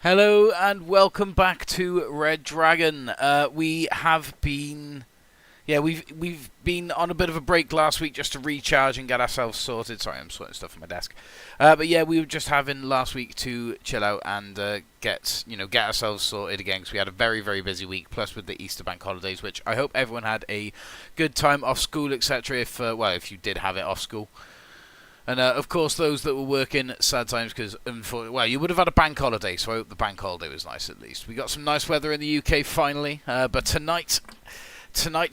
Hello and welcome back to Red Dragon. We've been on a bit of a break last week just to recharge and get ourselves sorted. Sorry, I'm sorting stuff on my desk. But yeah, we were just having last week to chill out and get ourselves sorted again because we had a very, very busy week. Plus with the Easter bank holidays, which I hope everyone had a good time off school, etc. If you did have it off school. And of course, those that were working, sad times because, you would have had a bank holiday, so I hope the bank holiday was nice at least. We got some nice weather in the UK finally, but tonight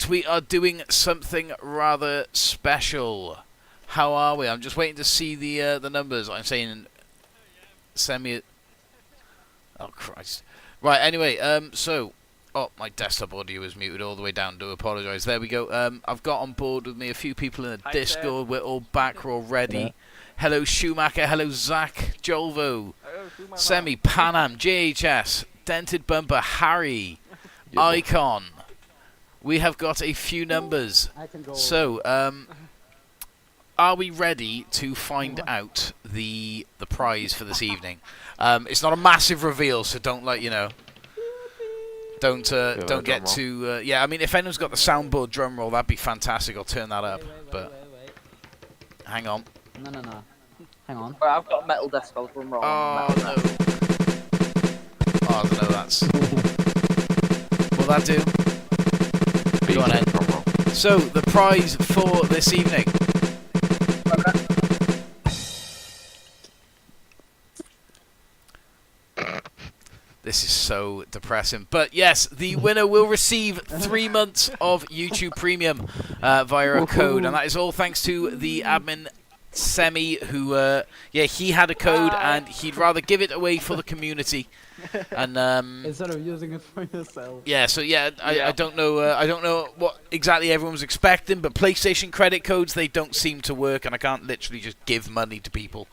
we are doing something rather special. How are we? I'm just waiting to see the numbers. I'm saying, send me. Oh Christ! Right. Anyway, Oh, my desktop audio is muted all the way down. Do apologise. There we go. I've got on board with me a few people in the Discord. We're all back. We're all ready. Yeah. Hello, Schumacher. Hello, Zach. Jolvo. Hello, Semi. Panam. JHS. Dented Bumper. Harry. Icon. We have got a few numbers. So, are we ready to find out the prize for this evening? It's not a massive reveal, so don't Don't get too... yeah, I mean, if anyone's got the soundboard drum roll, that'd be fantastic. I'll turn that up. Wait. Hang on. No. Hang on. Right, I've got a metal decibel drum roll. Oh, no. Oh, I don't know, that's... Will that do? Go on then. So, the prize for this evening... This is so depressing. But yes, the winner will receive 3 months of YouTube Premium via a code. And that is all thanks to the admin, Semi, who, he had a code and he'd rather give it away for the community. And instead of using it for yourself. Yeah, so I don't know what exactly everyone was expecting, but PlayStation credit codes, they don't seem to work, and I can't literally just give money to people.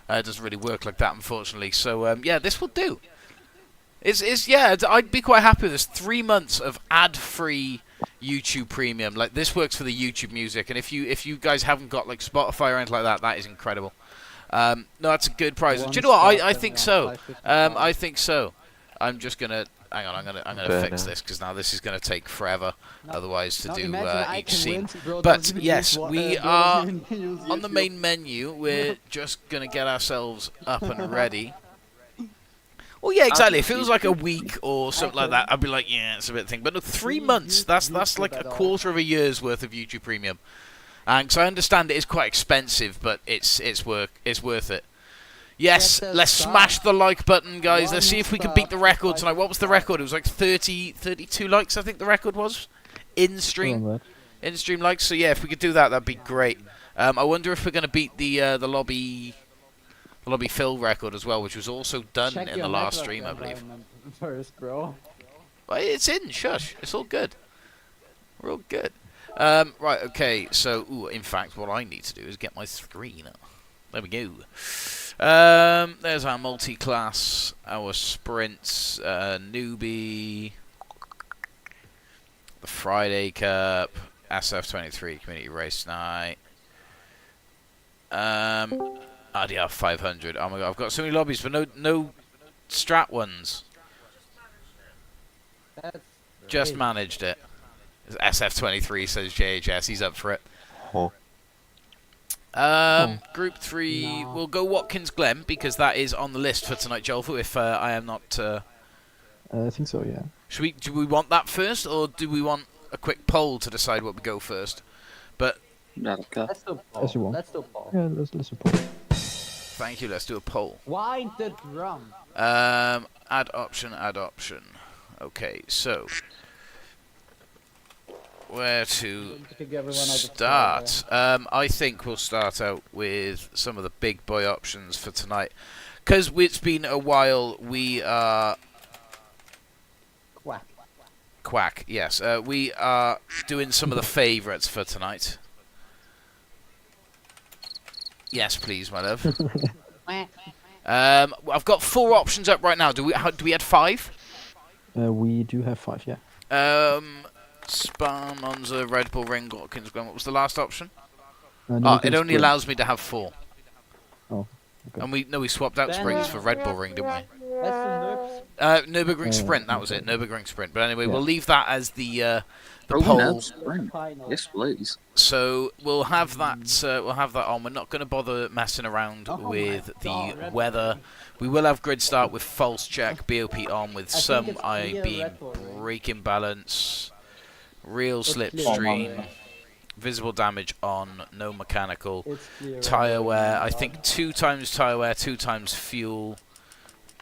It doesn't really work like that, unfortunately. So, this will do. I'd be quite happy with this. 3 months of ad-free YouTube Premium. Like, this works for the YouTube music, and if you guys haven't got like Spotify or anything like that is incredible. No, that's a good prize. Do you know what? I think so. I think so. I'm just gonna hang on. I'm gonna fix this because now this is gonna take forever. Otherwise, to do each scene. But yes, we are on the main menu. We're just gonna get ourselves up and ready. Well, yeah, exactly. If it was like a week or something like that, I'd be like, yeah, it's a bit thing. But no, 3 months, that's like a quarter of a year's worth of YouTube Premium. And because I understand it is quite expensive, but it's worth it. Yes, let's smash the like button, guys. Let's see if we can beat the record tonight. What was the record? It was like 32 likes, I think the record was. In-stream likes. So yeah, if we could do that, that'd be great. I wonder if we're going to beat the lobby fill record as well, which was also done in the last stream, I believe. First, bro. Well, it's in. Shush. It's all good. We're all good. Right. Okay. So, in fact, what I need to do is get my screen up. There we go. There's our multi-class, our sprints, newbie, the Friday Cup, SF23 Community Race Night. RDR 500. Oh my god, I've got so many lobbies, but no strat ones. Just managed it. SF23 says JHS. He's up for it. Group 3. We'll go Watkins Glen because that is on the list for tonight, Jolfo. If I am not. I think so. Yeah. Do we want that first, or do we want a quick poll to decide what we go first? But. Let's do a poll. Yeah, let's do a poll. Thank you. Let's do a poll. Why the drum? Add option. Okay, so where to start? I think we'll start out with some of the big boy options for tonight, because it's been a while. We are quack. Yes, we are doing some of the favourites for tonight. Yes, please, my love. I've got 4 options up right now. Do we add 5? We do have 5, yeah. Spa, Monza, Red Bull Ring, Watkins Glen. What was the last option? It only allows me to have 4. Oh, okay. And we swapped out Springs for Red Bull Ring, didn't we? Nürburgring Sprint, that was it. Nürburgring Sprint. But anyway, Yeah. we'll leave that as the Oh, poll. no, sprint. Yes, please. So we'll have that. We'll have that on. We're not going to bother messing around with the weather. We will have grid start with false check, BOP on with some it's clear beam, Red Bull, right? brake imbalance, real It's clear slipstream, Red visible damage on, no mechanical, It's clear Red tyre Bull, wear. my I God. think 2 times tyre wear, 2 times fuel.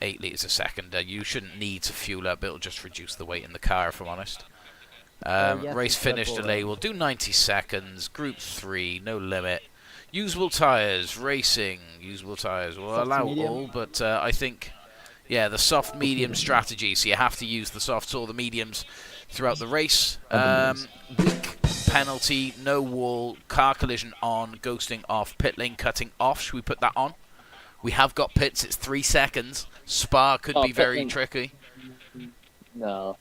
8 litres a second. You shouldn't need to fuel up. It'll just reduce the weight in the car, if I'm honest. Yes, Race it's Red finish Bull, delay. right? We'll do 90 seconds. Group 3, no limit. Usable tyres, racing. Usable tyres. We'll Soft to allow medium. all, but I think, yeah, the soft medium strategy. So you have to use the softs or the mediums throughout the race. Weak penalty, no wall, car collision on, ghosting off, pit lane cutting off. Should we put that on? We have got pits. It's 3 seconds. Spa could Oh, be pit very lane. tricky. No.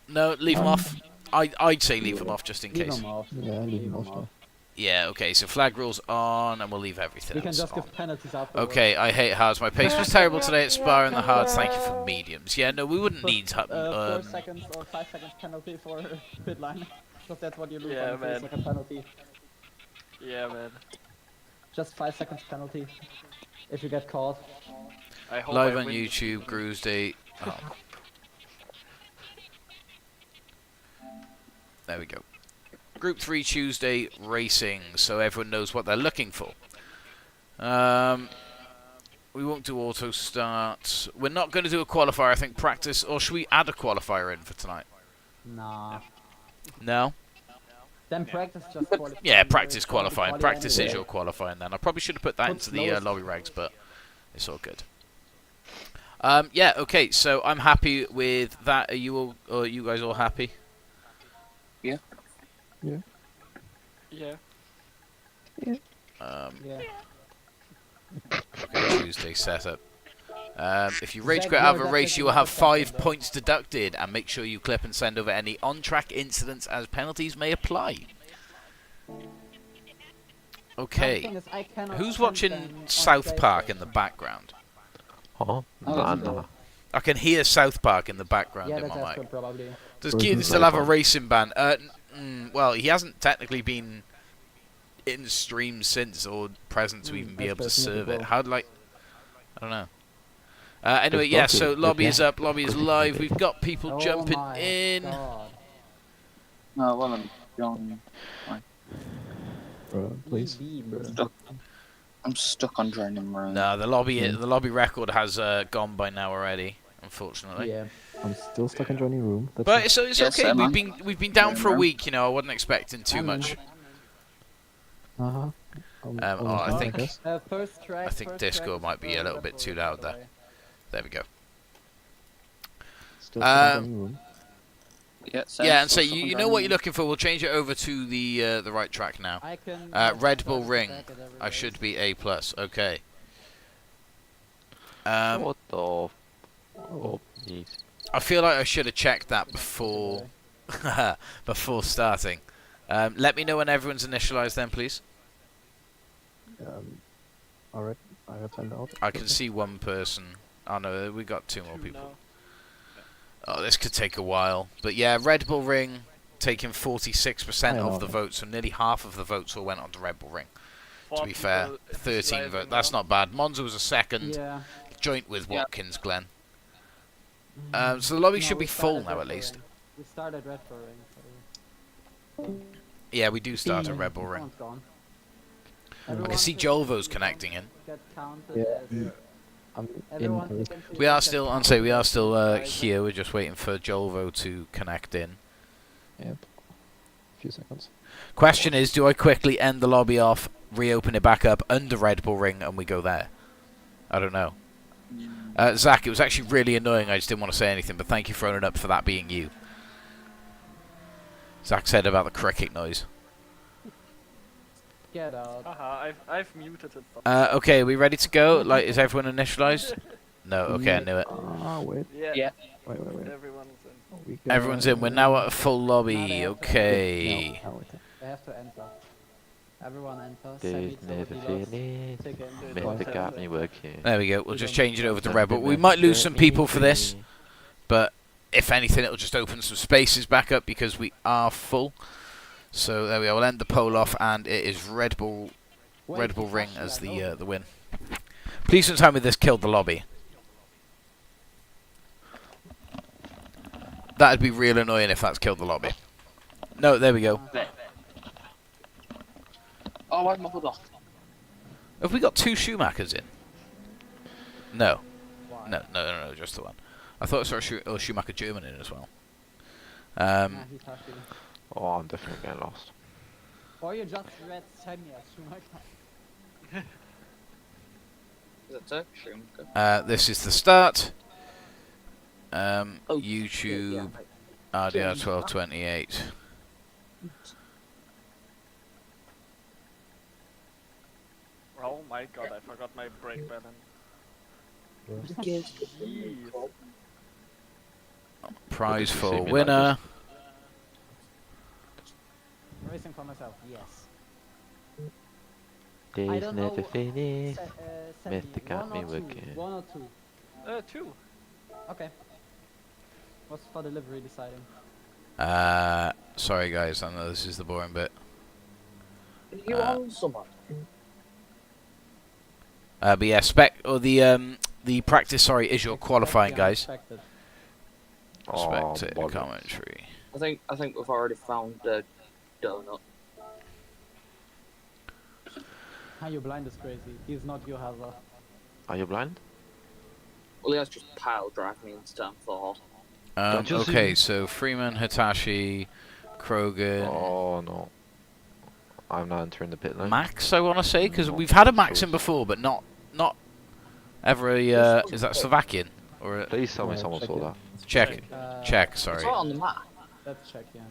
No, leave them off. I'd say leave them off just in Leave case. them off. Yeah, leave them off. Yeah, okay, so flag rules on, and we'll leave everything We can else just on. give penalties afterwards. Okay, I hate hards. My pace was terrible today at Spa in the hards. Thank you for mediums. Yeah, no, we wouldn't need... 4 seconds or 5 seconds penalty for pit line. Because that's what you lose Yeah, on the man. 3-second penalty. Yeah, man. Just 5 seconds penalty. If you get caught. I hope live I on win. YouTube, Grooves Day. Oh. There we go. Group 3 Tuesday racing, so everyone knows what they're looking for. We won't do auto start. We're not going to do a qualifier, I think, practice. Or should we add a qualifier in for tonight? Nah. No? Then practice just qualifying. Yeah, practice qualifying. Quali Practice is anyway. your qualifying then. I probably should have put that Put into the lowest. lobby regs, but it's all good. Yeah, okay, so I'm happy with that. Are you all, are you guys all happy? Yeah. Yeah. Tuesday setup. If you rage Zach, quit out of you're a race, you will have definitely 5 not points deducted, and make sure you clip and send over any on-track incidents as penalties may apply. Okay. Thing is, I cannot Who's send watching them on South play Park in station. the background? Oh, no. I can hear South Park in the background Yeah, in that's my Astro mic. probably. Does Where's Keaton the still have a South Park? racing ban? Well, he hasn't technically been in stream since or present to even be I able to suppose maybe serve it. both. How'd like? I don't know. Anyway, It's yeah. lucky, So but lobby yeah. is up. Lobby is live. We've got people Oh jumping my in. God. No, well, I'm John. Please. EV, bro. Stuck. I'm stuck on training room. No, the lobby record has gone by now already, unfortunately. Yeah. I'm still stuck in joining room. That's But it. it's Yes, okay. Emma. We've been down for a Emma. week. You know, I wasn't expecting too I'm in. much. Uh-huh. I think- First track. I think first Disco track is might be a little bit Red too Bull, loud by the there. way. There we go. Still stuck in joining room. Yeah, same, Yeah, and so still stuck on you know training what you're room. looking for. We'll change it over to the right track now. I can Red Bull Ring. track at every I race. should be A+. Okay. What the? Oh, jeez. I feel like I should have checked that before before starting. Let me know when everyone's initialized then, please. Alright, I have timed out. I can see one person. Oh no, we got 2 more people. Oh, this could take a while. But yeah, Red Bull Ring taking 46% I know. of the votes, so nearly half of the votes all went on to Red Bull Ring. To be fair, 13 votes. That's not bad. Monza was a second, Yeah. joint with Yeah. Watkins, Glenn. So the lobby No, should be we full started now Red at Bull least. Ring. We started Red Bull Ring. Yeah, we do start at Red Bull Ring. Everyone's gone. I Everyone can see should Jolvo's connecting in. get counted Yeah. as- I'm Everyone in. who can see We are get still on. counted Say we are as still advertisers. here. We're just waiting for Jolvo to connect in. Yep. A few seconds. Question is, do I quickly end the lobby off, reopen it back up under Red Bull Ring, and we go there? I don't know. Zach, it was actually really annoying. I just didn't want to say anything, but thank you for owning up for that being you. Zach said about the cricket noise. Get out. I've muted it. Okay, are we ready to go? Like, is everyone initialized? No. Okay, I knew it. Ah, wait. Yeah. Wait. Everyone's in. We got- Everyone's in. We're now at a full Now they lobby. have to- Okay. No, wait. They have to enter. Everyone enter. Days never finish. Method got me working. There we go. We'll just change it over to Something red, but we that might lose set some me people for this. free. But if anything, it'll just open some spaces back up because we are full. So there we go. We'll end the poll off, and it is Red Bull Ring as the win. Please don't tell me this killed the lobby. That'd be real annoying if that's killed the lobby. No, there we go. Oh, where's my hood off? Have we got 2 Schumachers in? No. No, just the one. I thought I saw a Schumacher German in as well. Oh, I'm definitely getting lost. Or you just read Sammy as Schumacher. Is it Schumacher? This is the start. Oh, YouTube yeah, RDR 1228. Oh my god, I forgot my brake balance. Jeez. Prize What did you for see me winner. Racing for myself, yes. I Days don't never know. finish. Sammy, Method got one me or two? working. 1 or 2? 2. Okay. What's for delivery deciding? Sorry guys, I know this is the boring bit. You own someone? But yeah, the practice, sorry, is your qualifying, guys. Expected. Oh, Spectator bollocks. commentary. I think we've already found the donut. How you blind is crazy. He's not your hazard. Are you blind? Well, he has just pile drive me into turn 4. Don't you Okay, see- so Freeman, Hitachi, Krogan, Oh no. I'm not entering the pit lane. Max, I want to say, because we've had a Max in before, but not ever a, is that Slovakian? Or a Please tell me Yeah, someone check saw it. that. Czech? Czech, It's sorry. right on the map. Let's check, yeah.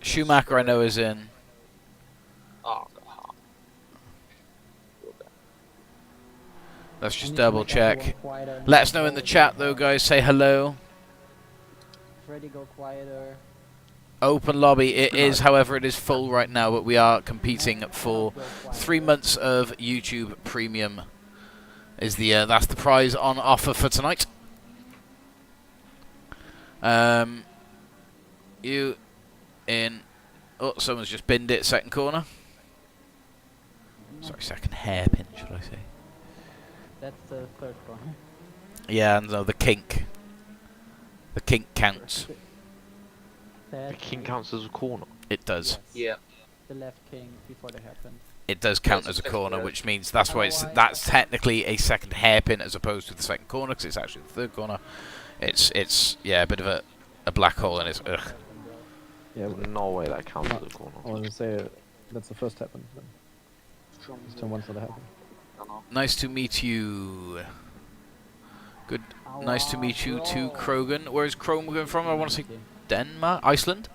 Schumacher, I know, is in. Oh, God. Let's I just need to double make everyone check. quieter. Let us know in the chat, though, guys. Say hello. Freddy, go quieter. Open lobby. It is, however, it is full right now, but we are competing for 3 months of YouTube Premium. Is the that's the prize on offer for tonight. You in? Oh, someone's just binned it. Second corner. Sorry, second hairpin, should I say? That's the third corner. Yeah, no, the kink. The kink counts. The king counts as a corner. It does. Yeah. The left king before they happen. It does count as a corner, which means that's why that's technically a second hairpin as opposed to the second corner, because it's actually the third corner. It's yeah, a bit of a black hole, and it's ugh. Yeah, There's no way that counts as a corner. I want to say that's the first happen. Then. It's turn 1 for the happen. Nice to meet you. Good. Nice to meet you too, Krogan. Where is Krogan from? I want to say Denmark, Iceland,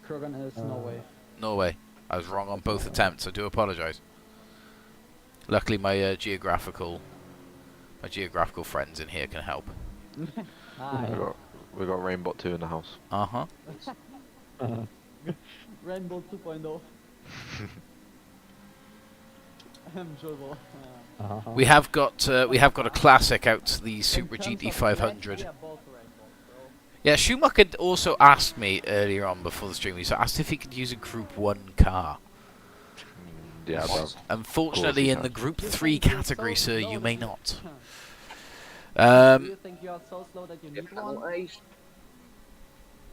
Krogan is Norway. Norway. I was wrong on both attempts. I do apologise. Luckily, my geographical friends in here can help. Hi. We got Rainbow 2 in the house. Uh-huh. Rainbow 2.0. Enjoyable. We have got a classic out, the Super In terms GT of 500. we are both rainbows, so Yeah, Schumacher also asked me earlier on before the stream. He asked if he could use a Group 1 car. Yeah, bro. Unfortunately, in can. the Group You 3 think you're category, so sir, slow you that may you- not. Do you think you're so slow that you need one?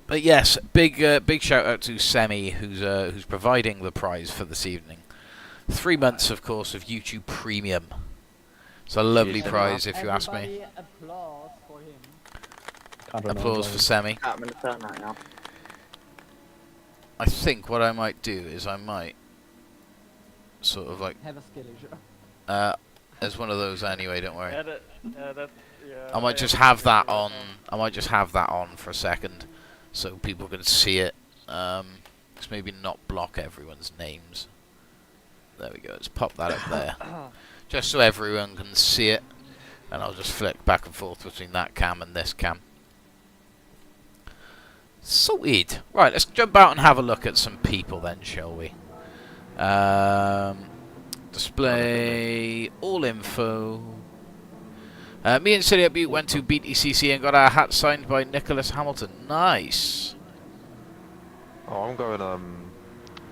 But yes, big shout out to Semi, who's providing the prize for this evening. 3 months, of course, of YouTube Premium. It's a lovely Cheers, prize, if you ask me. Everybody applause for him. Can't remember Applause for Semi. Can't remember the turn right now. I think what I might do is I might sort of like Have a skill issue. there's one of those anyway. Don't worry. Yeah, I might just have that on. I might just have that on for a second, so people can see it. Just maybe not block everyone's names. There we go. Let's pop that up there, just so everyone can see it. And I'll just flick back and forth between that cam and this cam. Sorted. Right, let's jump out and have a look at some people then, shall we? Display all info. Me and City at Butte went to BTCC and got our hat signed by Nicholas Hamilton. Nice. Oh, I'm going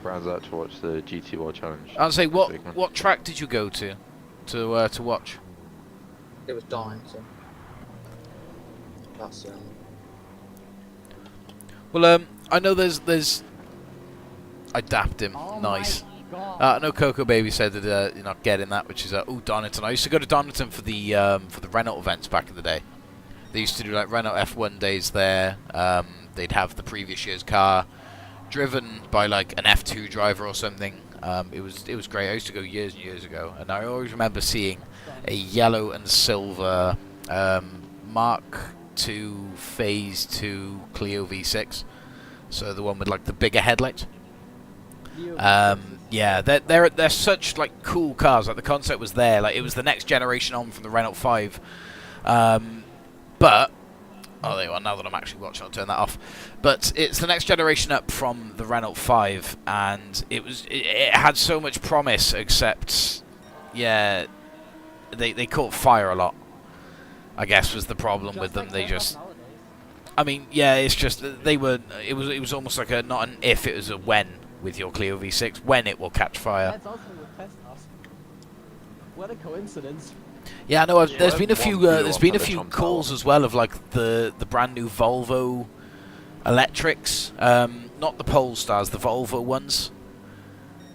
Brands out to watch the GT World Challenge. I'll say, what track did you go to watch? It was Darlington. That's Well, I know there's. I dapped him. Nice. No, Coco Baby said that you're not getting that, which is Donington. I used to go to Donington for the Renault events back in the day. They used to do like Renault F1 days there. They'd have the previous year's car driven by like an F2 driver or something. It was great. I used to go years and years ago, and I always remember seeing a yellow and silver Mark II Phase 2 Clio V6. So the one with like the bigger headlights. Yeah, they're such like cool cars. Like the concept was there. Like it was the next generation on from the Renault 5. But oh, there you are. Now that I'm actually watching, I'll turn that off. But it's the next generation up from the Renault 5, and it had so much promise. Except, yeah, they caught fire a lot. I guess was the problem with them. They just. I mean, yeah, it's just they were. It was almost like a not an if, it was a when with your Clio V6 when it will catch fire. That's also with Teslas. What a coincidence. Yeah, no. There's been a few calls as well of like the brand new Volvo electrics, not the Polestars, the Volvo ones.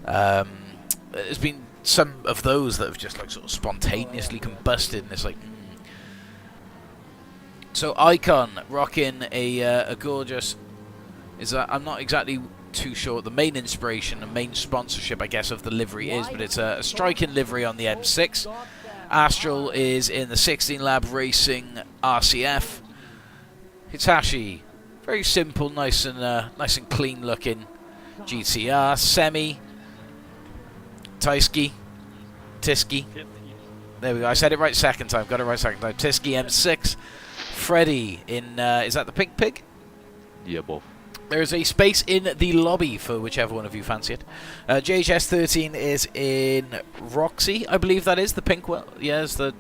There's been some of those that have just like sort of spontaneously combusted, and it's like. So Icon rocking a gorgeous. I'm not exactly too sure what the main inspiration and main sponsorship, I guess, of the livery is, but it's a striking livery on the M6. Astral is in the 16 Lab Racing RCF. Hitachi, very simple, nice and clean looking GTR. Semi, Tyski, there we go. I said it right second time. Got it right second time. Tyski M6. Freddy in is that the Pink Pig? Yeah, both. There is a space in the lobby for whichever one of you fancy it. JHS13 is in Roxy, I believe that is the pink one. Yeah, it's the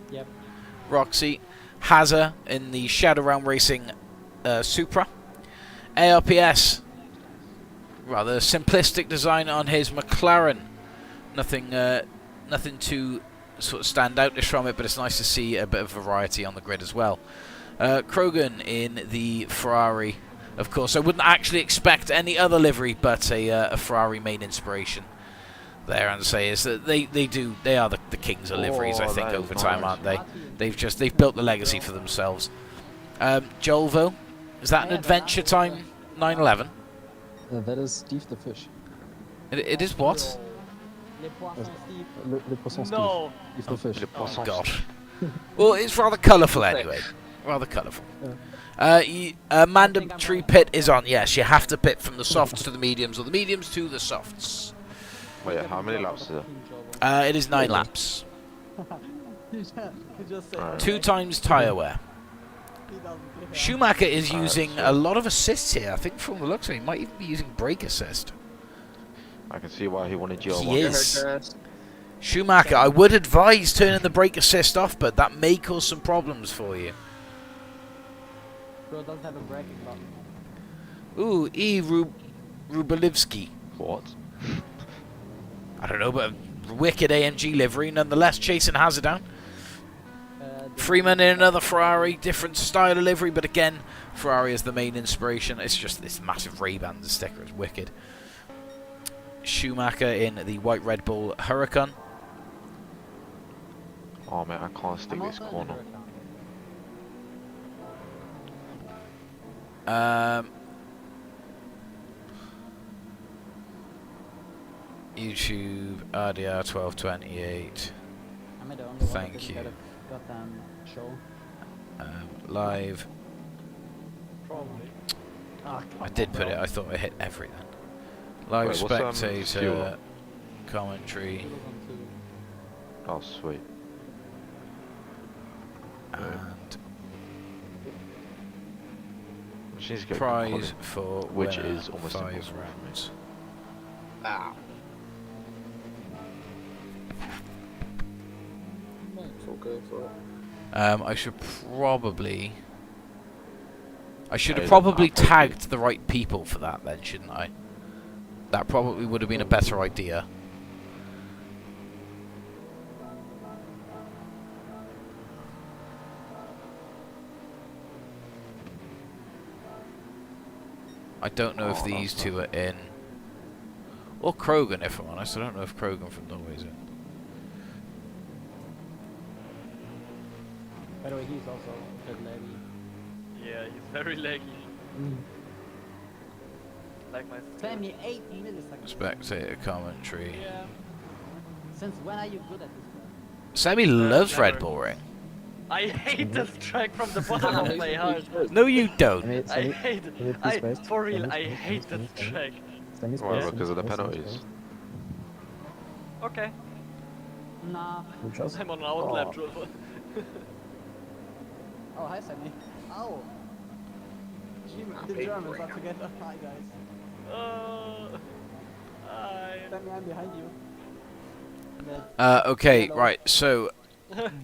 Roxy. Hazza in the Shadow Realm Racing Supra. ARPS, rather simplistic design on his McLaren. Nothing too sort of stand out from it, but it's nice to see a bit of variety on the grid as well. Krogan in the Ferrari. Of course, I wouldn't actually expect any other livery but a Ferrari main inspiration there, and say is that they are the kings of liveries, I think, over time, aren't they? They've built the legacy for themselves. Jolvo, is that an Adventure Time 911? That is Steve the Fish. It is what? Le Poisson No. Steve the Fish. Oh God. Well, it's rather colourful anyway. Rather colourful. Mandatory pit is on. Yes, you have to pit from the softs to the mediums, or the mediums to the softs. Wait, how many laps is it? It is 9 laps. 2 times tyre wear. Schumacher is using a lot of assists here. I think from the looks of it, he might even be using brake assist. I can see why he wanted GR1. He is. Schumacher, I would advise turning the brake assist off, but that may cause some problems for you. Bro doesn't have a braking button. Ooh, Rubalivsky. What? I don't know, but a wicked AMG livery, nonetheless, chasing Hazard down. Freeman in another Ferrari, different style of livery, but again, Ferrari is the main inspiration. It's just this massive Ray-Ban sticker, it's wicked. Schumacher in the white Red Bull Huracan. Oh man, I can't stick this corner. YouTube RDR 1228. Am I the only one Thank that you. got a goddamn show? Live. Probably. I did put it. I thought I hit everything. Live Wait, what's, Spectator fuel? commentary It was on 2. Oh sweet. and She needs to go prize for which winner, is almost 5 impossible. rounds. Ah. for, go for it. I should probably... I should have Hey, probably then, tagged the right people for that then, shouldn't I? That probably would have been a better idea. I don't know if these two are in. Or Krogan, if I'm honest. I don't know if Krogan from Norway's in. By the way, he's also a bit laggy. Yeah, he's very laggy. Like my Sammy, 8 milliseconds. Spectator commentary. Yeah. Since when are you good at this? Sammy loves Red never. Bull Ring. I hate this track from the bottom of my heart. No, you don't. I hate it. For real, I hate this track. Why? Because of the penalties. Okay. Nah. I'm on an outlap drill. Oh, hi, Sammy. Ow. The Germans are together. Hi, guys. Sammy, I'm behind you. Okay, right. So,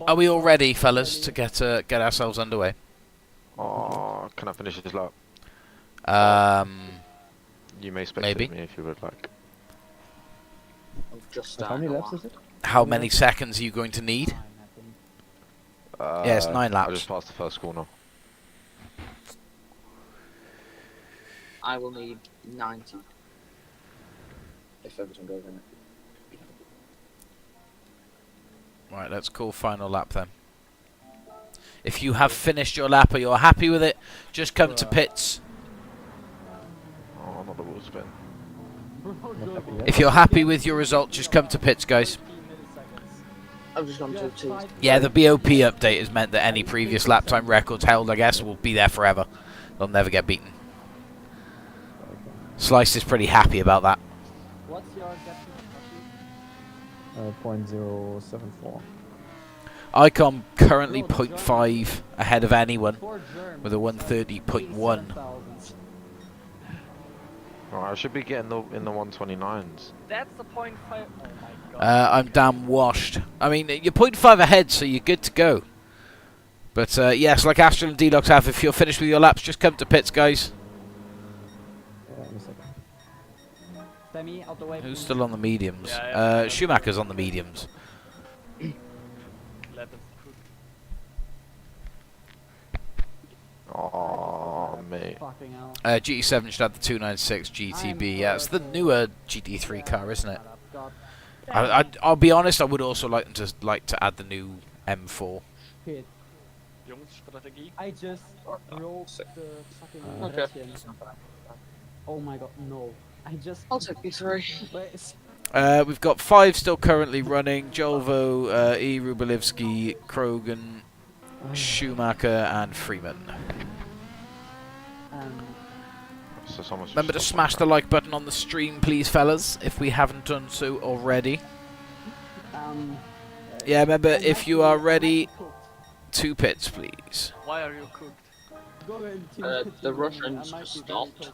are we all ready, fellas, to get ourselves underway? Oh, can I finish this lap? You may spectate Maybe. me if you would like. I've just How many started. laps is it? How many seconds are you going to need? Yeah, it's 9 I laps. just passed the first corner. I will need 90. If everything goes in it. Right, let's call final lap then. If you have finished your lap or you're happy with it, just come to pits. Oh, not the wheel spin. If you're happy with your result, just come to pits, guys. I've just gone to a T. Yeah, the BOP update has meant that any previous lap time records held, I guess, will be there forever. They'll never get beaten. Slice is pretty happy about that. What's your gap? 0.074. Icon currently 0.5 ahead of anyone with a 130.1. Oh, I should be getting in the 129s. That's the point 5. Oh my god. I'm damn washed. I mean, you're 0.5 ahead, so you're good to go. But yes, like Astral and Deluxe have, if you're finished with your laps, just come to pits, guys. Yeah, in a second. Sammy, out the way. Who's still on the mediums? Yeah. Schumacher's on the mediums. Lap is cooked. Oh, mate. Fucking hell. GT7 should have the 296 GTB. Yeah, it's the newer GT3 car, isn't it? I'll be honest. I would also like them to add the new M4. Shit. Jungs-Strategie. I just broke the fucking Okay. Rädchen. Oh my god, no. I just... I'll take these 3. Wait, We've got 5 still currently running. Jolvo, E. Rubalivsky, Krogan, Schumacher, and Freeman. So someone's just Remember to stopped smash on the like button on the stream, please, fellas, if we haven't done so already. Yeah, remember, if you are ready, 2 pits, please. Why are you cooked? The Russians just stopped.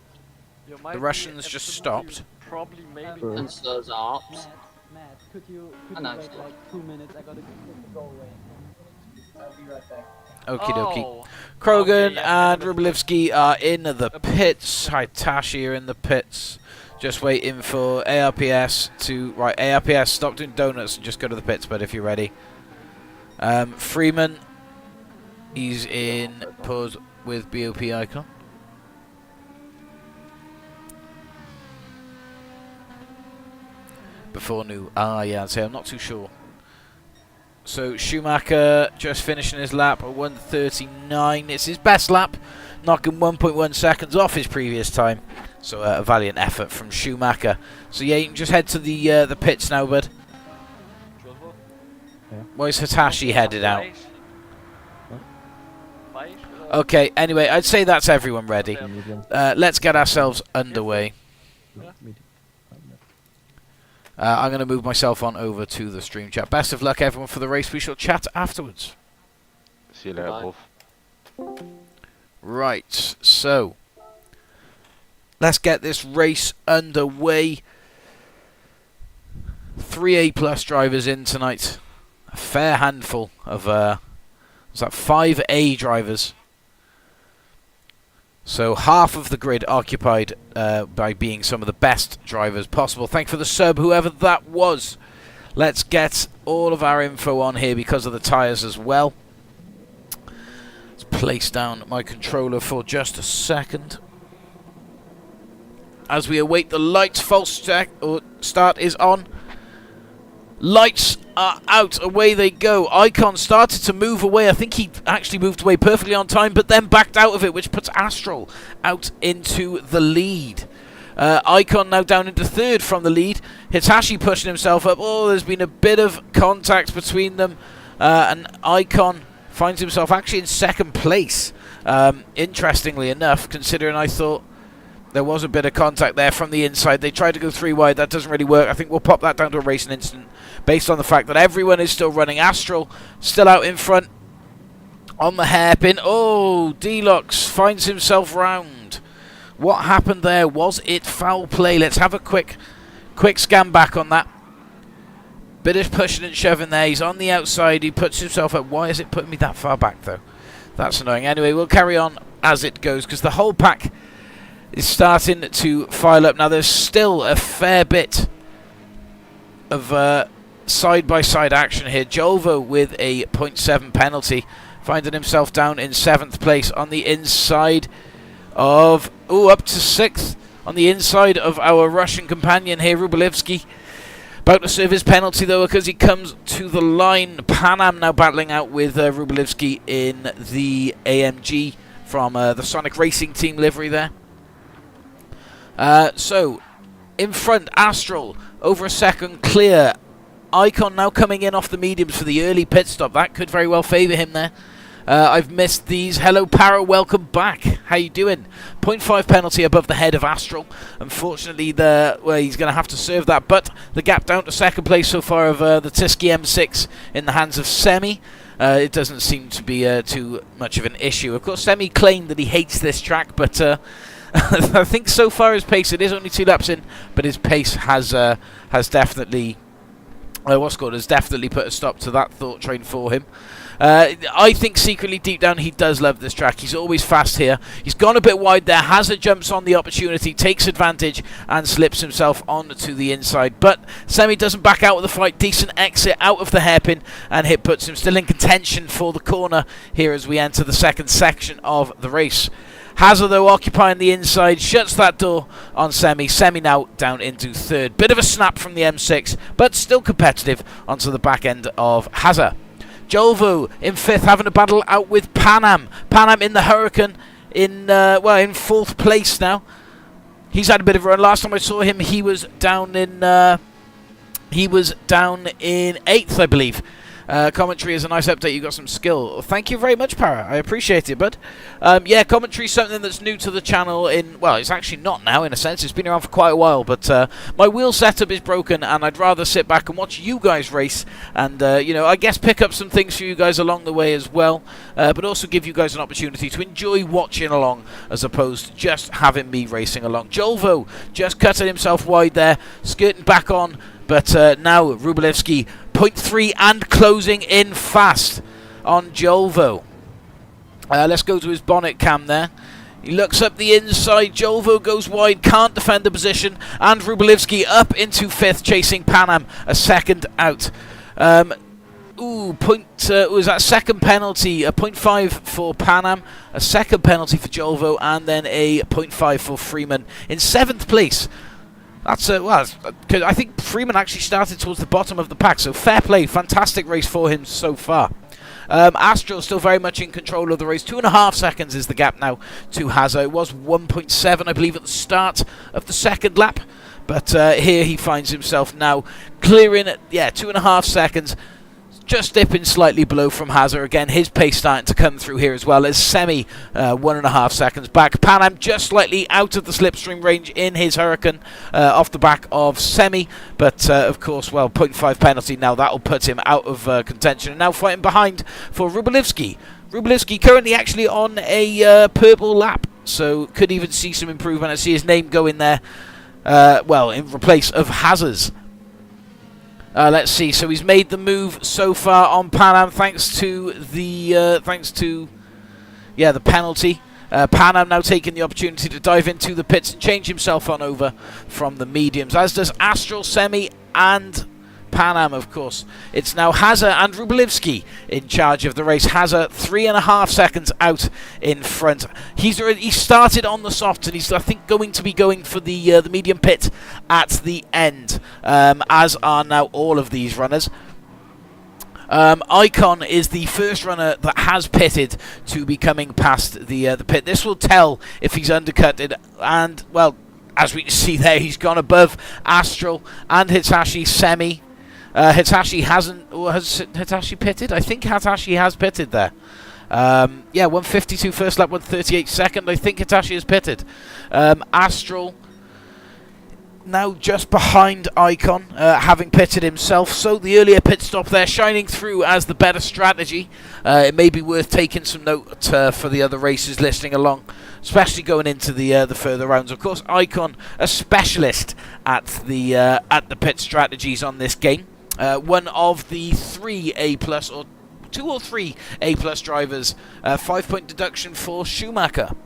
You might The be Russians just absolutely, stopped. Probably, maybe. And so those Alps. Matt, could you I know. wait like 2 minutes? I gotta go away. I'll be right back. Okie dokie. Oh. Krogan Okay, yeah, and Rubalivsky are in the pits. Hitachi are in the pits. Just waiting for ARPS to... Right, ARPS, stop doing donuts and just go to the pits, but if you're ready. Freeman, he's in pause with BOP icon. Before new... yeah, I'd say I'm not too sure. So Schumacher just finishing his lap at 1:39. It's his best lap, knocking 1.1 seconds off his previous time. So a valiant effort from Schumacher. So yeah, you can just head to the pits now, bud. Where's Hitachi headed out? Okay, anyway, I'd say that's everyone ready. Let's get ourselves underway. I'm going to move myself on over to the stream chat. Best of luck, everyone, for the race. We shall chat afterwards. See you later, Bye. Wolf. Right, so let's get this race underway. 3 A+ drivers in tonight. a fair handful of was that 5A drivers. So half of the grid occupied by being some of the best drivers possible. Thank you for the sub, whoever that was. Let's get all of our info on here because of the tyres as well. Let's place down my controller for just a second. As we await the lights, false start is on. Lights are out, away they go. Icon started to move away. I think he actually moved away perfectly on time, but then backed out of it, which puts Astral out into the lead. Icon now down into third from the lead. Hitachi pushing himself up. Oh, there's been a bit of contact between them. And Icon finds himself actually in second place. Interestingly enough, considering I thought there was a bit of contact there from the inside. They tried to go 3 wide. That doesn't really work. I think we'll pop that down to a racing incident based on the fact that everyone is still running. Astral still out in front on the hairpin. Oh, Deluxe finds himself round. What happened there? Was it foul play? Let's have a quick scan back on that. Bit of pushing and shoving there. He's on the outside. He puts himself up. Why is it putting me that far back, though? That's annoying. Anyway, we'll carry on as it goes because the whole pack is starting to file up. Now, there's still a fair bit of side-by-side action here. Jolvo with a 0.7 penalty, finding himself down in 7th place on the inside of... Oh, up to 6th on the inside of our Russian companion here, Rubalivsky. About to serve his penalty, though, because he comes to the line. Panam now battling out with Rubalivsky in the AMG from the Sonic Racing Team livery there. So, in front, Astral, over a second clear. Icon now coming in off the mediums for the early pit stop. That could very well favour him there. I've missed these. Hello, Para, welcome back. How you doing? 0.5 penalty above the head of Astral. Unfortunately, he's going to have to serve that. But the gap down to second place so far of the Tiski M6 in the hands of Semi. It doesn't seem to be too much of an issue. Of course, Semi claimed that he hates this track, but... I think so far his pace, it is only 2 laps in, but his pace has definitely has definitely put a stop to that thought train for him. I think secretly deep down he does love this track. He's always fast here. He's gone a bit wide there. Hazard jumps on the opportunity, takes advantage and slips himself onto the inside. But Semi doesn't back out of the fight. Decent exit out of the hairpin, and it puts him still in contention for the corner here as we enter the second section of the race. Hazard, though, occupying the inside, shuts that door on Semi. Semi now down into third. Bit of a snap from the M6, but still competitive onto the back end of Hazard. Jolvo in 5th, having a battle out with Panam. Panam in the Hurricane, in 4th place now. He's had a bit of a run. Last time I saw him, he was down in 8th, I believe. Commentary is a nice update. You got some skill. Well, thank you very much, Para. I appreciate it, bud. Yeah, commentary is something that's new to the channel. It's actually not now in a sense. It's been around for quite a while, but my wheel setup is broken, and I'd rather sit back and watch you guys race, and I guess pick up some things for you guys along the way as well, but also give you guys an opportunity to enjoy watching along as opposed to just having me racing along. Jolvo just cutting himself wide there, skirting back on. But now Rubalevsky 0.3 and closing in fast on Jolvo. Let's go to his bonnet cam there. He looks up the inside. Jolvo goes wide, can't defend the position. And Rubalevsky up into 5th, chasing Panam a second out. Was that second penalty? A 0.5 for Panam, a second penalty for Jolvo, and then a 0.5 for Freeman in 7th place. That's I think Freeman actually started towards the bottom of the pack, so fair play, fantastic race for him so far. Astral still very much in control of the race. 2.5 seconds is the gap now to Hazard. It was 1.7, I believe, at the start of the second lap, but here he finds himself now clearing, 2.5 seconds. Just dipping slightly below from Hazard. Again, his pace starting to come through here as well as Semi 1.5 seconds back. Panam just slightly out of the slipstream range in his Hurricane off the back of Semi. But, of course, 0.5 penalty now. That'll put him out of contention. And now fighting behind for Rubalivsky. Rubalivsky currently actually on a purple lap. So could even see some improvement. I see his name go in there, in replace of Hazard's. Let's see. So he's made the move so far on Pan Am, thanks to the the penalty. Pan Am now taking the opportunity to dive into the pits and change himself on over from the mediums, as does Astral, Semi, and Pan Am, of course. It's now Hazard and Rubalivsky in charge of the race. Hazard 3.5 seconds out in front. He started on the softs, and he's, I think, going to be going for the medium pit at the end, as are now all of these runners. Icon is the first runner that has pitted to be coming past the pit. This will tell if he's undercutted, and, well, as we can see there, he's gone above Astral and Hitachi. Semi. Hitachi hasn't, or has Hitachi pitted? I think Hitachi has pitted there. 152 first lap, 138 second. I think Hitachi has pitted. Astral now just behind Icon, having pitted himself. So the earlier pit stop there shining through as the better strategy. It may be worth taking some note for the other racers listening along, especially going into the further rounds. Of course, Icon, a specialist at the pit strategies on this game. One of the 3 A+, or 2 or 3 A+ drivers. 5-point deduction for Schumacher.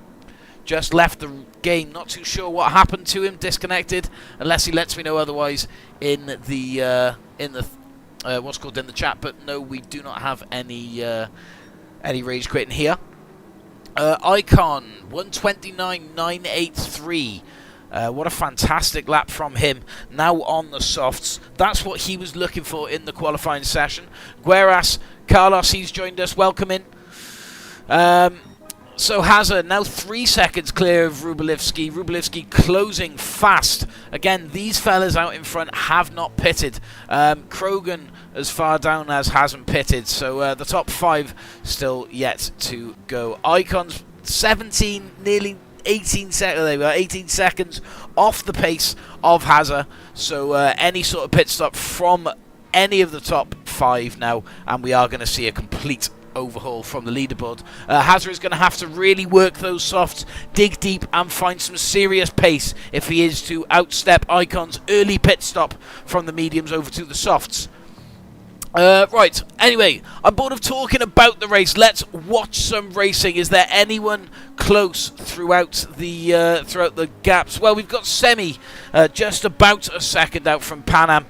Just left the game, not too sure what happened to him, disconnected, unless he lets me know otherwise in the what's called in the chat. But no, we do not have any rage quitting here. Icon 129.983. What a fantastic lap from him, now on the softs. That's what he was looking for in the qualifying session. Gueras, Carlos, he's joined us. Welcome in. So Hazard now 3 seconds clear of Rubalivsky. Rubalivsky closing fast. Again, these fellas out in front have not pitted. Krogan as far down as hasn't pitted. So the top 5 still yet to go. Icon's 17, nearly 18 seconds. There we are, 18 seconds off the pace of Hazard. So any sort of pit stop from any of the top 5 now, and we are going to see a complete overhaul from the leaderboard. Hazard is going to have to really work those softs, dig deep, and find some serious pace if he is to outstep Icon's early pit stop from the mediums over to the softs. Right, anyway, I'm bored of talking about the race. Let's watch some racing. Is there anyone close throughout the gaps? Well, we've got Semi just about a second out from Pan Am.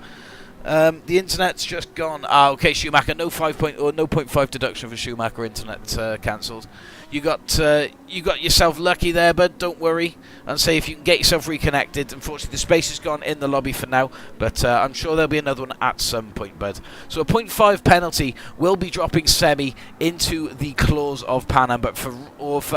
The internet's just gone. Okay, Schumacher, no 0.5 deduction for Schumacher. Internet cancelled. You got yourself lucky there, but don't worry. And say if you can get yourself reconnected. Unfortunately, the space is gone in the lobby for now, but I'm sure there'll be another one at some point, bud. So a 0.5 penalty will be dropping Semi into the claws of Pan Am, but for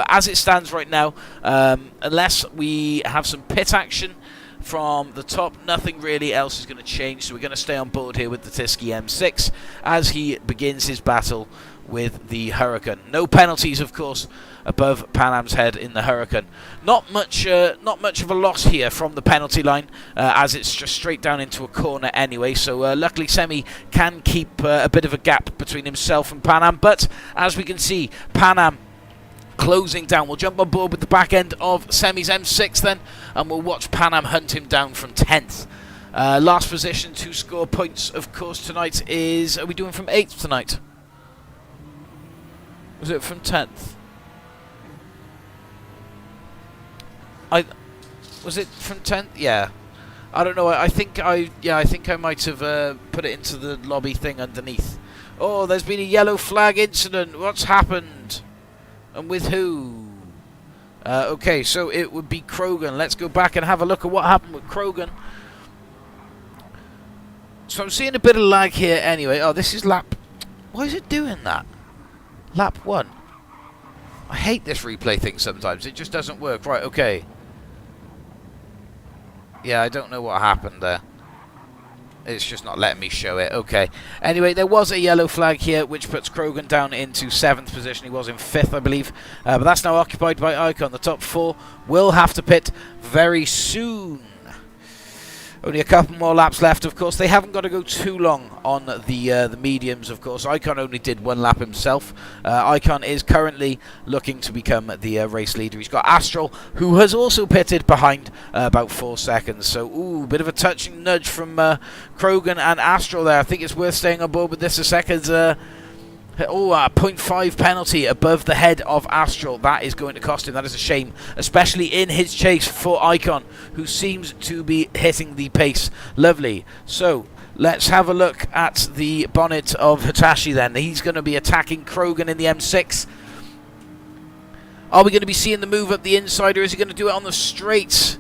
as it stands right now, unless we have some pit action from the top, nothing really else is going to change, so we're going to stay on board here with the Tisky M6 as he begins his battle with the Huracan. No penalties, of course, above Pan Am's head in the Huracan. Not much of a loss here from the penalty line, as it's just straight down into a corner anyway, so luckily Semi can keep a bit of a gap between himself and Pan Am, but as we can see, Pan Am closing down. We'll jump on board with the back end of Semi's M6 then, and we'll watch Pan Am hunt him down from 10th. Last position to score points, of course, tonight is... Are we doing from 8th tonight? Was it from 10th? Was it from 10th? Yeah. I don't know. I think I might have put it into the lobby thing underneath. Oh, there's been a yellow flag incident. What's happened? And with who? Okay, so it would be Krogan. Let's go back and have a look at what happened with Krogan. So I'm seeing a bit of lag here anyway. Oh, this is lap... Why is it doing that? Lap 1. I hate this replay thing sometimes. It just doesn't work. Right, okay. Yeah, I don't know what happened there. It's just not letting me show it. Okay. Anyway, there was a yellow flag here, which puts Krogan down into 7th position. He was in 5th, I believe. But that's now occupied by Icon. The top 4 will have to pit very soon. Only a couple more laps left, of course. They haven't got to go too long on the mediums, of course. Icon only did 1 lap himself. Icon is currently looking to become the race leader. He's got Astral, who has also pitted behind about 4 seconds. So, ooh, bit of a touching nudge from Krogan and Astral there. I think it's worth staying on board with this a second. A 0.5 penalty above the head of Astral. That is going to cost him. That is a shame, especially in his chase for Icon, who seems to be hitting the pace. Lovely. So, let's have a look at the bonnet of Hitachi then. He's going to be attacking Krogan in the M6. Are we going to be seeing the move up the inside, or is he going to do it on the straights?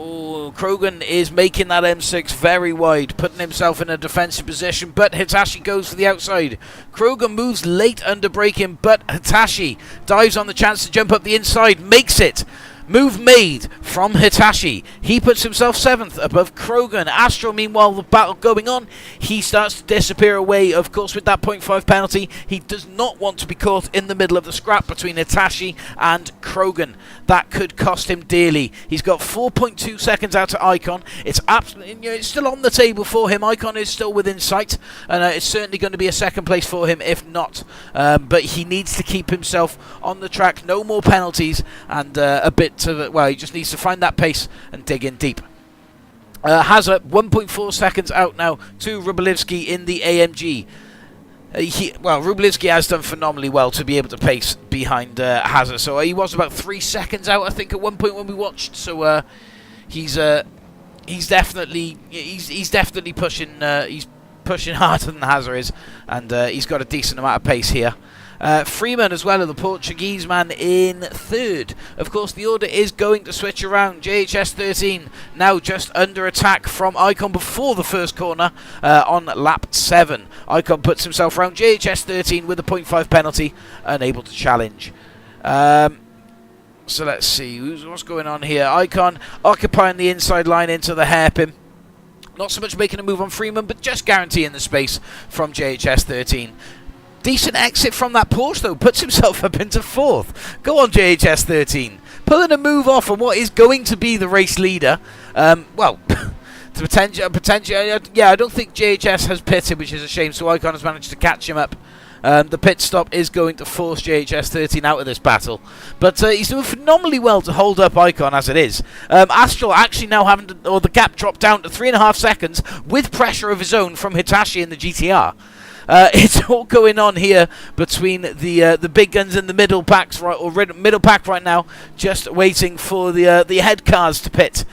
Oh, Krogan is making that M6 very wide, putting himself in a defensive position, but Hitachi goes for the outside. Krogan moves late under braking, but Hitachi dives on the chance to jump up the inside, makes it. Move made from Hitachi. He puts himself 7th above Krogan. Astral, meanwhile, the battle going on. He starts to disappear away, of course, with that 0.5 penalty. He does not want to be caught in the middle of the scrap between Hitachi and Krogan. That could cost him dearly. He's got 4.2 seconds out to Icon. It's absolutely, it's still on the table for him. Icon is still within sight, and it's certainly going to be a second place for him, if not. But he needs to keep himself on the track. No more penalties, and a bit well, he just needs to find that pace and dig in deep. Hazard 1.4 seconds out now to Rubalivsky in the AMG. Rubalivsky has done phenomenally well to be able to pace behind Hazard. So he was about 3 seconds out, I think, at one point when we watched. So he's definitely pushing. He's pushing harder than Hazard is, and he's got a decent amount of pace here. Freeman as well, the Portuguese man, in 3rd. Of course, the order is going to switch around. JHS 13 now just under attack from Icon before the first corner on lap 7. Icon puts himself around JHS 13 with a 0.5 penalty, unable to challenge. So let's see what's going on here. Icon occupying the inside line into the hairpin. Not so much making a move on Freeman, but just guaranteeing the space from JHS 13. Decent exit from that Porsche, though. Puts himself up into 4th. Go on, JHS 13. Pulling a move off on what is going to be the race leader. Potentially, yeah, I don't think JHS has pitted, which is a shame, so Icon has managed to catch him up. The pit stop is going to force JHS 13 out of this battle. But he's doing phenomenally well to hold up Icon as it is. Astral actually now having to, or the gap dropped down to 3.5 seconds with pressure of his own from Hitachi in the GTR. It's all going on here between the big guns in the middle packs middle pack right now, just waiting for the head cars to pit.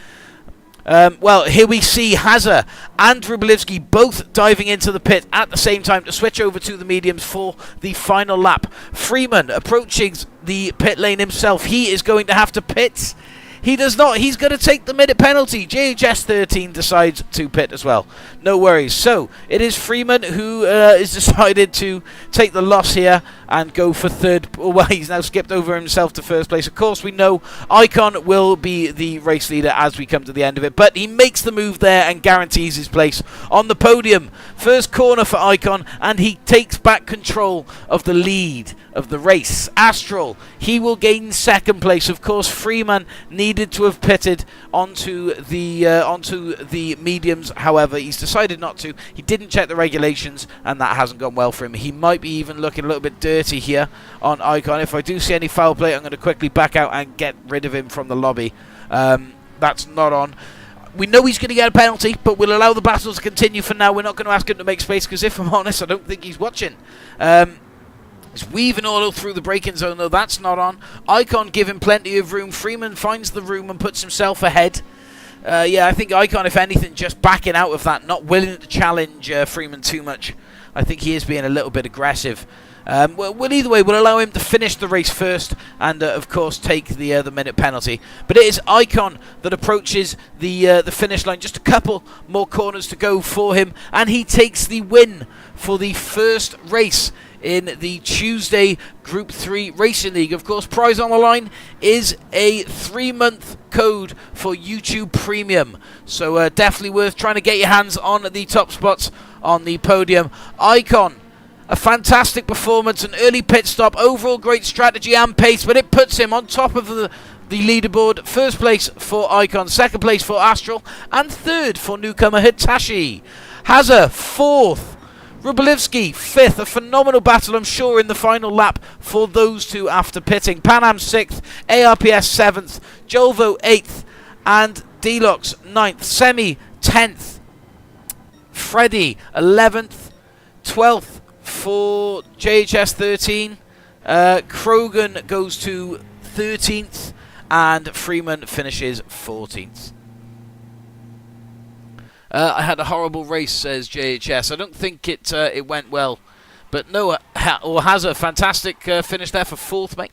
Well, here we see Hazard and Rubalivsky both diving into the pit at the same time to switch over to the mediums for the final lap. Freeman approaching the pit lane himself. He is going to have to pit. He does not. He's going to take the minute penalty. JHS 13 decides to pit as well. No worries. So, it is Freeman who has decided to take the loss here and go for 3rd. Well, he's now skipped over himself to 1st place. Of course, we know Icon will be the race leader as we come to the end of it. But he makes the move there and guarantees his place on the podium. First corner for Icon, and he takes back control of the lead of the race. Astral, he will gain 2nd place. Of course, Freeman needed to have pitted onto the mediums. However, he's decided not to. He didn't check the regulations, and that hasn't gone well for him. He might be even looking a little bit dirty here on Icon. If I do see any foul play, I'm going to quickly back out and get rid of him from the lobby. That's not on. We know he's going to get a penalty, but we'll allow the battle to continue for now. We're not going to ask him to make space, because if I'm honest, I don't think he's watching. He's weaving all through the braking zone, though. That's not on. Icon giving plenty of room. Freeman finds the room and puts himself ahead. Yeah, I think Icon, if anything, just backing out of that, not willing to challenge Freeman too much. I think he is being a little bit aggressive. Well, either way, we'll allow him to finish the race first and, of course, take the minute penalty. But it is Icon that approaches the finish line. Just a couple more corners to go for him, and he takes the win for the first race in the Tuesday Group 3 Racing League. Of course, prize on the line is a 3-month code for YouTube Premium. So definitely worth trying to get your hands on the top spots on the podium. Icon, a fantastic performance, an early pit stop, overall great strategy and pace, but it puts him on top of the leaderboard. First place for Icon, second place for Astral, and third for newcomer Hitachi. Hazza, fourth. Rubalivsky, fifth. A phenomenal battle, I'm sure, in the final lap for those two after pitting. Panam, sixth. ARPS, seventh. Jolvo, eighth. And Deluxe, ninth. Semi, 10th. Freddy, 11th. 12th for JHS 13. Krogan goes to 13th. And Freeman finishes 14th. I had a horrible race, says JHS. I don't think it went well. But no, or has a fantastic finish there for 4th, mate.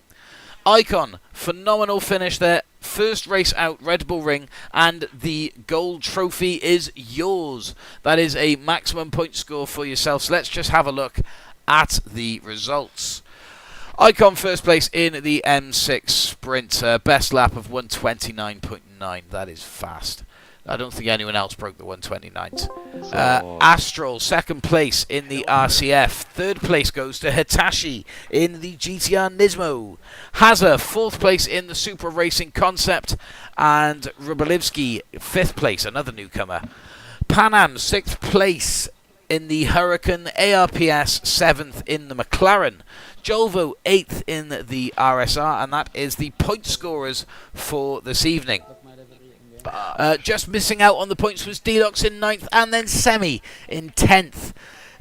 Icon, phenomenal finish there. First race out, Red Bull Ring, and the gold trophy is yours. That is a maximum point score for yourself. So let's just have a look at the results. Icon first place in the M6 sprint. Best lap of 129.9. That is fast. I don't think anyone else broke the 129s. Astral, second place in the RCF. Third place goes to Hitachi in the GTR Nismo. Hazza, fourth place in the Super Racing Concept. And Rubalivsky, fifth place, another newcomer. Panam, sixth place in the Hurricane. ARPS, seventh in the McLaren. Jolvo, 8th in the RSR. And that is the point scorers for this evening. Just missing out on the points was Deluxe in 9th, and then Semi in 10th.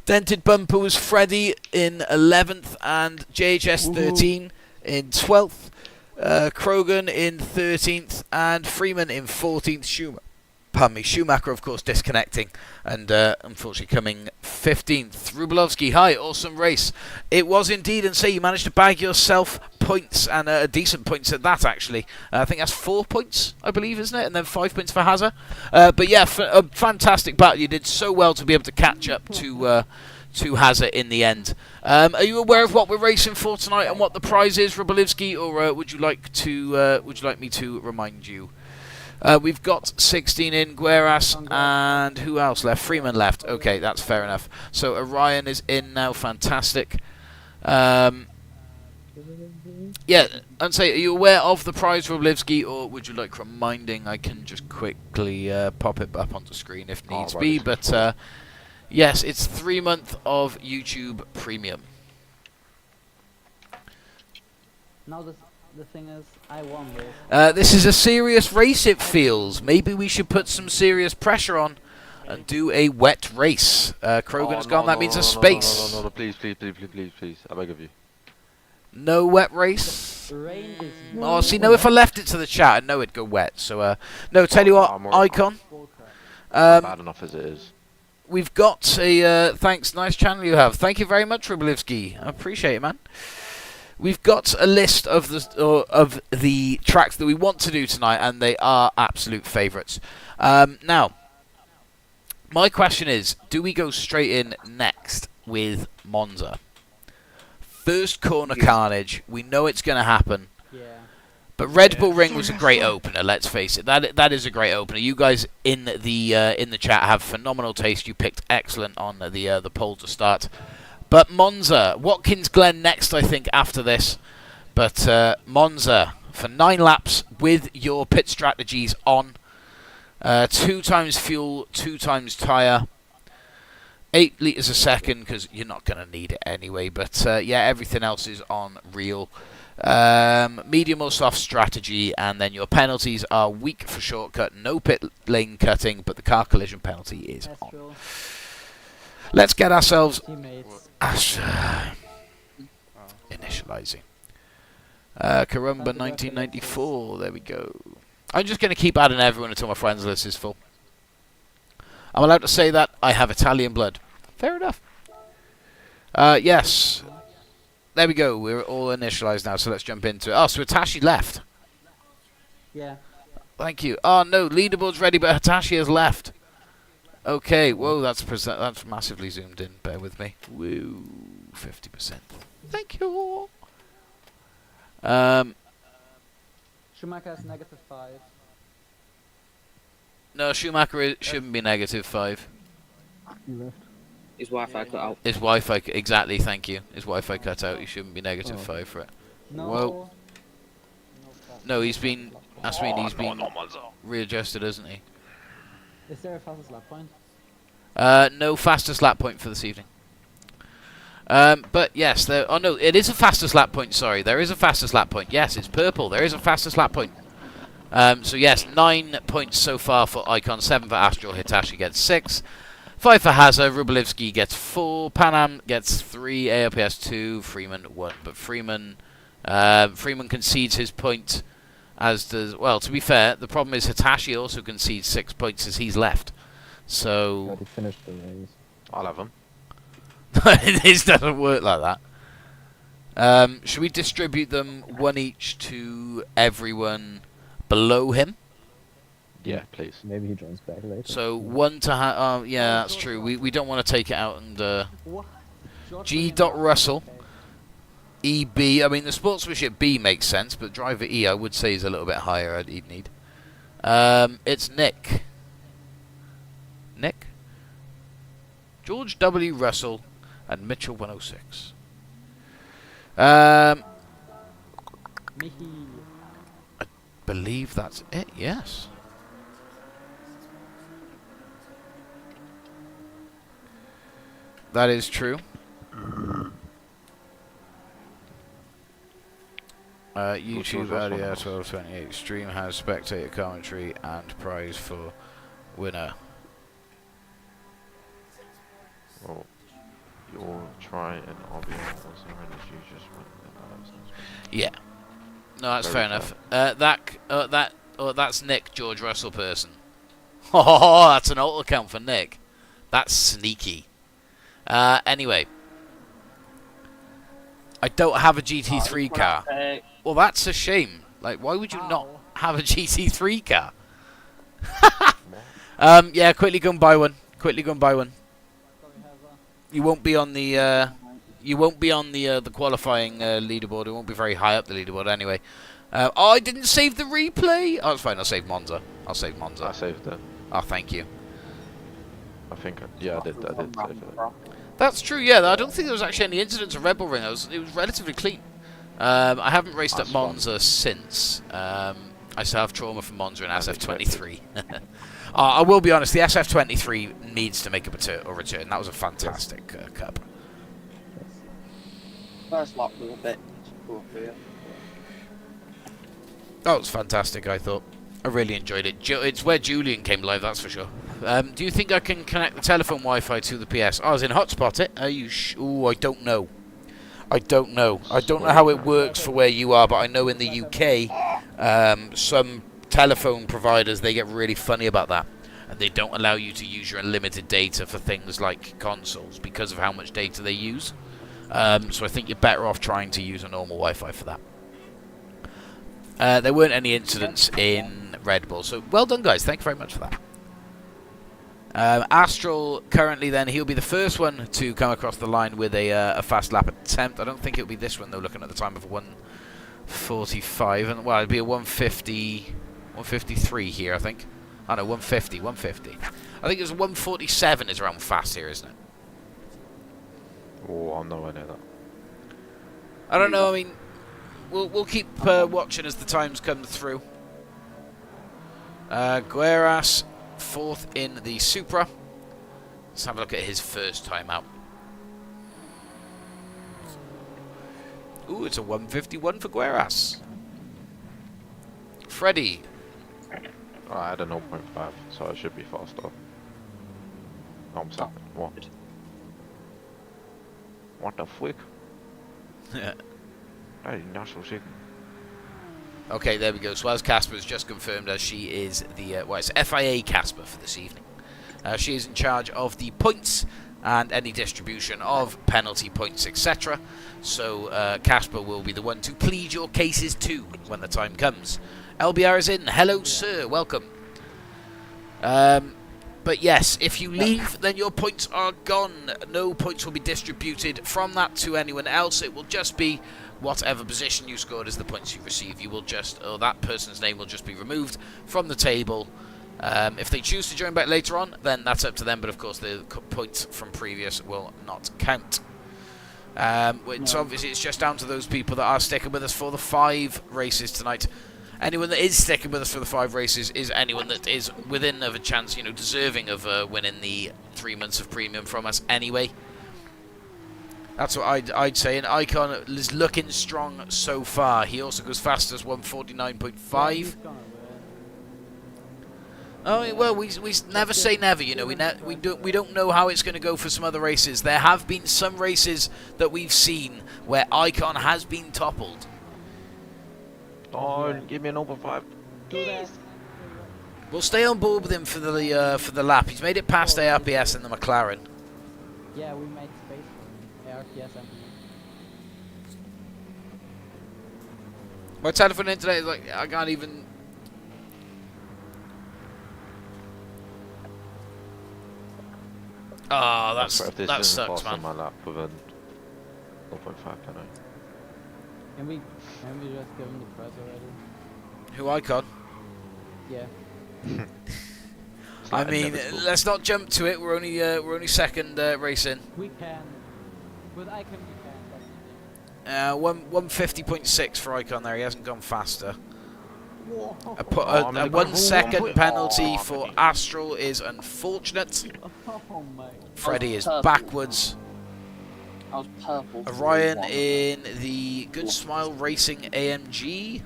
Dented Bumper was Freddy in 11th, and JHS 13 in 12th. Krogan in 13th, and Freeman in 14th. Schumacher, of course, disconnecting, and unfortunately coming 15th. Rubalovsky, hi, awesome race. It was indeed, and say you managed to bag yourself points, and decent points at that, actually. I think that's 4 points, I believe, isn't it? And then 5 points for Hazza. But yeah, a fantastic battle. You did so well to be able to catch up to Hazza in the end. Are you aware of what we're racing for tonight and what the prize is, Rubalivsky, or would you like me to remind you? We've got 16 in, Gueras, and who else left? Freeman left. Okay, that's fair enough. So Orion is in now. Fantastic. Yeah, and say, are you aware of the prize, Rubalivsky, or would you like reminding? I can just quickly pop it up onto screen if needs be. But yes, it's 3 months of YouTube Premium. Now the thing is, I won this. This is a serious race, it feels. Maybe we should put some serious pressure on and do a wet race. Krogan's gone, that means a space. No, please, I beg of you. No wet race? Rain is Oh, see, no, if I left it to the chat, I know it'd go wet. So, no, tell you what, Icon. Bad enough as it is. We've got a, thanks, nice channel you have. Thank you very much, Rubalivsky. I appreciate it, man. We've got a list of the tracks that we want to do tonight, and they are absolute favourites. Now, my question is, do we go straight in next with Monza? First corner carnage. We know it's going to happen. yeah. But Red Bull Ring was a great opener. Let's face it. That is a great opener. You guys in the chat have phenomenal taste. You picked excellent on the poll to start. But Monza, Watkins Glen next, I think, after this. But Monza for 9 laps with your pit strategies on. 2 times fuel, 2 times tyre. 8 litres a second, because you're not going to need it anyway. But yeah, everything else is on real. Medium or soft strategy, and then your penalties are weak for shortcut, no pit lane cutting, but the car collision penalty is on. Astral, Let's get ourselves teammates. initializing. Carumba 1994, there we go. I'm just going to keep adding everyone until my friends list is full. I'm allowed to say that I have Italian blood. Fair enough. Yes. There we go. We're all initialized now, so let's jump into it. Oh, so Hitachi left. Yeah. Thank you. Oh, no. Leaderboard's ready, but Hitachi has left. Okay. Whoa, that's massively zoomed in. Bear with me. Woo. 50%. Thank you. Schumacher has -5. No, Schumacher shouldn't be -5. He left. His Wi-Fi cut out. His Wi-Fi, exactly, thank you. His Wi-Fi cut out. He shouldn't be -5 for it. No. Whoa. No problem. No, he's been. That's mean he's been readjusted, isn't he? Is there a fastest lap point? No fastest lap point for this evening. But yes, there. Oh no, it is a fastest lap point. Sorry, there is a fastest lap point. Yes, it's purple. There is a fastest lap point. So yes, 9 points so far for Icon, 7 for Astral, Hitachi gets 6, 5 for Hazza, Rubalivsky gets 4, Panam gets 3, AOPS 2, Freeman 1. But Freeman concedes his point, as does. Well, to be fair, the problem is Hitachi also concedes 6 points as he's left. So Already finished the race. I'll have them. this doesn't work like that. Should we distribute them 1 each to everyone below him? Yeah, please. Maybe he joins back later. So 1 to yeah, that's true. We don't want to take it out and What? G. Russell, EB. I mean, the sportsmanship B makes sense, but driver E I would say is a little bit higher. He'd need. It's Nick. Nick. George W. Russell and Mitchell 106. Mickey. Believe that's it. Yes. That is true. YouTube earlier 12:28. Stream has spectator commentary and prize for winner. Well, you'll try and I'll be honest, you just went Yeah. No, that's Very fair enough. That's Nick, George Russell person. Oh, that's an alt account for Nick. That's sneaky. Anyway, I don't have a GT3 car. Well, that's a shame. Like, why would you not have a GT3 car? Yeah, quickly go and buy one. Quickly go and buy one. You won't be on the the qualifying leaderboard. It won't be very high up the leaderboard anyway. Oh, I didn't save the replay. Oh, it's fine. I'll save Monza. I saved it. Oh, thank you. I think, yeah, I did save it. That's true. Yeah, I don't think there was actually any incidents of Red Bull Ring. It was relatively clean. I haven't raced at Monza since. I still have trauma from Monza and SF23. I will be honest. The SF23 needs to make a return. That was a fantastic cup. First lap was a bit poor for you. That was fantastic, I thought. I really enjoyed it. It's where Julian came live, that's for sure. Do you think I can connect the telephone Wi-Fi to the PS? I was in hotspot it. Are you ooh, I don't know. I don't know how it works for where you are, but I know in the UK, some telephone providers, they get really funny about that. And they don't allow you to use your unlimited data for things like consoles because of how much data they use. So I think you're better off trying to use a normal Wi-Fi for that. There weren't any incidents in Red Bull, so well done, guys. Thank you very much for that. Astral, currently then, he'll be the first one to come across the line with a fast lap attempt. I don't think it'll be this one, though, looking at the time of 1:45. And, well, it'll be a 1:53 here, I think. Oh, no, 1:50. I think it was 1:47 is around fast here, isn't it? Oh, I'm nowhere near that. I don't know, I mean, we'll keep watching as the times come through. Gueras, 4th in the Supra. Let's have a look at his first time out. Ooh, it's a 1:51 for Gueras. Freddie. I had a 0.5, so I should be faster. Oh, I'm sorry. What? What the frick? That is not so sick. Okay, there we go. So as Casper has just confirmed, as she is the it's FIA Casper for this evening. She is in charge of the points and any distribution of penalty points, etc. So Casper will be the one to plead your cases to when the time comes. LBR is in. Hello, sir. Welcome. But yes, if you leave, then your points are gone. No points will be distributed from that to anyone else. It will just be whatever position you scored is the points you receive. You will just, or that person's name will just be removed from the table. If they choose to join back later on, then that's up to them. But of course, the points from previous will not count. It's obviously it's just down to those people that are sticking with us for the 5 races tonight. anyone that is sticking with us for the 5 races is anyone that is within of a chance, you know, deserving of winning the 3 months of premium from us anyway. That's what I'd say. And Icon is looking strong so far. He also goes fast as 149.5. Oh well, we never say never. You know, we don't know how it's going to go for some other races. There have been some races that we've seen where Icon has been toppled. Oh, give me an open 5. We'll stay on board with him for the lap. He's made it past ARPS in the McLaren. Yeah, we made space for ARPS and My telephone internet is like, I can't even. Oh, that sucks, man. My lap with a 0.5 penalty. Can we just give him the press already? Who Icon? Yeah. I mean, let's not jump to it. We're only second racing. We can. With Icon we can. 150.6 for Icon there. He hasn't gone faster. Whoa. A 1 second penalty for Astral is unfortunate. Oh my. Freddie is Purple. backwards. I was purple. Orion in the Good Smile Racing AMG.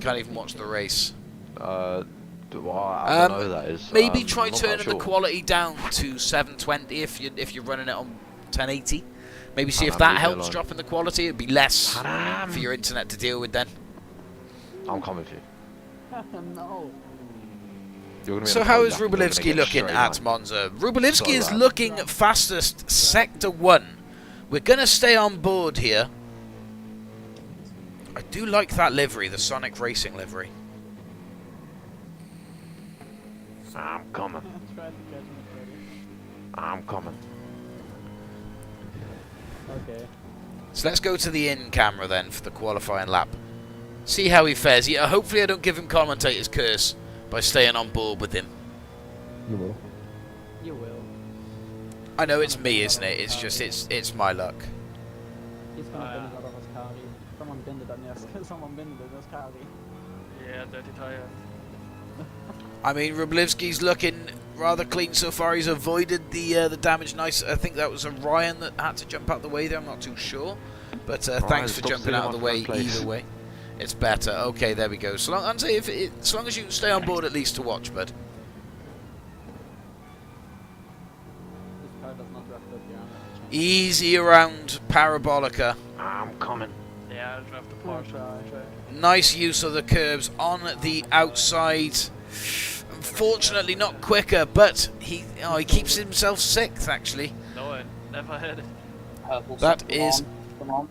Can't even watch the race. Well, I don't know who that is. Maybe try I'm not turning quite the sure. quality down to 720 if you're running it on 1080. Maybe see if Leave that me helps alone. dropping the quality. It'd be less for your internet to deal with then. I'm coming for you. No. You're gonna be So on the how pole is lap, you're gonna Rubalivsky get looking straight at line. Monza? Rubalivsky is Sorry. looking fastest Sector 1. We're going to stay on board here. I do like that livery, the Sonic Racing livery. I'm coming. Try to catch me, Freddie. I'm coming. Okay. So let's go to the in camera then for the qualifying lap. See how he fares. Yeah, hopefully I don't give him commentator's curse by staying on board with him. You will. You will. I know it's me, isn't it? It's just, it's my luck. He's gonna bend it out of his car. Someone bend it on your someone bend it in his car. Yeah, dirty tires. I mean, Rublivsky's looking rather clean so far. He's avoided the damage nice. I think that was Orion that had to jump out the way there. I'm not too sure. But thanks for stop jumping stealing out of the my way first place. either way. It's better. Okay, there we go. So long, I'd say as long as you stay on board at least to watch, bud. This car does not draft up here. Easy around Parabolica. I'm coming. Yeah, I drive the Porsche. Nice use of the curbs on the outside. Unfortunately, not quicker, but he keeps himself sixth actually. No, I never had it. Purple. That sector is- one. Come on.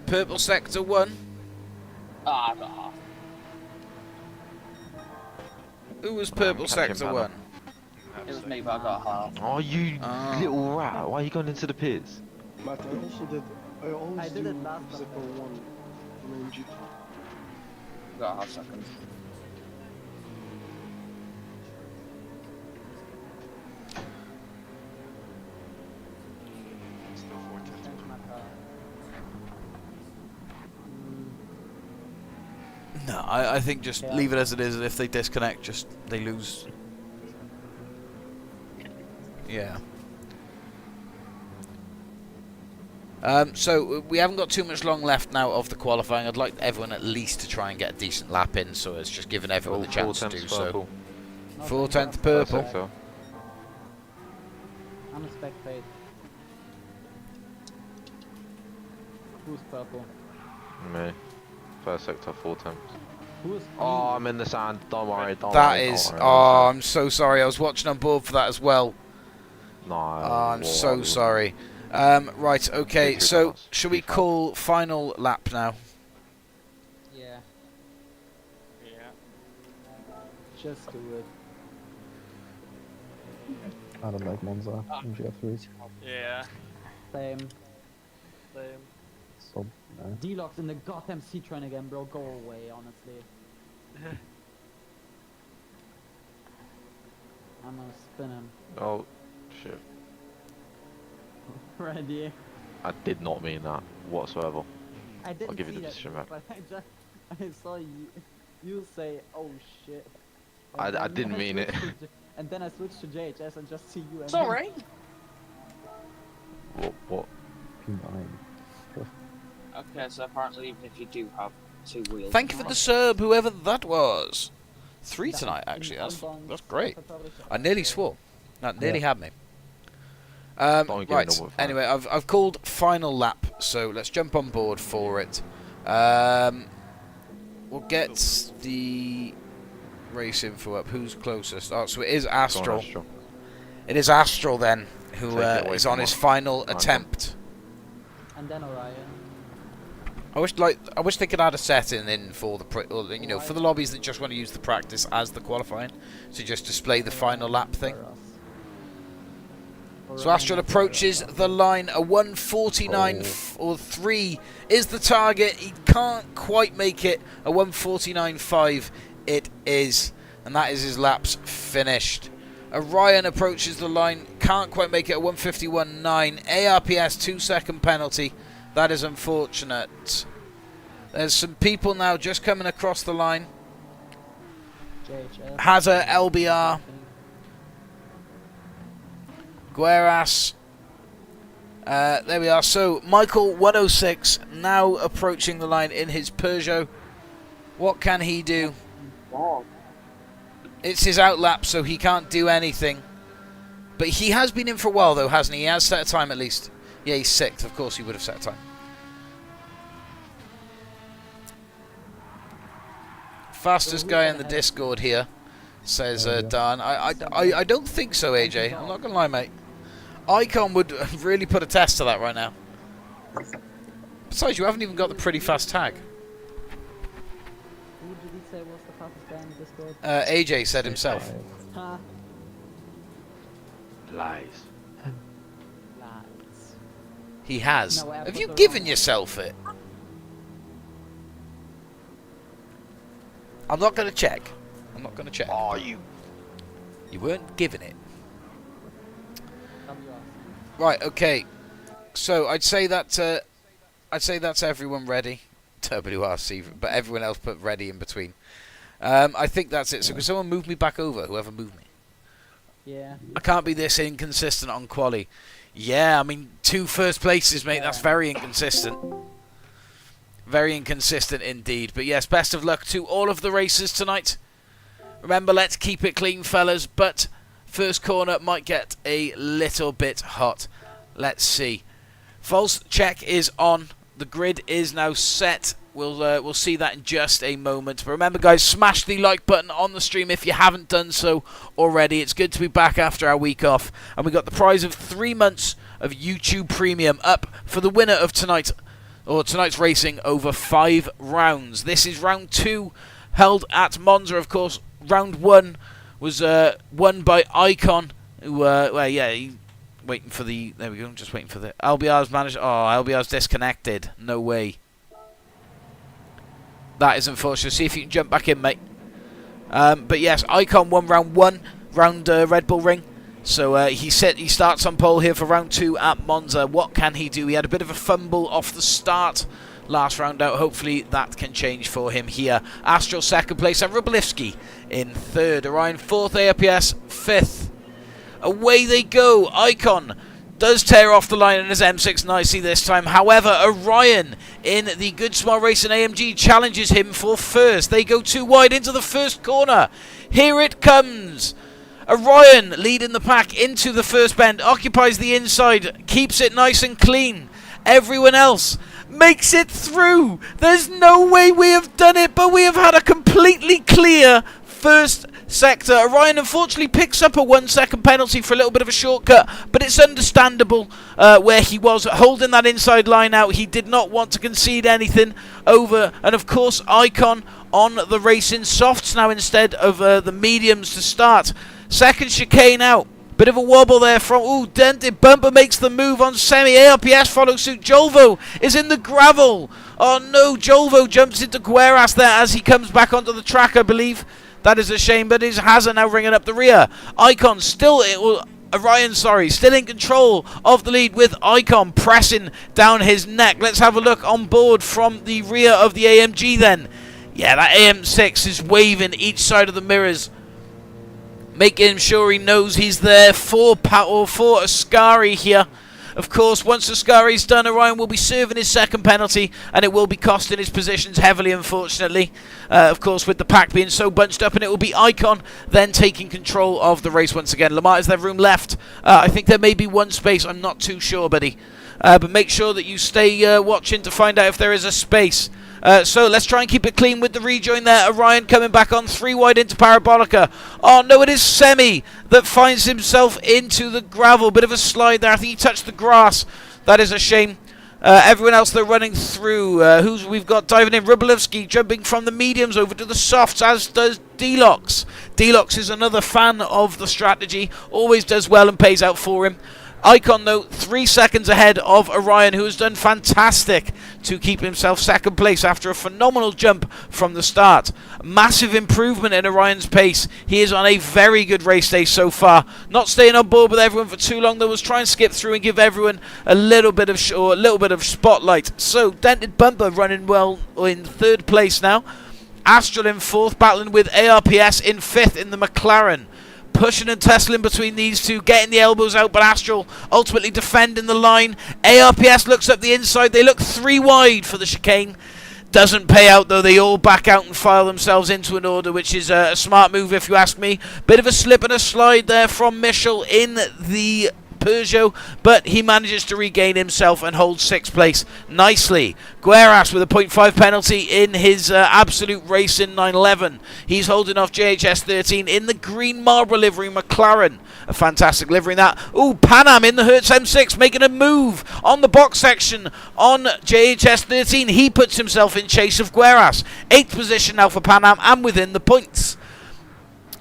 Purple Sector 1. Ah, I got half. Who was Purple Captain Sector Banner. 1? It was me, but I got half. Oh, you Oh. little rat! Why are you going into the pits? Matt, I also did. I always I did do it last time. Zipper 1 on MG. Got half second. Still 410. Change my car. No, I think just Yeah. leave it as it is, and if they disconnect, just they lose. Yeah. So we haven't got too much long left now of the qualifying. I'd like everyone at least to try and get a decent lap in, so it's just giving everyone the chance to do so. purple. No, 4/10 thank you. purple. Sector. I'm a spectator. Who's purple? Me. First sector, 410. Who's Oh, I'm in the sand. Don't worry. Don't That worry. is. Don't worry, Oh, I'm so sorry. I was watching on board for that as well. No. Oh, I'm so whoa. sorry. Right. Okay. Too So fast, shall too we fast. call final lap now? Yeah, Yeah. just do it. I don't like Monza in GR3s. Yeah. Same. Same. So, D-Locks in the goddamn C-Train again, bro. Go away, honestly. I'm gonna spin him. Oh, shit. Ready? I did not mean that whatsoever. I didn't give you see the that, decision back. but I just I saw you say, "Oh shit." I then didn't mean it. switched to and then I switched to JHS and just see you. And Sorry. What? Combined. Okay, so apparently even if you do have 2 wheels. Thank you for the sub, whoever that was. 3 tonight, actually. That's great. I nearly swore. That nearly had me. Don't give Right. me no Anyway, I've called final lap, so let's jump on board for it. We'll get the race info up. Who's closest? Oh, so it is Astral. It is Astral then, who Take it away is from on his us. final attempt. And then Orion. I wish they could add a setting in for the for the lobbies that just want to use the practice as the qualifying, to just display the final lap thing. So Astral approaches the line. A 149 or 3 is the target. He can't quite make it. A 149.5 it is, and that is his laps finished. Orion approaches the line. Can't quite make it. A 151.9. ARPS 2-second penalty. That is unfortunate. There's some people now just coming across the line. JHS. Has a LBR. Gueras. There we are. So Michael 106 now approaching the line in his Peugeot. What can he do? Oh, It's his outlap, so he can't do anything. But he has been in for a while, though, hasn't he? He has set a time at least. Yeah, he's 6th. Of course he would have set a time. Fastest guy in the Discord here, says Dan. I don't think so, AJ. I'm not going to lie, mate. Icon would really put a test to that right now. Besides, you haven't even got the pretty fast tag. Who did he say was the fastest guy in the Discord? AJ said himself. Ha. Lies. Lads. He has. No, I Have put you the given wrong yourself it? I'm not going to check. I'm not going to check. Oh, you. You weren't given it. WR. Right. Okay. So I'd say that's everyone ready. WRC, but everyone else put ready in between. I think that's it. So can someone move me back over? Whoever moved me. Yeah. I can't be this inconsistent on quali. Yeah, I mean 2 first places, mate. That's very inconsistent. Very inconsistent indeed. But yes, best of luck to all of the racers tonight. Remember, let's keep it clean, fellas. But first corner might get a little bit hot. Let's see. False check is on. The grid is now set. We'll see that in just a moment. But remember, guys, smash the like button on the stream if you haven't done so already. It's good to be back after our week off. And we got the prize of 3 months of YouTube Premium up for the winner of tonight's racing over 5 rounds. This is round 2, held at Monza, of course. Round 1 was won by Icon, who, waiting for the... There we go, just waiting for the... LBR's managed... Oh, LBR's disconnected. No way. That is unfortunate. See if you can jump back in, mate. But yes, Icon won round 1, round Red Bull Ring. So he starts on pole here for round 2 at Monza. What can he do? He had a bit of a fumble off the start last round out. Hopefully that can change for him here. Astral 2nd place and Rublivski in 3rd. Orion 4th, ARPS 5th. Away they go. Icon does tear off the line in his M6 nicely this time. However, Orion in the Good Small Racing AMG challenges him for first. They go too wide into the first corner. Here it comes. Orion leading the pack into the first bend, occupies the inside, keeps it nice and clean. Everyone else makes it through. There's no way we have done it, but we have had a completely clear first sector. Orion unfortunately picks up a 1-second penalty for a little bit of a shortcut, but it's understandable where he was holding that inside line out. He did not want to concede anything over, and of course Icon on the racing softs now instead of the mediums to start. Second chicane out. Bit of a wobble there from... Ooh, dented bumper makes the move on semi. ARPS follows suit. Jolvo is in the gravel. Oh no, Jolvo jumps into Gueras there as he comes back onto the track, I believe. That is a shame, but it's Hazard now ringing up the rear. Icon still... Orion, still in control of the lead with Icon pressing down his neck. Let's have a look on board from the rear of the AMG then. Yeah, that AM6 is waving each side of the mirrors, making sure he knows he's there for Ascari here. Of course, once Ascari's done, Orion will be serving his second penalty, and it will be costing his positions heavily, unfortunately. Of course, with the pack being so bunched up, and it will be Icon then taking control of the race once again. Lamar, is there room left? I think there may be one space. I'm not too sure, buddy. But make sure that you stay watching to find out if there is a space. So let's try and keep it clean with the rejoin there. Orion coming back on 3 wide into Parabolica. Oh no, it is Semi that finds himself into the gravel. Bit of a slide there. I think he touched the grass. That is a shame. Everyone else they're running through. Who's we've got diving in? Rubalevsky jumping from the mediums over to the softs, as does Delox. Delox is another fan of the strategy. Always does well and pays out for him. Icon, though, 3 seconds ahead of Orion, who has done fantastic to keep himself second place after a phenomenal jump from the start. Massive improvement in Orion's pace. He is on a very good race day so far. Not staying on board with everyone for too long, though. Was trying to skip through and give everyone a little bit of spotlight. So, Dented Bumper running well in 3rd place now. Astral in 4th, battling with ARPS in 5th in the McLaren. Pushing and tussling between these two, getting the elbows out, but Astral ultimately defending the line. ARPS looks up the inside. They look 3 wide for the chicane. Doesn't pay out, though. They all back out and file themselves into an order, which is a smart move, if you ask me. Bit of a slip and a slide there from Michel in the Peugeot, but he manages to regain himself and hold 6th place nicely. Gueras with a 0.5 penalty in his absolute race in 911. He's holding off JHS 13 in the green Marlboro livery McLaren. A fantastic livery in that. Ooh, Panam in the Hertz M6 making a move on the box section on JHS 13. He puts himself in chase of Gueras. 8th position now for Panam and within the points.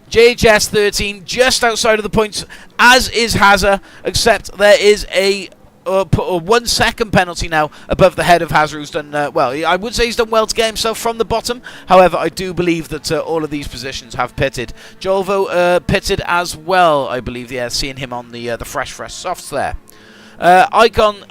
JHS 13 just outside of the points, as is Hazard, except there is a 1 second penalty now above the head of Hazard, who's done well. I would say he's done well to get himself from the bottom. However, I do believe that all of these positions have pitted. Jolvo pitted as well, I believe. Yeah, seeing him on the fresh softs there. Icon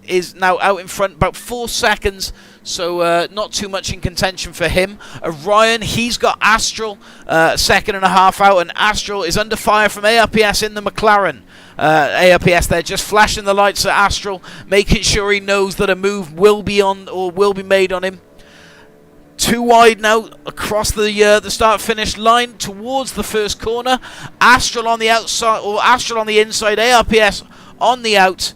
is now out in front, about 4 seconds, so not too much in contention for him. Orion, he's got Astral 2.5 out, and Astral is under fire from ARPS in the McLaren. ARPS there just flashing the lights at Astral, making sure he knows that a move will be on or will be made on him. 2 wide now across the start-finish line towards the first corner. Astral on the outside, or Astral on the inside, ARPS on the out.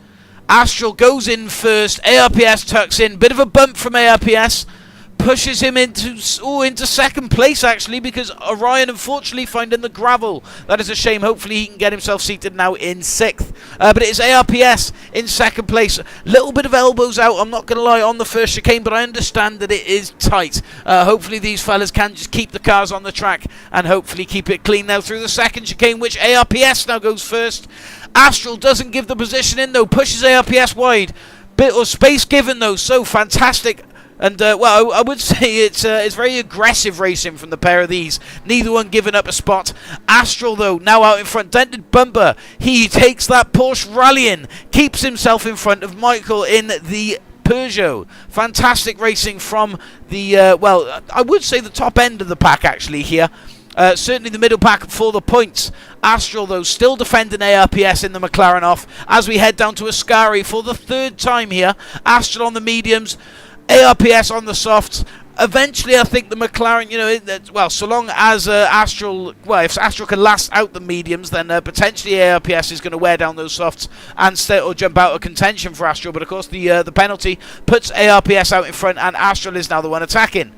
Astral goes in first. ARPS tucks in. Bit of a bump from ARPS. Pushes him into second place, actually, because Orion, unfortunately, finding the gravel. That is a shame. Hopefully, he can get himself seated now in 6th. But it is ARPS in second place. Little bit of elbows out, I'm not going to lie, on the first chicane, but I understand that it is tight. Hopefully, these fellas can just keep the cars on the track and hopefully keep it clean now through the second chicane, which ARPS now goes first. Astral doesn't give the position in, though. Pushes ARPS wide. Bit of space given, though. So fantastic. And, well, I would say it's very aggressive racing from the pair of these. Neither one giving up a spot. Astral, though, now out in front. Dented Bumper. He takes that Porsche rallying. Keeps himself in front of Michael in the Peugeot. Fantastic racing from the, well, I would say the top end of the pack, actually, here. Certainly the middle pack for the points. Astral, though, still defending ARPS in the McLaren off as we head down to Ascari for the 3rd time here. Astral on the mediums, ARPS on the softs. Eventually, I think the McLaren, you know, well, so long as Astral, well, if Astral can last out the mediums, then potentially ARPS is going to wear down those softs and stay or jump out of contention for Astral. But of course, the penalty puts ARPS out in front, and Astral is now the one attacking.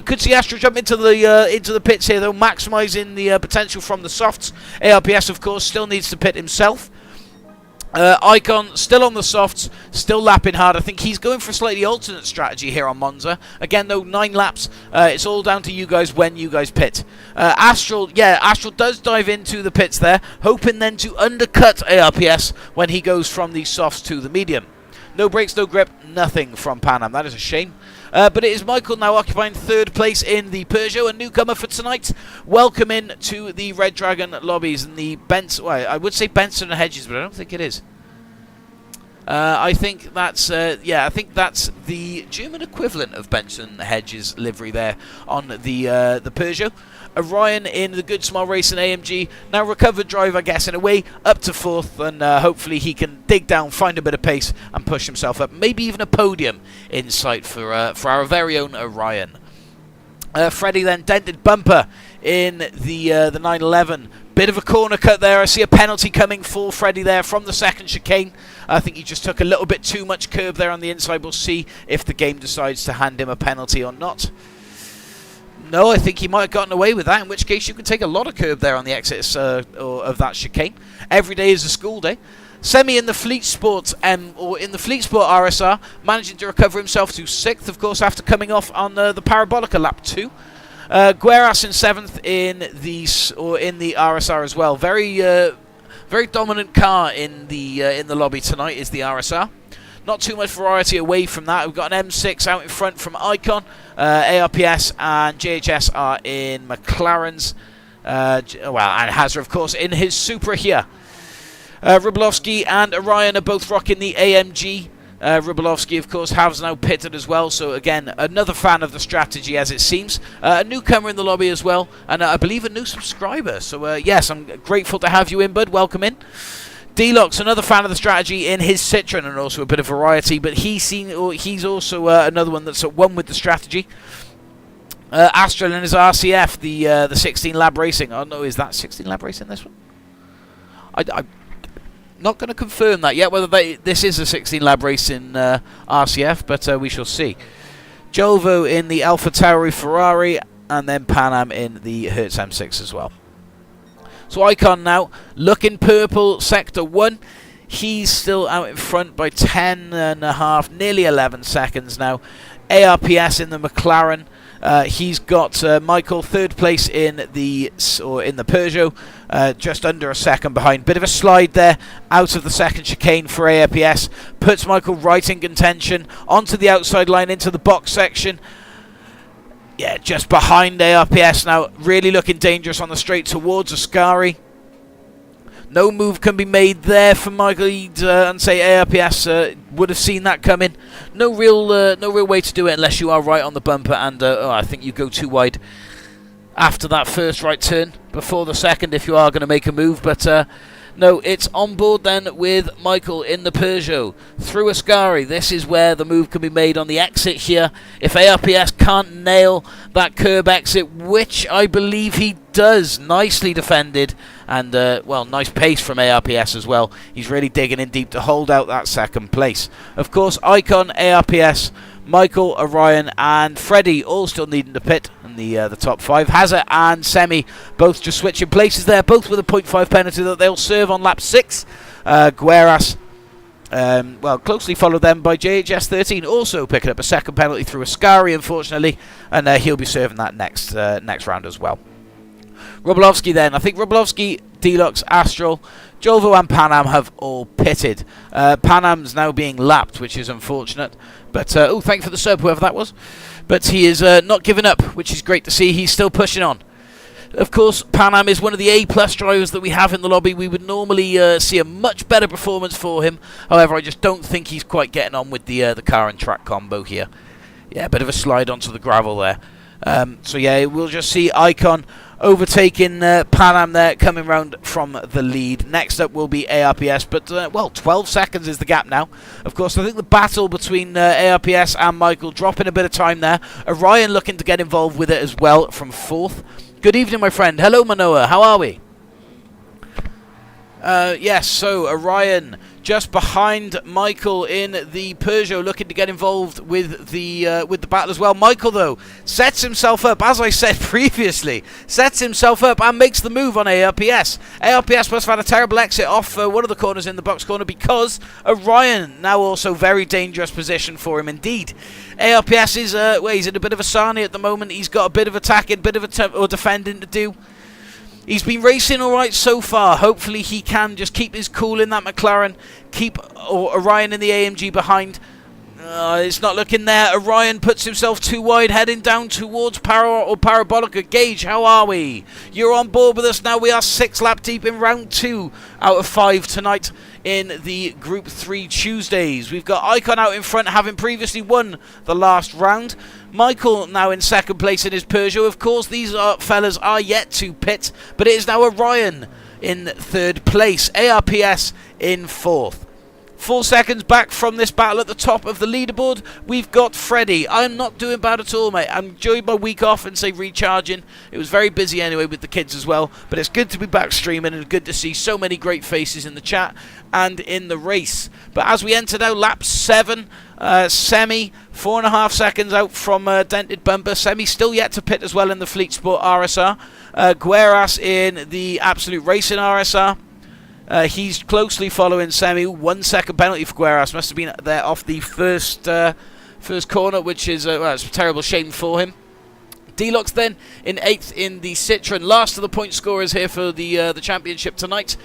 Could see Astral jump into the pits here, though, maximising the potential from the softs. ARPS, of course, still needs to pit himself. Icon still on the softs, still lapping hard. I think he's going for a slightly alternate strategy here on Monza. Again, though, 9 laps. It's all down to you guys when you guys pit. Astral, yeah, Astral does dive into the pits there, hoping then to undercut ARPS when he goes from the softs to the medium. No brakes, no grip, nothing from Pan Am. That is a shame. But it is Michael now occupying 3rd place in the Peugeot, a newcomer for tonight. Welcome in to the Red Dragon lobbies and the Benson. Well, I would say Benson and Hedges, but I don't think it is. I think that's I think that's the German equivalent of Benson Hedges livery there on the Peugeot. Orion in the Good Smile Racing AMG, now recovered drive, I guess, in a way, up to 4th, and hopefully he can dig down, find a bit of pace, and push himself up. Maybe even a podium in sight for our very own Orion. Freddie then dented bumper in the 911. Bit of a corner cut there. I see a penalty coming for Freddie there from the second chicane. I think he just took a little bit too much curb there on the inside. We'll see if the game decides to hand him a penalty or not. No, I think he might have gotten away with that, in which case you can take a lot of curb there on the exits of that chicane. Every day is a school day. Semi in the Fleet Sport RSR, managing to recover himself to 6th, of course, after coming off on the Parabolica lap 2. Gueras in 7th in the RSR as well. Very dominant car in the lobby tonight is the RSR. Not too much variety away from that. We've got an M6 out in front from Icon. ARPS and JHS are in McLarens. And Hazard, of course, in his Supra here. Rybolovsky and Orion are both rocking the AMG. Rybolovsky, of course, has now pitted as well. So, again, another fan of the strategy, as it seems. A newcomer in the lobby as well. And I believe a new subscriber. So, yes, I'm grateful to have you in, bud. Welcome in. Deluxe, another fan of the strategy in his Citroen, and also a bit of variety, but he's also another one that's at one with the strategy. Astral in his RCF, the 16 Lab Racing. Oh no, is that 16 Lab Racing this one? I'm not going to confirm that yet, whether this is a 16 Lab Racing RCF, but we shall see. Jolvo in the Alfa Tauri Ferrari, and then Pan Am in the Hertz M6 as well. So Icon now, looking purple, Sector 1. He's still out in front by 10.5, nearly 11 seconds now. ARPS in the McLaren. He's got Michael 3rd place in the Peugeot, just under a second behind. Bit of a slide there out of the second chicane for ARPS. Puts Michael right in contention, onto the outside line, into the box section. Yeah, just behind ARPS now, really looking dangerous on the straight towards Ascari. No move can be made there for Michael, and say ARPS would have seen that coming. No real way to do it unless you are right on the bumper, and I think you go too wide after that first right turn before the second if you are going to make a move. But no, it's on board then with Michael in the Peugeot through Ascari. This is where the move can be made on the exit here. If ARPS can't nail that curb exit, which I believe he does, nicely defended, and well, nice pace from ARPS as well. He's really digging in deep to hold out that second place. Of course, Icon, ARPS, Michael, Orion, and Freddie all still needing to pit in the top 5. Hazard and Semi both just switching places there, both with a 0.5 penalty that they'll serve on lap 6. Gueras, well, closely followed them by JHS 13, also picking up a second penalty through Ascari, unfortunately, and he'll be serving that next round as well. Rybolovsky then. I think Rybolovsky, Deluxe, Astral, Jolvo and Pan Am have all pitted. Pan Am's now being lapped, which is unfortunate. But, oh, thank you for the sub, whoever that was. But he is not giving up, which is great to see. He's still pushing on. Of course, Pan Am is one of the A-plus drivers that we have in the lobby. We would normally see a much better performance for him. However, I just don't think he's quite getting on with the car and track combo here. Yeah, a bit of a slide onto the gravel there. So, yeah, we'll just see Icon overtaking Pan Am there, coming round from the lead. Next up will be ARPS, but, well, 12 seconds is the gap now. Of course, I think the battle between ARPS and Michael dropping a bit of time there. Orion looking to get involved with it as well from 4th. Good evening, my friend. Hello, Manoa. How are we? Yes, so Orion just behind Michael in the Peugeot, looking to get involved with the battle as well. Michael, though, sets himself up, as I said previously, sets himself up and makes the move on ARPS. ARPS must have had a terrible exit off one of the corners in the box corner, because Orion now also very dangerous position for him indeed. ARPS is, well, he's in a bit of a sarnie at the moment. He's got a bit of attacking, bit of or defending to do. He's been racing alright so far. Hopefully he can just keep his cool in that McLaren, keep Orion in the AMG behind. It's not looking there. Orion puts himself too wide, heading down towards Parabolica. Gage, how are we? You're on board with us now. We are 6 lap deep in round 2 out of 5 tonight in the Group 3 Tuesdays. We've got Icon out in front, having previously won the last round. Michael now in second place in his Peugeot. Of course, these fellas are yet to pit, but it is now Orion in third place. ARPS in fourth. 4 seconds back from this battle at the top of the leaderboard, we've got Freddie. I'm not doing bad at all, mate. I'm enjoying my week off and, say, recharging. It was very busy anyway with the kids as well, but it's good to be back streaming and good to see so many great faces in the chat and in the race. But as we enter now, lap 7, Semi, 4.5 seconds out from Dented Bumper. Semi still yet to pit as well in the Fleet Sport RSR. Gueras in the Absolute Racing RSR. He's closely following Semi. 1 second penalty for Gueras. Must have been there off the first corner, which is it's a terrible shame for him. Deluxe then in 8th in the Citroen. Last of the point scorers here for the championship tonight.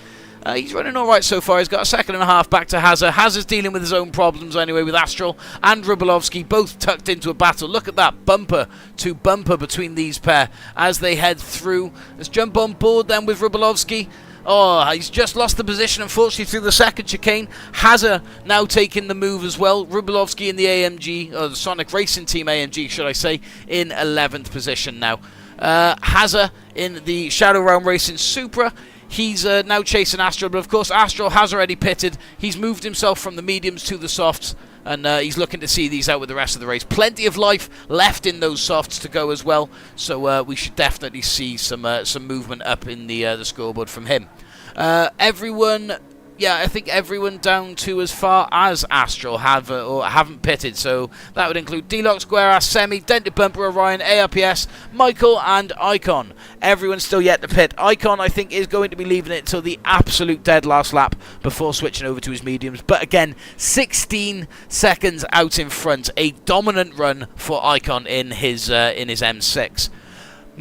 He's running all right so far. He's got a 1.5 seconds back to Hazard. Hazard's dealing with his own problems anyway with Astral and Rubelovsky, both tucked into a battle. Look at that, bumper to bumper between these pair as they head through. Let's jump on board then with Rubelovsky. Oh, he's just lost the position, unfortunately, through the second chicane. Hazard now taking the move as well. Rubelovsky in the AMG, or the Sonic Racing Team AMG, should I say, in 11th position now. Hazard in the Shadow Realm Racing Supra. He's now chasing Astral, but of course Astral has already pitted. He's moved himself from the mediums to the softs, and he's looking to see these out with the rest of the race. Plenty of life left in those softs to go as well, so we should definitely see some movement up in the scoreboard from him. Everyone... Yeah, I think everyone down to as far as Astral have or haven't pitted, so that would include Deluxe, Gueras, Semi, Dented Bumper, Orion, ARPS, Michael, and Icon. Everyone's still yet to pit. Icon, I think, is going to be leaving it till the absolute dead last lap before switching over to his mediums. But again, 16 seconds out in front, a dominant run for Icon in his M6.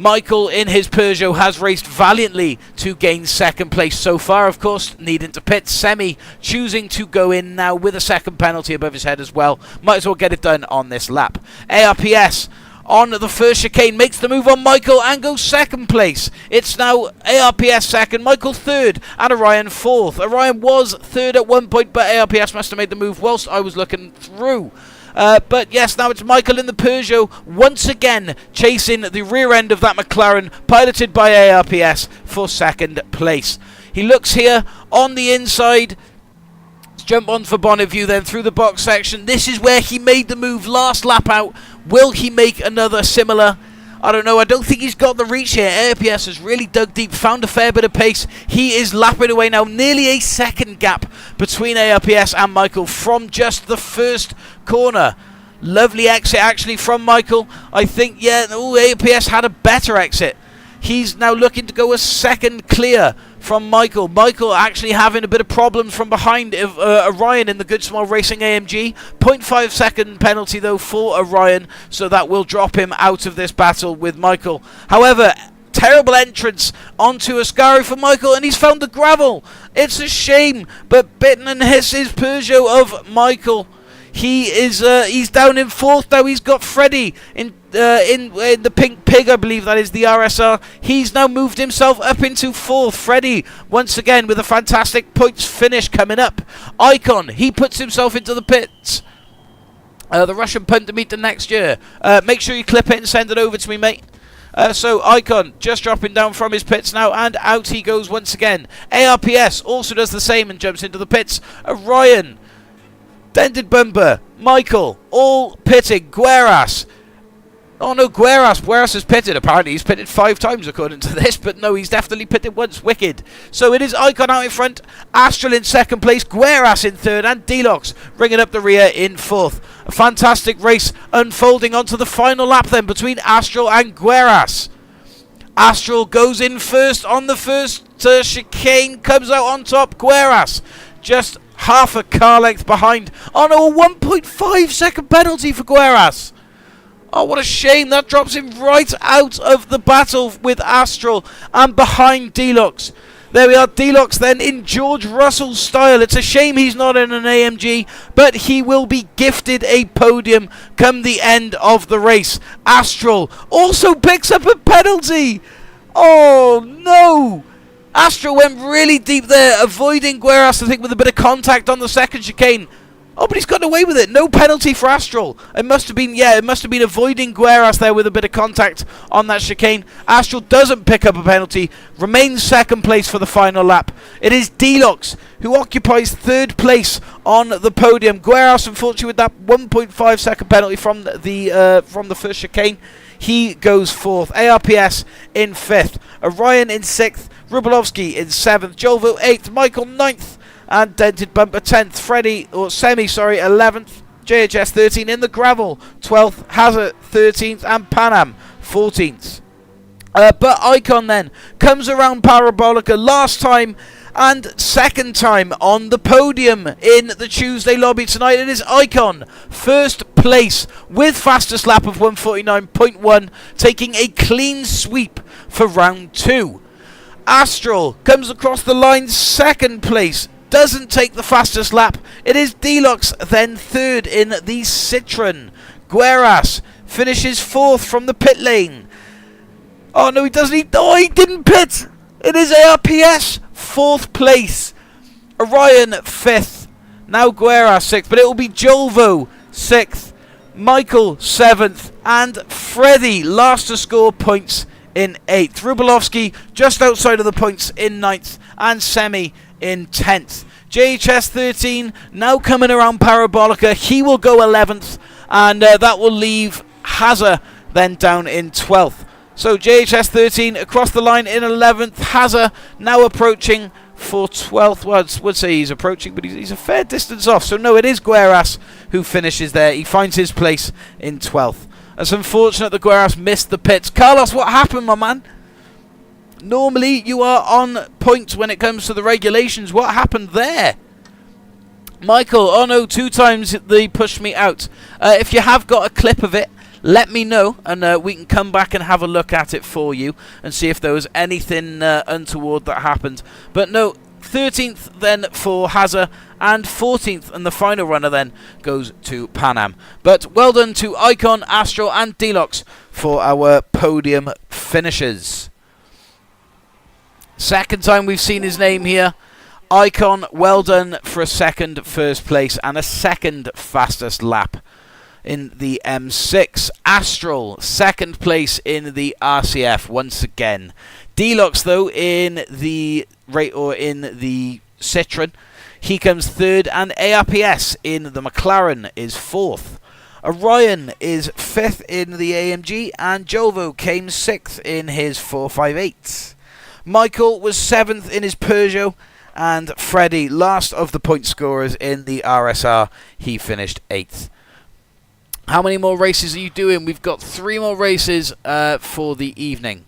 Michael in his Peugeot has raced valiantly to gain second place so far, of course, needing to pit. Semi choosing to go in now with a second penalty above his head as well. Might as well get it done on this lap. ARPS on the first chicane makes the move on Michael and goes second place. It's now ARPS second, Michael third, and Orion fourth. Orion was third at one point, but ARPS must have made the move whilst I was looking through. But yes, now it's Michael in the Peugeot, once again chasing the rear end of that McLaren, piloted by ARPS for second place. He looks here on the inside. Let's jump on for Bonneview then through the box section. This is where he made the move last lap out. Will he make another similar? I don't know. I don't think he's got the reach here. ARPS has really dug deep, found a fair bit of pace. He is lapping away now. Nearly a second gap between ARPS and Michael from just the first corner. Lovely exit actually from Michael. I think, yeah, ARPS had a better exit. He's now looking to go a second clear from Michael. Michael actually having a bit of problems from behind Orion in the Good Small Racing AMG. 0.5 second penalty though for Orion, so that will drop him out of this battle with Michael. However, terrible entrance onto Ascari for Michael, and he's found the gravel. It's a shame, but Bittman hits his Peugeot of Michael. He's down in fourth now. He's got Freddie in the Pink Pig, I believe that is the RSR. He's now moved himself up into fourth. Freddie once again with a fantastic points finish coming up. Icon, he puts himself into the pits. The Russian punter meet the next year. Make sure you clip it and send it over to me, mate. So Icon just dropping down from his pits now, and out he goes once again. ARPS also does the same and jumps into the pits. Orion, Dented Bumper, Michael, all pitting. Gueras. Oh no, Gueras has pitted. Apparently he's pitted 5 times according to this, but no, he's definitely pitted once. Wicked. So it is Icon out in front, Astral in second place, Gueras in third, and Deluxe bringing up the rear in fourth. A fantastic race unfolding onto the final lap then between Astral and Gueras. Astral goes in first on the first chicane, comes out on top. Gueras just half a car length behind. Oh no, a 1.5 second penalty for Gueras. Oh, what a shame. That drops him right out of the battle with Astral and behind Deluxe. There we are, Deluxe then in George Russell style. It's a shame he's not in an AMG, but he will be gifted a podium come the end of the race. Astral also picks up a penalty. Oh no! Astral went really deep there, avoiding Gueras, I think, with a bit of contact on the second chicane. Oh, but he's gotten away with it. No penalty for Astral. It must have been, avoiding Gueras there with a bit of contact on that chicane. Astral doesn't pick up a penalty, remains second place for the final lap. It is Deluxe who occupies third place on the podium. Gueras, unfortunately, with that 1.5 second penalty from the first chicane, he goes fourth. ARPS in fifth. Orion in sixth. Rubelovsky in seventh. Jolvo eighth. Michael ninth. And Dented Bumper 10th, Semi 11th, JHS 13 in the gravel, 12th, Hazard 13th, and Panam 14th. But Icon then comes around Parabolica last time and second time on the podium in the Tuesday lobby tonight. It is Icon, first place with fastest lap of 149.1, taking a clean sweep for round 2. Astral comes across the line second place, doesn't take the fastest lap. It is Deluxe then third in the Citroen. Gueras finishes fourth from the pit lane. Oh no, he doesn't. He didn't pit. It is ARPS fourth place. Orion fifth. Now Gueras sixth, but it will be Jolvo sixth, Michael seventh, and Freddy last to score points in eighth. Rubelovsky just outside of the points in ninth, and Semi in 10th. JHS 13 now coming around Parabolica. He will go 11th, and that will leave Hazard then down in 12th. So JHS 13 across the line in 11th. Hazard now approaching for 12th. Well, I would say he's approaching, but he's a fair distance off. So no, it is Gueras who finishes there. He finds his place in 12th. It's unfortunate that Gueras missed the pits. Carlos, what happened, my man? Normally you are on point when it comes to the regulations. What happened there? Michael, oh no, 2 times they pushed me out. If you have got a clip of it, let me know, and we can come back and have a look at it for you and see if there was anything untoward that happened. But no, 13th then for Hazard, and 14th, and the final runner then goes to Panam. But well done to Icon, Astro, and Deluxe for our podium finishes. Second time we've seen his name here. Icon, well done for a second first place and a second fastest lap in the M6. Astral, second place in the RCF once again. Deluxe, though, in the Citroen, he comes third, and ARPS in the McLaren is fourth. Orion is fifth in the AMG, and Jovo came sixth in his 458. Michael was 7th in his Peugeot, and Freddie, last of the point scorers in the RSR, he finished 8th. How many more races are you doing? We've got 3 more races for the evening.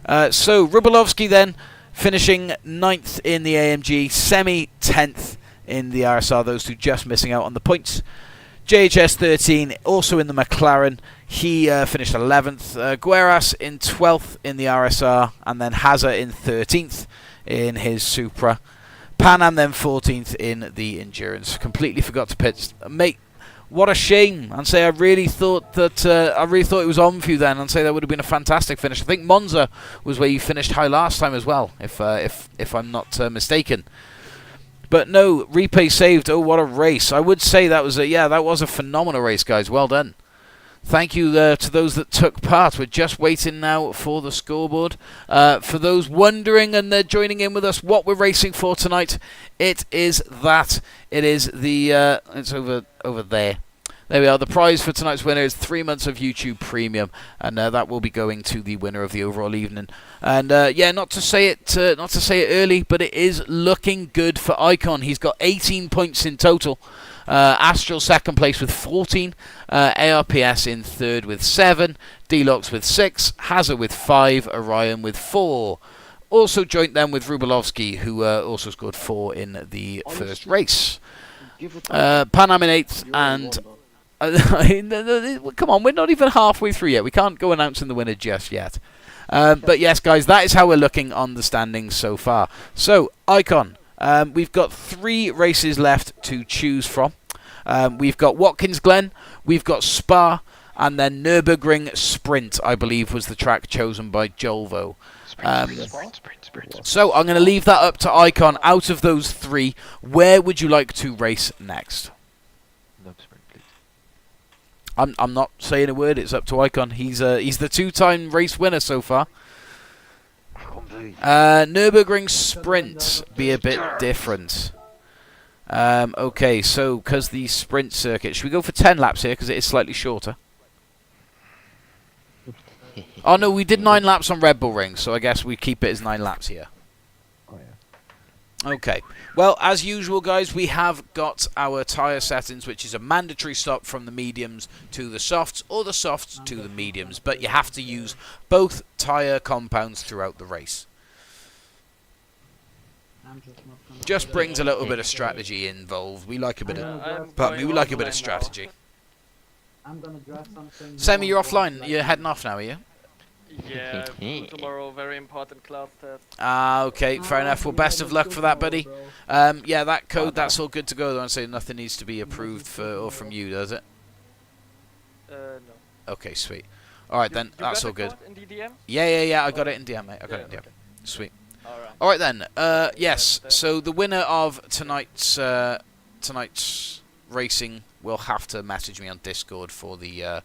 So, Rubelovsky then finishing 9th in the AMG, Semi 10th in the RSR, those 2 just missing out on the points. JHS 13, also in the McLaren, he finished 11th. Gueras in 12th in the RSR, and then Hazard in 13th in his Supra. Panam then 14th in the Endurance. Completely forgot to pit. Mate, what a shame. And say I really thought it was on for you then, and say that would have been a fantastic finish. I think Monza was where you finished high last time as well, if I'm not mistaken. But no, replay saved. Oh, what a race. I would say that was a phenomenal race, guys. Well done. Thank you to those that took part. We're just waiting now for the scoreboard. For those wondering and they're joining in with us, what we're racing for tonight, it is the it's over there. There we are. The prize for tonight's winner is 3 months of YouTube Premium, and that will be going to the winner of the overall evening. And not to say it early, but it is looking good for Icon. He's got 18 points in total. Astral second place with 14, ARPS in third with 7, Deluxe with 6, Hazard with 5, Orion with 4. Also joint them with Rubelovsky, who also scored 4 in the first race. Panam in 8th, and come on, we're not even halfway through yet. We can't go announcing the winner just yet. But yes, guys, that is how we're looking on the standings so far. So, Icon, we've got 3 races left to choose from. We've got Watkins Glen, we've got Spa, and then Nürburgring Sprint, I believe, was the track chosen by Jolvo. Sprint. So I'm going to leave that up to Icon. Out of those 3, where would you like to race next? No sprint, please. I'm not saying a word. It's up to Icon. He's the 2-time race winner so far. Nürburgring Sprint be a bit different. Okay, so because the sprint circuit, should we go for 10 laps here because it is slightly shorter? Oh no, we did 9 laps on Red Bull Ring, so I guess we keep it as 9 laps here. Oh yeah. Okay, well, as usual, guys, we have got our tyre settings, which is a mandatory stop from the mediums to the softs, or the softs to the mediums, but you have to use both tyre compounds throughout the race. Just brings a little bit of strategy involved. We like a bit of, pardon me, we like a bit of strategy. I'm gonna drive something. Sammy, you're offline. You're heading off now, are you? Yeah, tomorrow, very important class test. Ah, okay, fair enough. Well, best of luck for that, buddy. Yeah, that code, that's all good to go, though. I'm saying nothing needs to be approved for or from you, does it? No. Okay, sweet. All right, then, You that's got all the good. code in DDM? Yeah, I got it in DM, mate. I got it in DM. Okay. Sweet. Alright. All right, then. Yes, so the winner of tonight's racing will have to message me on Discord for the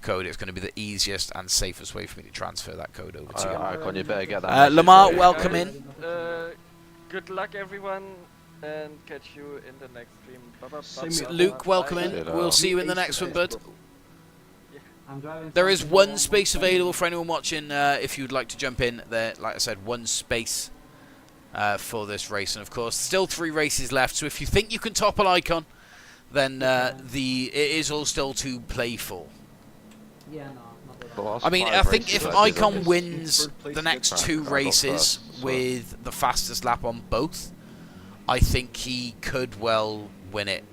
code. It's going to be the easiest and safest way for me to transfer that code over to you. Icon, you better get that. Lamar, message. welcome in. Good luck, everyone, and catch you in the next stream. Same Luke, welcome in. Bye. We'll see you in the next one, bud. I'm driving There is something one along space the available for anyone watching if you'd like to jump in. There, like I said, one space for this race. And, of course, still 3 races left. So if you think you can topple Icon, then it is all still to play for. Yeah, no, not at The all. last I mean, 5 I think races if I did Icon on this- wins the next 2 I got races first, so- with the fastest lap on both, I think he could well win it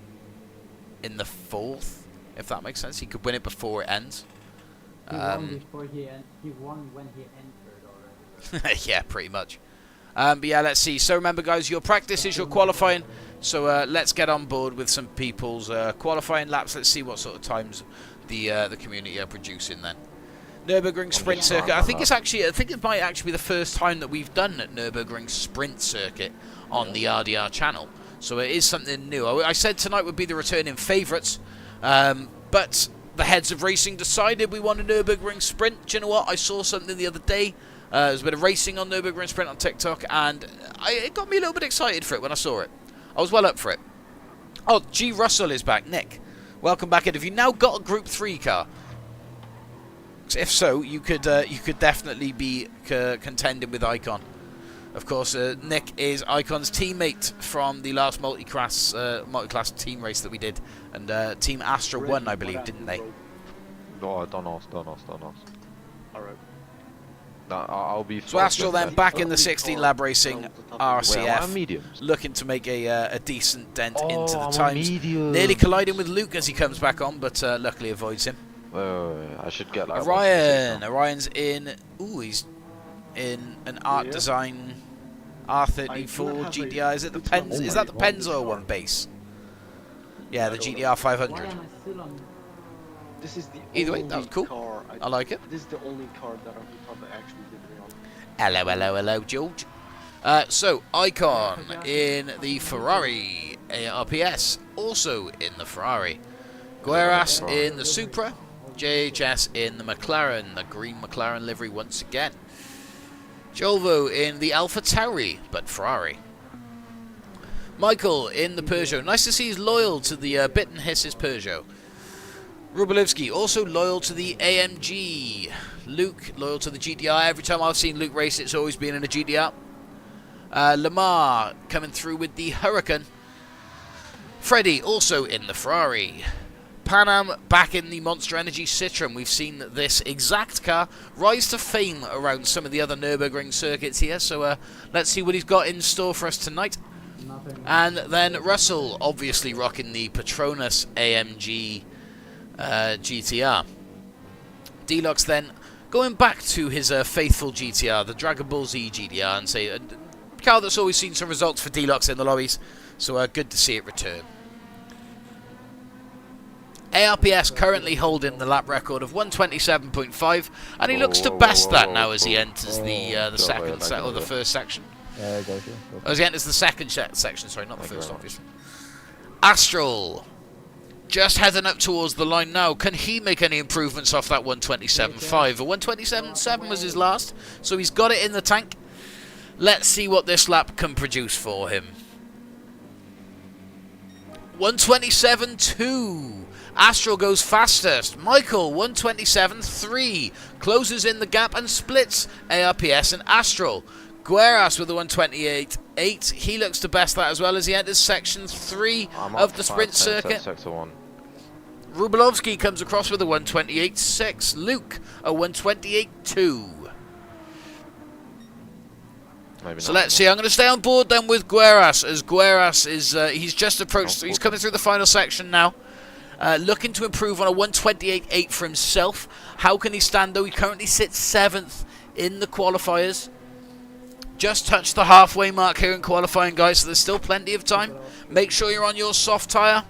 in the 4th, if that makes sense. He could win it before it ends. He won before he won when he entered already. Yeah, pretty much. But yeah, let's see. So remember, guys, your practice is your qualifying. So let's get on board with some people's qualifying laps. Let's see what sort of times the community are producing then. Nürburgring Sprint Circuit. I think it might actually be the first time that we've done at Nürburgring Sprint Circuit on the RDR channel. So it is something new. I said tonight would be the returning favourites, but the heads of racing decided we wanted Nürburgring Sprint. Do you know what? I saw something the other day. There's a bit of racing on Nürburgring Sprint on TikTok, and it got me a little bit excited for it when I saw it. I was well up for it. Oh, G. Russell is back. Nick, welcome back in. Have you now got a Group 3 car? If so, you could definitely be contending with Icon. Of course, Nick is Icon's teammate from the last multi-class team race that we did, and Team Astra won, I believe, didn't they? Oh, don't ask. Alright. No, I'll be. So Astral then back in the 16 lab racing Wait, I'm RCF, mediums. looking to make a decent dent into the I'm on times. mediums. Nearly colliding with Luke as he comes back on, but luckily avoids him. Wait, I should get like. Orion's in. Ooh, he's in an art design R34 GTI. Is it the Pens? Is that the Pennzoil one base? Yeah, the GTR Why 500. am I still on? This is the Either way, only that was cool. car I like it. This is the only car that I probably actually did real. Hello, George. So, Icon in the Ferrari ARPS, also in the Ferrari. Gueras in the Supra. JHS in the McLaren, the green McLaren livery once again. Jolvo in the Alpha Tauri, but Ferrari. Michael in the Peugeot. Nice to see he's loyal to the Bit and Hisses Peugeot. Rubalevsky also loyal to the AMG. Luke loyal to the GTR. Every time I've seen Luke race, it's always been in a GTR. Lamar coming through with the Huracan. Freddie also in the Ferrari. Panam back in the Monster Energy Citroen. We've seen this exact car rise to fame around some of the other Nürburgring circuits here. So let's see what he's got in store for us tonight. Nothing. And then Russell, obviously rocking the Petronas AMG GTR. Deluxe then going back to his faithful GTR, the Dragon Ball Z GTR, and say, a car that's always seen some results for Deluxe in the lobbies, so good to see it return. ARPS currently holding the lap record of 127.5, and he looks to best that now as he enters the second or the first section. Yeah, go for it. As he enters the second section, sorry, not the first, obviously. Astral, just heading up towards the line now. Can he make any improvements off that 127.5? A 127.7 was his last, so he's got it in the tank. Let's see what this lap can produce for him. 127.2. Astral goes fastest. Michael, 127.3. Closes in the gap and splits ARPS and Astral. Gueras with the 128.8. He looks to best that as well as he enters section 3 of the sprint circuit. Sector 1. Rubelovsky comes across with a 128.6. Luke, a 128.2. So let's see. I'm going to stay on board then with Gueras, as Gueras is he's just approached. He's coming through the final section now, looking to improve on a 128.8 for himself. How can he stand though? He currently sits 7th in the qualifiers. Just touched the halfway mark here in qualifying, guys. So there's still plenty of time. Make sure you're on your soft tyre.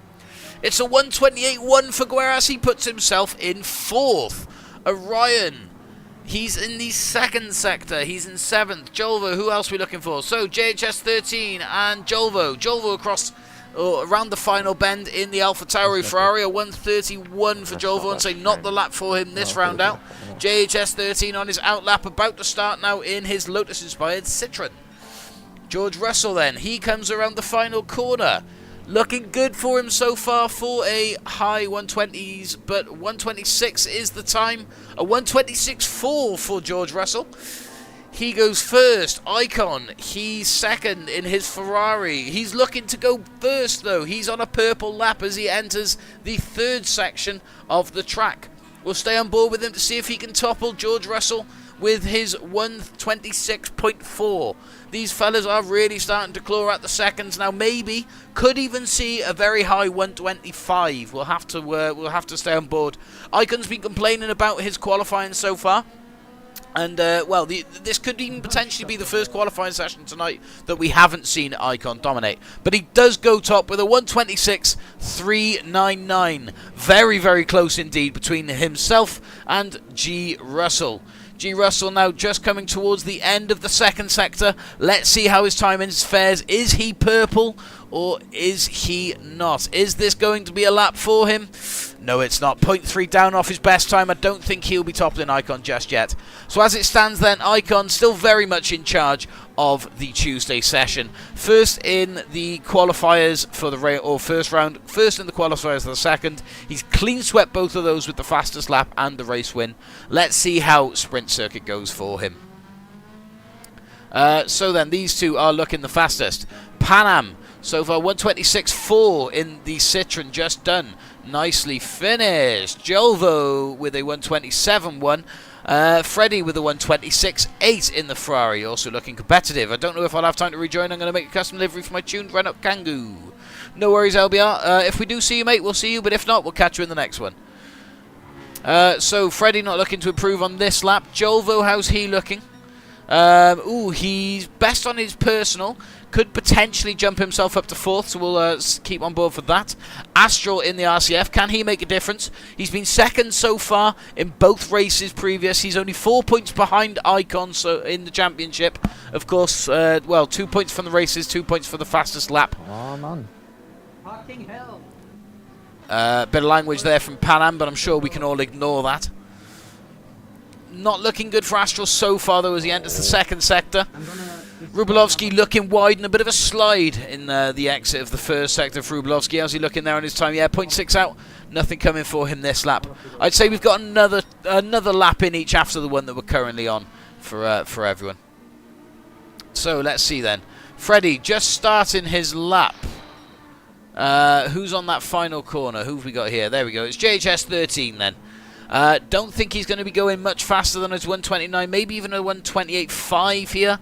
It's a 128.1 for Gueras. He puts himself in 4th. Orion. He's in the second sector. He's in 7th. Jolvo, who else are we looking for? So, JHS 13 and Jolvo. Jolvo across around the final bend in the Alpha Tauri Ferrari. A 131 for Jolvo, and say not the lap for him this round out. JHS 13 on his outlap, about to start now in his Lotus-inspired Citroen. George Russell then. He comes around the final corner. Looking good for him so far for a high 120s, but 126 is the time. A 126.4 for George Russell. He goes first. Icon, he's second in his Ferrari. He's looking to go first though. He's on a purple lap as he enters the 3rd section of the track. We'll stay on board with him to see if he can topple George Russell with his 126.4. These fellas are really starting to claw at the seconds now. Maybe could even see a very high 125. We'll have to stay on board. Icon's been complaining about his qualifying so far, and well, this could even potentially be the first qualifying session tonight that we haven't seen Icon dominate. But he does go top with a 126.399. Very, very close indeed between himself and G. Russell. G. Russell now just coming towards the end of the second sector. Let's see how his timing fares. Is he purple or is he not? Is this going to be a lap for him? No, it's not. 0.3 down off his best time. I don't think he'll be toppling Icon just yet. So as it stands then, Icon still very much in charge of the Tuesday session. First in the qualifiers for the first round, first in the qualifiers for the second. He's clean swept both of those with the fastest lap and the race win. Let's see how sprint circuit goes for him. So then, these two are looking the fastest. Pan Am, so far 126.4 in the Citroen, just done. Nicely finished. Jolvo with a 127.1. Freddie with a 126.8 in the Ferrari, also looking competitive. I don't know if I'll have time to rejoin. I'm going to make a custom livery for my tuned Renault Kangoo. No worries, LBR. If we do see you, mate, we'll see you. But if not, we'll catch you in the next one. So Freddie not looking to improve on this lap. Jolvo, how's he looking? He's best on his personal. Could potentially jump himself up to 4th, so we'll keep on board for that. Astral in the RCF, can he make a difference? He's been 2nd so far in both races previous. He's only 4 points behind Icon so in the championship. Of course, 2 points from the races, 2 points for the fastest lap. Oh, man. Fucking hell. Bit of language there from Pan Am, but I'm sure we can all ignore that. Not looking good for Astral so far, though, as he enters the second sector. Rubelovsky looking wide and a bit of a slide in the exit of the first sector for Rubelovsky. How's he looking there on his time? Yeah, 0.6 out. Nothing coming for him this lap. I'd say we've got another lap in each after the one that we're currently on for everyone. So let's see then. Freddie just starting his lap. Who's on that final corner? Who have we got here? There we go. It's JHS 13 then. Don't think he's going to be going much faster than his 129, maybe even a 128.5 here.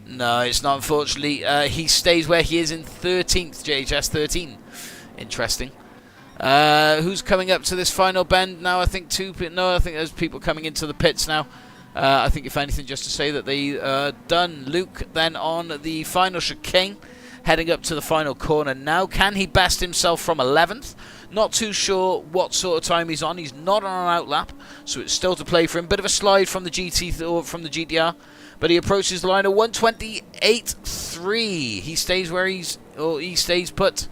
No, it's not, unfortunately. He stays where he is in 13th, JHS 13. Interesting. Who's coming up to this final bend now? I think I think there's people coming into the pits now. I think if anything, just to say that they done. Luke then on the final chicane, heading up to the final corner now. Can he best himself from 11th? Not too sure what sort of time he's on. He's not on an out lap, so it's still to play for him. Bit of a slide from the from the GTR, but he approaches the line of 128.3. He stays where he stays put.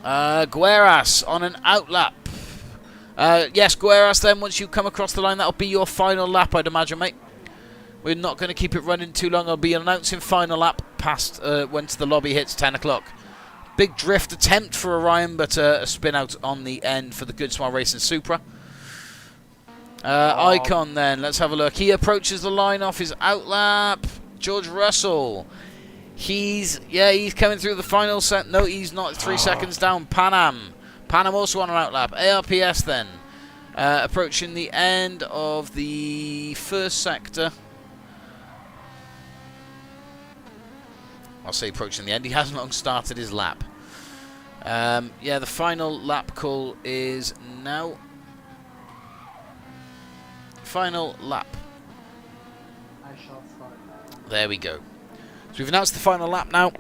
Gueras on an out lap. Yes, Gueras, then once you come across the line, that'll be your final lap, I'd imagine, mate. We're not going to keep it running too long. I'll be announcing final lap past once the lobby hits 10 o'clock. Big drift attempt for Orion, but a spin out on the end for the Good Smile Racing Supra. Icon then, let's have a look. He approaches the line off his out lap. George Russell. He's coming through the final set. No, he's not. 3 seconds down. Panam also on an out lap. ARPS then approaching the end of the first sector. I'll say approaching the end. He hasn't long started his lap. The final lap call is now. Final lap. I shall start. There we go. So we've announced the final lap now.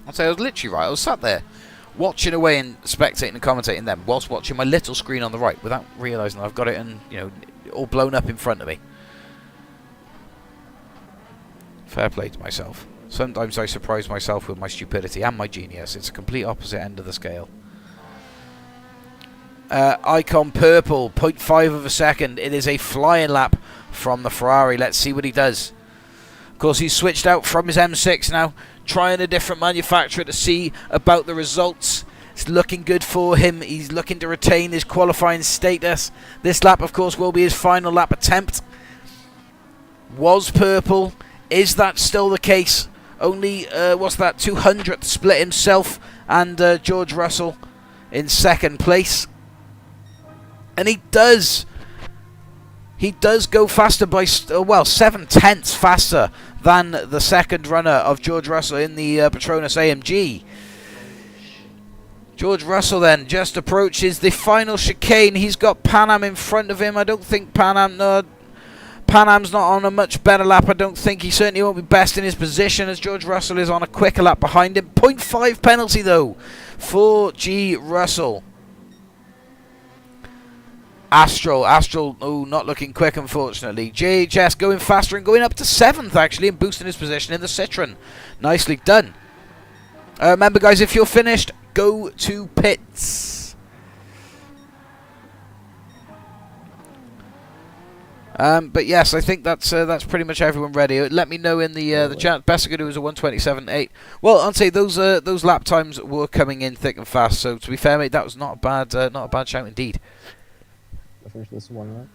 I'll say I was literally right. I was sat there watching away and spectating and commentating them whilst watching my little screen on the right without realising I've got it and, all blown up in front of me. Fair play to myself. Sometimes I surprise myself with my stupidity and my genius. It's a complete opposite end of the scale. Icon purple, 0.5 of a second. It is a flying lap from the Ferrari. Let's see what he does. Of course, he's switched out from his M6 now, trying a different manufacturer to see about the results. It's looking good for him. He's looking to retain his qualifying status. This lap, of course, will be his final lap attempt. Was purple. Is that still the case? Only, 200th split himself and George Russell in second place. And he does go faster by, 7/10 faster than the second runner of George Russell in the Petronas AMG. George Russell then just approaches the final chicane. He's got Panam in front of him. I don't think Panam's not on a much better lap. I don't think he certainly won't be best in his position as George Russell is on a quicker lap behind him. 0.5 penalty though for G. Russell. Astral, not looking quick, unfortunately. JHS going faster and going up to 7th, actually, and boosting his position in the Citroen. Nicely done. Remember, guys, if you're finished, go to pits. But yes, I think that's pretty much everyone ready. Let me know in the chat. Best I could do is a 1:27.8. Well, I'd say those lap times were coming in thick and fast. So to be fair, mate, that was not a bad shout indeed. I finished this one lap.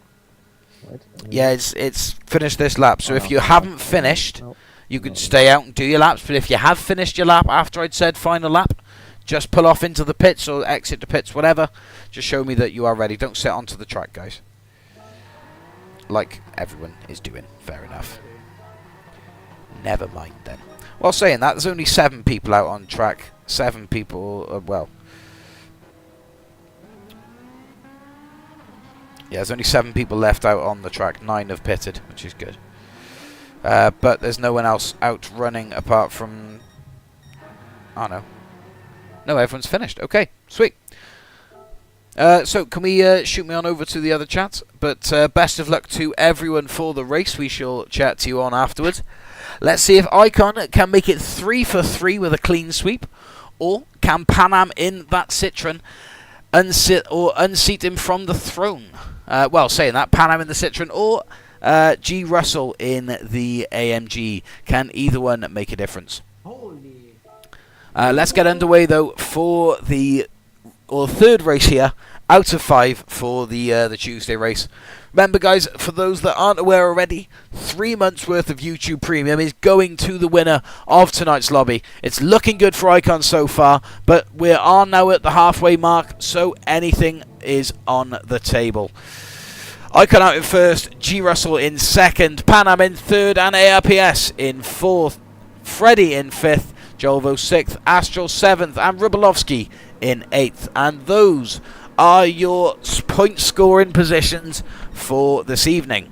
Right? Yeah, it's finished this lap. So if you haven't finished, you can stay out and do your laps. But if you have finished your lap after I'd said final lap, just pull off into the pits or exit the pits, whatever. Just show me that you are ready. Don't sit onto the track, guys. Like everyone is doing. Fair enough. Never mind then. Well, saying that, there's only 7 people out on track. 7 people, yeah, there's only 7 people left out on the track. 9 have pitted, which is good. But there's no one else out running apart from... Oh, no. No, everyone's finished. Okay, sweet. So, can we shoot me on over to the other chat? But best of luck to everyone for the race. We shall chat to you on afterwards. Let's see if Icon can make it 3 for 3 with a clean sweep. Or can Panam in that Citroen unseat him from the throne? Saying that, Panam in the Citroen or G. Russell in the AMG. Can either one make a difference? Holy. Let's get underway, though, for the third race here, out of 5 for the Tuesday race. Remember, guys, for those that aren't aware already, 3 months worth of YouTube Premium is going to the winner of tonight's lobby. It's looking good for Icon so far, but we are now at the halfway mark, so anything is on the table. Icon out in first, G. Russell in second, Panam in third, and ARPS in fourth. Freddie in 5th, Jolvo 6th, Astral 7th, and Rybolovsky in 8th. And those are your point scoring positions for this evening.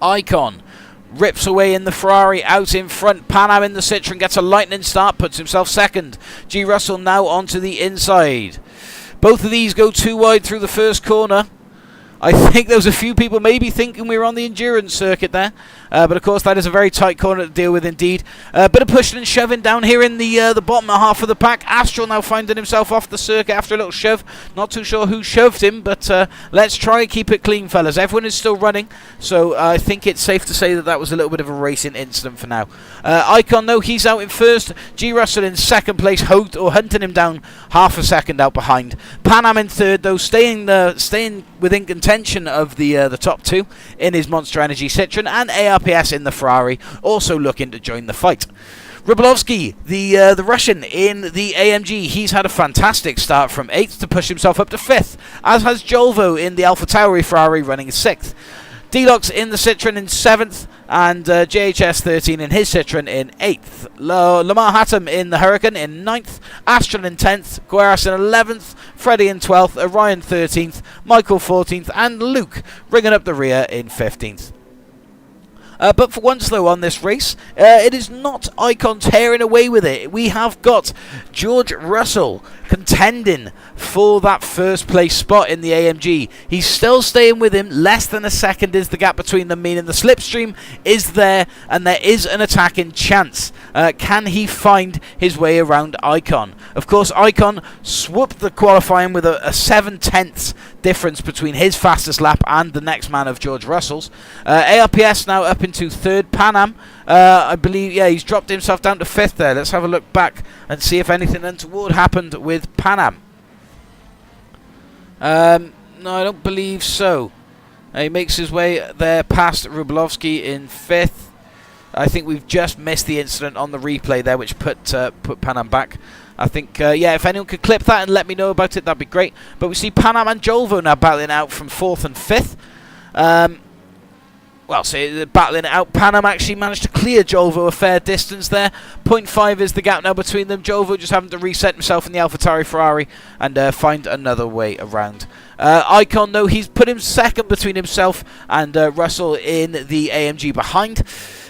Icon rips away in the Ferrari, out in front. Pan Am in the Citroen gets a lightning start, puts himself second. G. Russell now onto the inside. Both of these go too wide through the first corner. I think there was a few people maybe thinking we were on the endurance circuit there. But of course that is a very tight corner to deal with indeed. A bit of pushing and shoving down here in the bottom half of the pack. Astral now finding himself off the circuit after a little shove. Not too sure who shoved him, but let's try and keep it clean, fellas. Everyone is still running, so I think it's safe to say that that was a little bit of a racing incident for now. Icon though, he's out in first. G. Russell in second place, hunting him down half a second out behind. Pan Am in third though, staying within contention of the top two in his Monster Energy Citroen, and ARPS in the Ferrari also looking to join the fight. Rybolovsky, the Russian in the AMG, he's had a fantastic start from 8th to push himself up to 5th, as has Jolvo in the AlphaTauri Ferrari running 6th. Deluxe in the Citroen in 7th, and JHS 13 in his Citroen in 8th. Lamar Hattam in the Huracan in 9th, Astral in 10th, Gueras in 11th, Freddie in 12th, Orion 13th, Michael 14th, and Luke ringing up the rear in 15th. But for once, though, on this race, it is not Icon tearing away with it. We have got George Russell contending for that first place spot in the AMG. He's still staying with him. Less than a second is the gap between them, meaning the slipstream is there, and there is an attacking chance. Can he find his way around Icon? Of course, Icon swooped the qualifying with a 7/10 difference between his fastest lap and the next man of George Russell's. ARPS now up into third. Pan Am, I believe, yeah, he's dropped himself down to 5th there. Let's have a look back and see if anything untoward happened with Pan Am. No, I don't believe so. He makes his way there past Rybolovsky in 5th. I think we've just missed the incident on the replay there, which put Pan Am back. I think, yeah, if anyone could clip that and let me know about it, that'd be great. But we see Pan Am and Jolvo now battling out from 4th and 5th. Well, so they're battling it out. Pan Am actually managed to clear Jolvo a fair distance there. 0.5 is the gap now between them. Jolvo just having to reset himself in the AlphaTauri Ferrari and find another way around. Icon, though, he's put him second between himself and Russell in the AMG behind.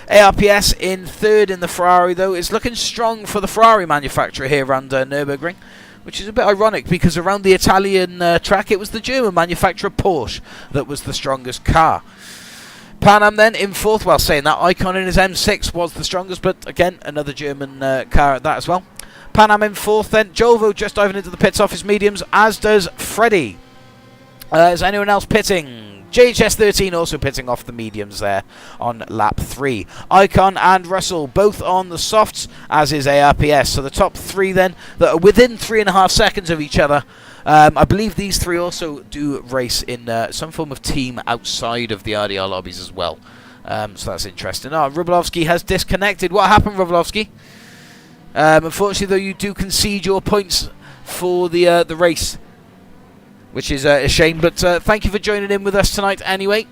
ARPS in third in the Ferrari, though. It's looking strong for the Ferrari manufacturer here around Nürburgring, which is a bit ironic because around the Italian track it was the German manufacturer Porsche that was the strongest car. Pan Am then in 4th, well, saying that Icon in his M6 was the strongest, but again, another German car at that as well. Pan Am in 4th then. Jolvo just diving into the pits off his mediums, as does Freddie. Is anyone else pitting? JHS 13 also pitting off the mediums there on lap 3. Icon and Russell both on the softs, as is ARPS. So the top 3 then that are within 3.5 seconds of each other. I believe these 3 also do race in some form of team outside of the RDR lobbies as well. So that's interesting. Oh, Rybolovsky has disconnected. What happened, Rybolovsky? Unfortunately, though, you do concede your points for the race, which is a shame, but thank you for joining in with us tonight anyway.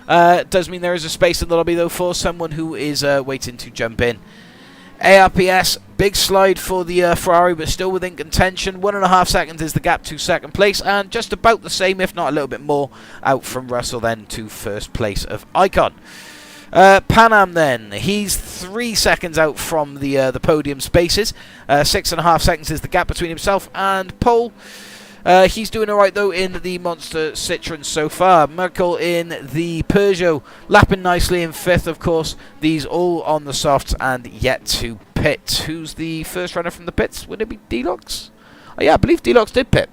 It does mean there is a space in the lobby, though, for someone who is waiting to jump in. ARPS, big slide for the Ferrari, but still within contention. 1.5 seconds is the gap to second place, and just about the same, if not a little bit more, out from Russell then to first place of Icon. Pan Am then, he's 3 seconds out from the podium spaces. 6.5 seconds is the gap between himself and pole. He's doing alright though in the Monster Citroen so far. Merkel in the Peugeot, lapping nicely in 5th, of course. These all on the softs and yet to pit. Who's the first runner from the pits? Would it be Deluxe? Oh yeah, I believe Deluxe did pit.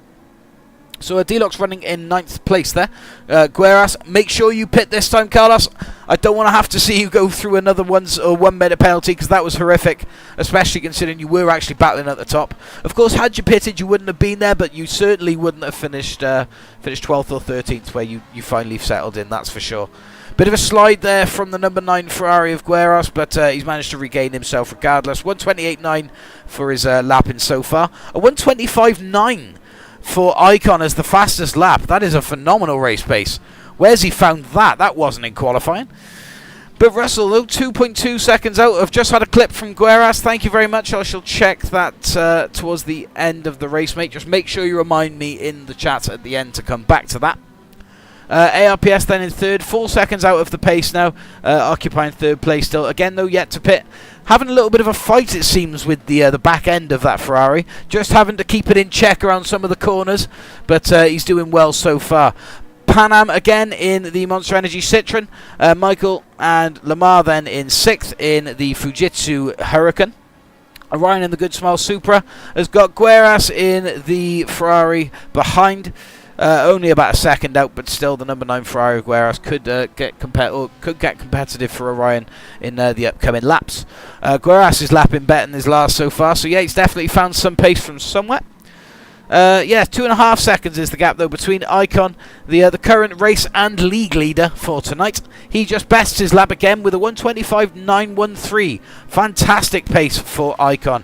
So Deluxe running in 9th place there. Gueras, make sure you pit this time, Carlos. I don't want to have to see you go through another 1 minute penalty, because that was horrific, especially considering you were actually battling at the top. Of course, had you pitted, you wouldn't have been there, but you certainly wouldn't have finished 12th or 13th, where you finally settled in, that's for sure. Bit of a slide there from the number 9 Ferrari of Gueras, but he's managed to regain himself regardless. 1:28.9 for his lapping so far. A 1:25.9 for Icon as the fastest lap. That is a phenomenal race pace. Where's he found that? That wasn't in qualifying. But Russell, though, 2.2 seconds out. I've just had a clip from Gueras. Thank you very much. I shall check that towards the end of the race, mate. Just make sure you remind me in the chat at the end to come back to that. ARPS then in third, 4 seconds out of the pace now, occupying third place still. Again, though, yet to pit. Having a little bit of a fight, it seems, with the back end of that Ferrari. Just having to keep it in check around some of the corners, but he's doing well so far. Pan Am again in the Monster Energy Citroen. Michael and Lamar then in 6th in the Fujitsu Hurricane. Orion in the Good Smile Supra has got Gueras in the Ferrari behind. Only about a second out, but still the number 9 Ferrari Gueras could get competitive for Orion in the upcoming laps. Gueras is lapping better than his last so far, so yeah, he's definitely found some pace from somewhere. Yeah, 2.5 seconds is the gap though between Icon, the current race and league leader for tonight. He just bests his lap again with a 1:25.913. Fantastic pace for Icon.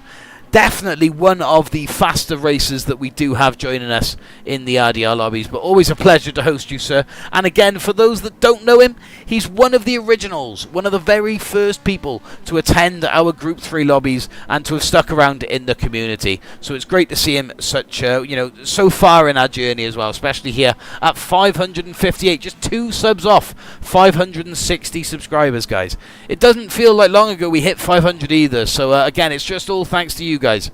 Definitely one of the faster racers that we do have joining us in the RDR lobbies, but always a pleasure to host you, sir. And again, for those that don't know him, he's one of the originals, one of the very first people to attend our Group 3 lobbies and to have stuck around in the community. So it's great to see him such, so far in our journey as well, especially here at 558, just 2 subs off 560 subscribers, guys. It doesn't feel like long ago we hit 500 either, so again, it's just all thanks to you guys.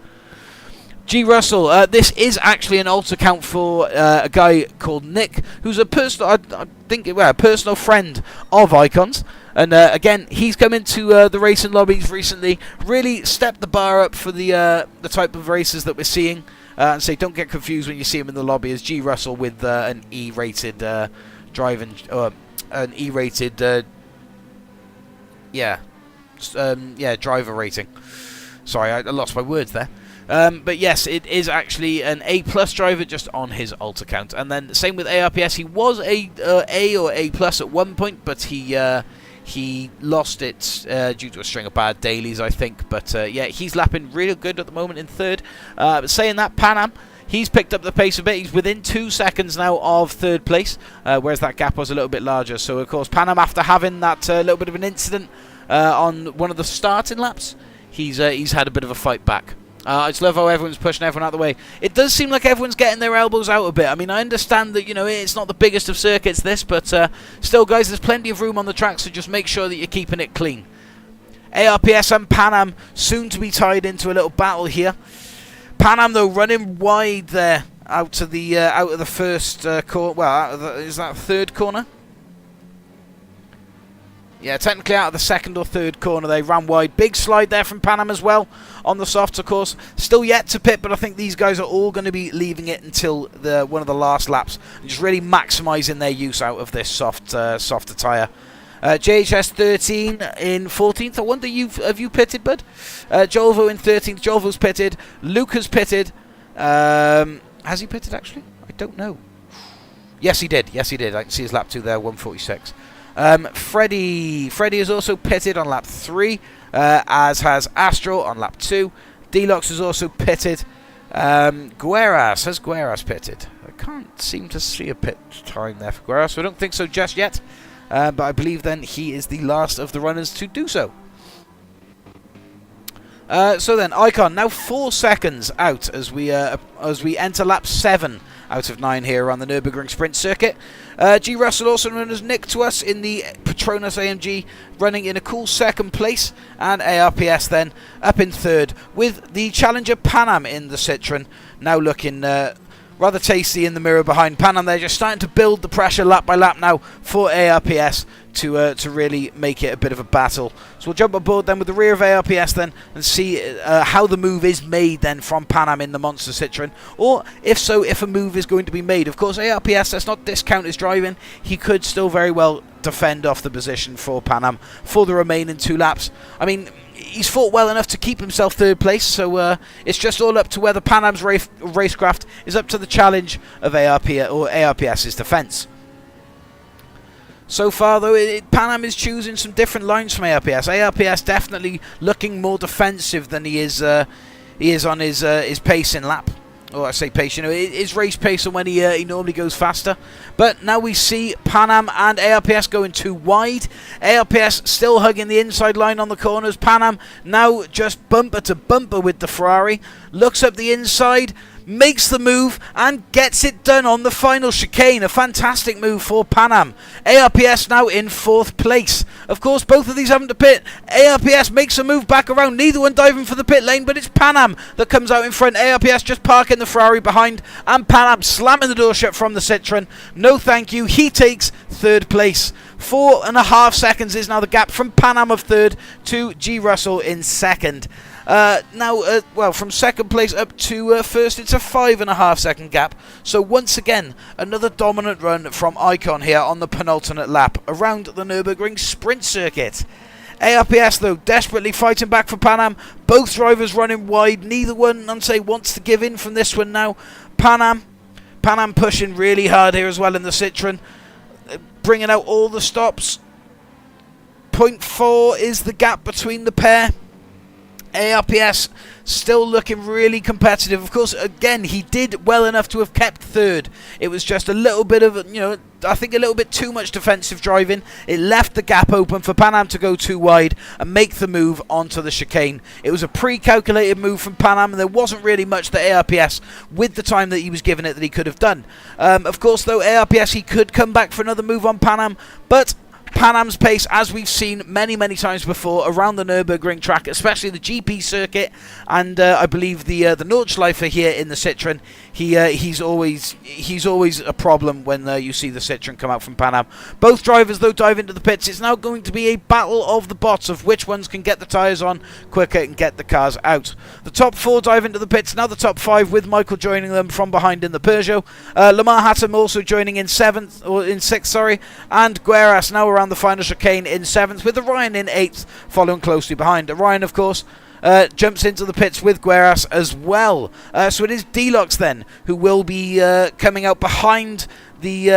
G. Russell, this is actually an alt account for a guy called Nick, who's a personal, a personal friend of Icon's. And again, he's come into the racing lobbies recently, really stepped the bar up for the type of races that we're seeing. And say, don't get confused when you see him in the lobby as G. Russell with an E-rated driving, an E-rated, driver rating. Sorry, I lost my words there. But yes, it is actually an A+ driver just on his alt account. And then same with ARPS. He was a or A+ at one point, but he lost it due to a string of bad dailies, I think. But yeah, he's lapping really good at the moment in third. But saying that, Pan Am, he's picked up the pace a bit. He's within 2 seconds now of third place, whereas that gap was a little bit larger. So, of course, Pan Am, after having that little bit of an incident on one of the starting laps, he's had a bit of a fight back. I just love how everyone's pushing everyone out of the way. It does seem like everyone's getting their elbows out a bit. I mean, I understand that, it's not the biggest of circuits, this, but still, guys, there's plenty of room on the track, so just make sure that you're keeping it clean. ARPS and Pan Am soon to be tied into a little battle here. Pan Am, though, running wide there out of the first corner. Well, is that third corner? Yeah, technically out of the second or third corner, they ran wide. Big slide there from Pan Am as well on the softs, of course. Still yet to pit, but I think these guys are all going to be leaving it until one of the last laps and just really maximising their use out of this softer tyre. JHS 13 in 14th. I wonder, have you pitted, bud? Jolvo in 13th. Jolvo's pitted. Luke has pitted. Has he pitted, actually? I don't know. Yes, he did. Yes, he did. I can see his lap 2 there, 146. Freddie is also pitted on lap 3, as has Astro on lap 2. Deluxe is also pitted. Gueras, has Gueras pitted? I can't seem to see a pit time there for Gueras, so I don't think so just yet. But I believe then he is the last of the runners to do so. So then, Icon now 4 seconds out as we enter lap 7 out of 9 here on the Nürburgring Sprint Circuit. G. Russell, also known as Nick to us, in the Petronas AMG, running in a cool second place, and ARPS then up in third, with the challenger Pan Am in the Citroen, now looking rather tasty in the mirror behind Pan Am. They're just starting to build the pressure lap by lap now for ARPS to really make it a bit of a battle. So we'll jump aboard then with the rear of ARPS then and see how the move is made then from Pan Am in the Monster Citroen, or if a move is going to be made. Of course, ARPS, let's not discount his driving. He could still very well defend off the position for Pan Am for the remaining 2 laps. I mean, he's fought well enough to keep himself third place, so it's just all up to whether Pan Am's racecraft is up to the challenge of ARPS's defence. So far, though, Pan Am is choosing some different lines from ARPS. ARPS definitely looking more defensive than he is on his pacing lap. or I say pace, you know, it is race pace and when he normally goes faster. But now we see Pan Am and ARPS going too wide. ARPS still hugging the inside line on the corners. Pan Am now just bumper to bumper with the Ferrari. Looks up the inside, makes the move and gets it done on the final chicane. A fantastic move for Pan Am. ARPS now in 4th place. Of course, both of these having to pit. ARPS makes a move back around. Neither one diving for the pit lane, but it's Pan Am that comes out in front. ARPS just parking the Ferrari behind, and Pan Am slamming the door shut from the Citroen. No thank you. He takes 3rd place. 4.5 seconds is now the gap from Pan Am of 3rd to G. Russell in 2nd. Well, from 2nd place up to 1st, it's a 5.5 second gap. So once again, another dominant run from Icon here on the penultimate lap around the Nürburgring sprint circuit. ARPS, though, desperately fighting back for Pan Am. Both drivers running wide. Neither one, I'd say, wants to give in from this one now. Pan Am pushing really hard here as well in the Citroen, bringing out all the stops. 0.4 is the gap between the pair. ARPS still looking really competitive. Of course, again, he did well enough to have kept 3rd. It was just a little bit of, you know, I think a little bit too much defensive driving. It left the gap open for Pan Am to go too wide and make the move onto the chicane. It was a pre-calculated move from Pan Am, and there wasn't really much that ARPS, with the time that he was given it, that he could have done. Of course, though, ARPS, he could come back for another move on Pan Am, but Pan Am's pace, as we've seen many, many times before around the Nürburgring track, especially the GP circuit, and I believe the Nordschleife here in the Citroen, he's always a problem when you see the Citroen come out from Pan Am. Both drivers, though, dive into the pits. It's now going to be a battle of the bots of which ones can get the tyres on quicker and get the cars out. The top 4 dive into the pits, now the top 5 with Michael joining them from behind in the Peugeot. Lamar Hatton also joining in 6th, and Gueras now around the final chicane in 7th, with Orion in 8th, following closely behind. Orion, of course, jumps into the pits with Gueras as well. So it is Deluxe then who will be coming out behind the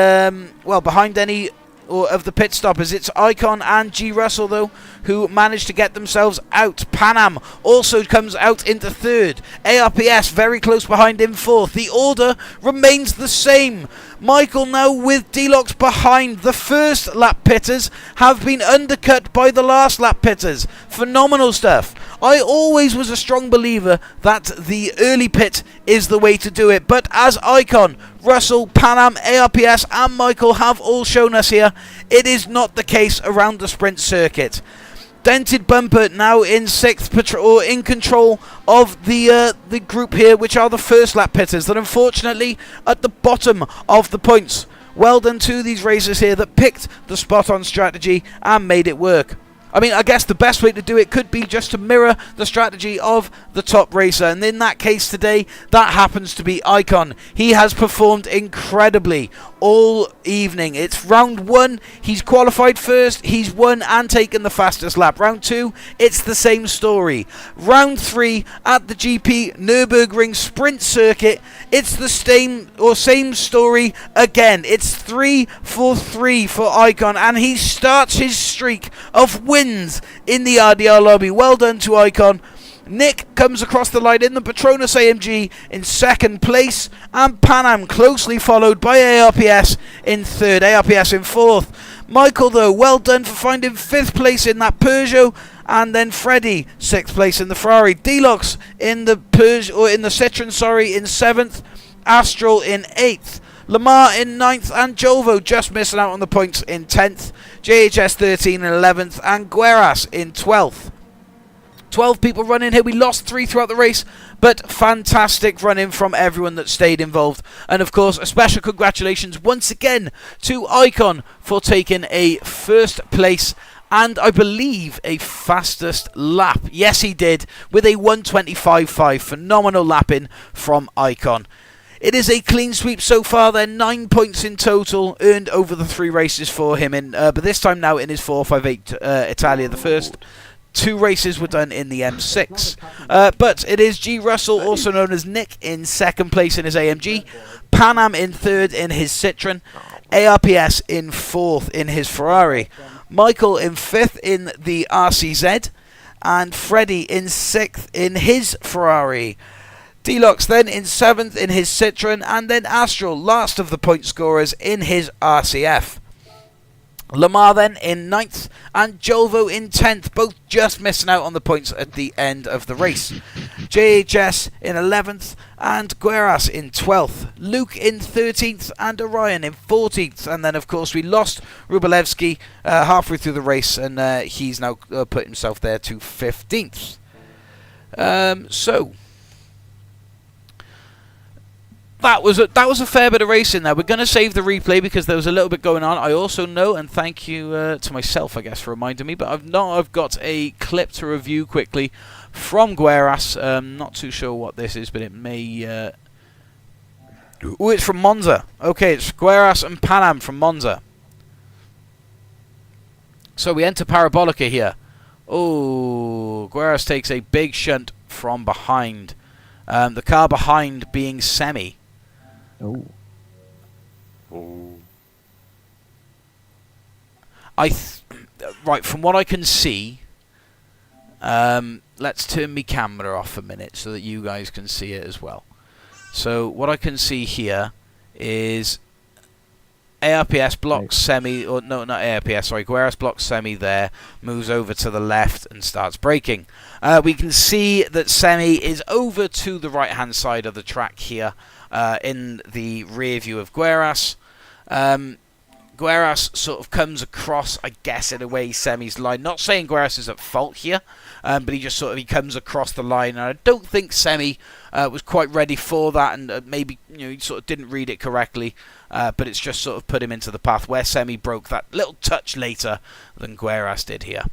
behind any of the pit stoppers. It's Icon and G. Russell, though, who managed to get themselves out. Pan Am also comes out into 3rd. ARPS very close behind in 4th. The order remains the same. Michael now with Deluxe behind. The first lap pitters have been undercut by the last lap pitters. Phenomenal stuff. I always was a strong believer that the early pit is the way to do it, but as Icon, Russell, Pan Am, ARPS and Michael have all shown us here, it is not the case around the sprint circuit. Dented Bumper now in 6th, or in control of the group here, which are the first lap pitters, that unfortunately at the bottom of the points. Well done to these racers here that picked the spot on strategy and made it work. I mean, I guess the best way to do it could be just to mirror the strategy of the top racer, and in that case today, that happens to be Icon. He has performed incredibly all evening. It's round 1, he's qualified first, he's won and taken the fastest lap. Round 2, it's the same story. Round 3, at the GP Nürburgring sprint circuit, it's the same story again. It's 3 for 3 for Icon, and he starts his streak of wins in the RDR lobby. Well done to Icon. Nick comes across the line in the Petronas AMG in 2nd place, and Pan Am closely followed by ARPS in 3rd, ARPS in 4th. Michael, though, well done for finding 5th place in that Peugeot, and then Freddie 6th place in the Ferrari. Deluxe in the Citroen, in 7th, Astral in 8th. Lamar in 9th, and Jolvo just missing out on the points in 10th. JHS 13 in 11th, and Gueras in 12th. 12 people running here. We lost 3 throughout the race, but fantastic running from everyone that stayed involved. And of course, a special congratulations once again to Icon for taking a 1st place and I believe a fastest lap. Yes, he did, with a 1:25.5. Phenomenal lapping from Icon. It is a clean sweep so far. There are 9 points in total earned over the 3 races for him, but this time now in his 458 Italia. The first 2 races were done in the M6. But it is G. Russell, also known as Nick, in 2nd place in his AMG. Pan Am in 3rd in his Citroen. ARPS in 4th in his Ferrari. Michael in 5th in the RCZ. And Freddie in 6th in his Ferrari. Deluxe then in 7th in his Citroen, and then Astral, last of the point scorers, in his RCF. Lamar then in 9th, and Jolvo in 10th, both just missing out on the points at the end of the race. JHS in 11th, and Gueras in 12th. Luke in 13th, and Orion in 14th. And then, of course, we lost Rubalevsky halfway through the race, and he's now put himself there to 15th. So that was a fair bit of racing there. We're going to save the replay because there was a little bit going on. I also know, and thank you to myself, I guess, for reminding me, but I've got a clip to review quickly from Gueras. Not too sure what this is, but it may... Oh, it's from Monza. Okay, it's Gueras and Pan Am from Monza. So we enter Parabolica here. Oh, Gueras takes a big shunt from behind. The car behind being Semi. Oh. Oh. Right, from what I can see, let's turn my camera off a minute so that you guys can see it as well. So what I can see here is ARPS blocks Semi, or no, not ARPS, sorry, Gueras blocks Semi there, moves over to the left and starts braking. We can see that Semi is over to the right-hand side of the track here, in the rear view of Gueras. Gueras sort of comes across, I guess, in a way, Semi's line. Not saying Gueras is at fault here, but he comes across the line, and I don't think Semi was quite ready for that, and maybe he sort of didn't read it correctly. But it's just sort of put him into the path where Semi broke that little touch later than Gueras did here.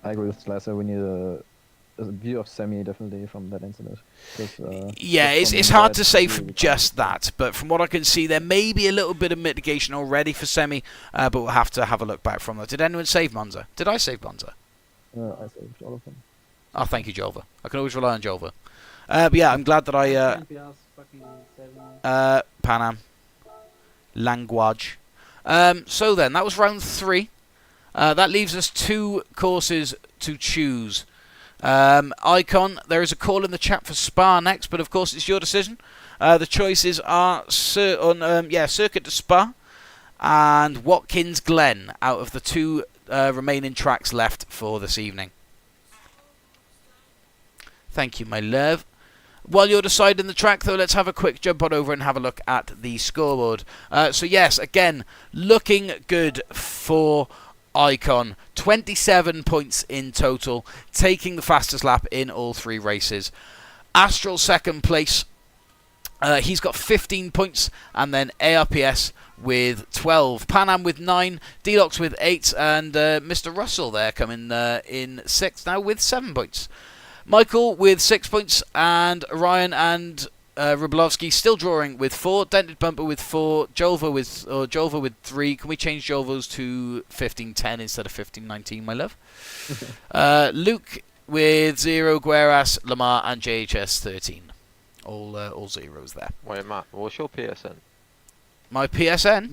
I agree with Slicer. We need a view of Semi definitely from that incident. Yeah, it's hard to say from just that, but from what I can see, there may be a little bit of mitigation already for Semi, but we'll have to have a look back from that. Did anyone save Monza? Did I save Monza? I saved all of them. Oh, thank you, Jolva. I can always rely on Jolva. But yeah, I'm glad that I... Pan Am. Language. So then, that was round 3. That leaves us 2 courses to choose. Icon, there is a call in the chat for Spa next, but of course it's your decision. The choices are Circuit to Spa and Watkins Glen out of the 2 remaining tracks left for this evening. Thank you, my love. While you're deciding the track, though, let's have a quick jump on over and have a look at the scoreboard. So yes, again, looking good for Icon. 27 points in total, taking the fastest lap in all 3 races. Astral second place. He's got 15 points, and then ARPS with 12. Pan Am with 9, Deluxe with 8, and Mr. Russell there coming in 6th now with 7 points. Michael with 6 points, and Ryan and Ryblovsky still drawing with 4. Dented Bumper with 4. Jolva with 3. Can we change Jolvo's to 15-10 instead of 15-19, my love? Luke with 0. Gueras, Lamar, and JHS 13. All zeros there. Wait, Matt, what's your PSN? My PSN?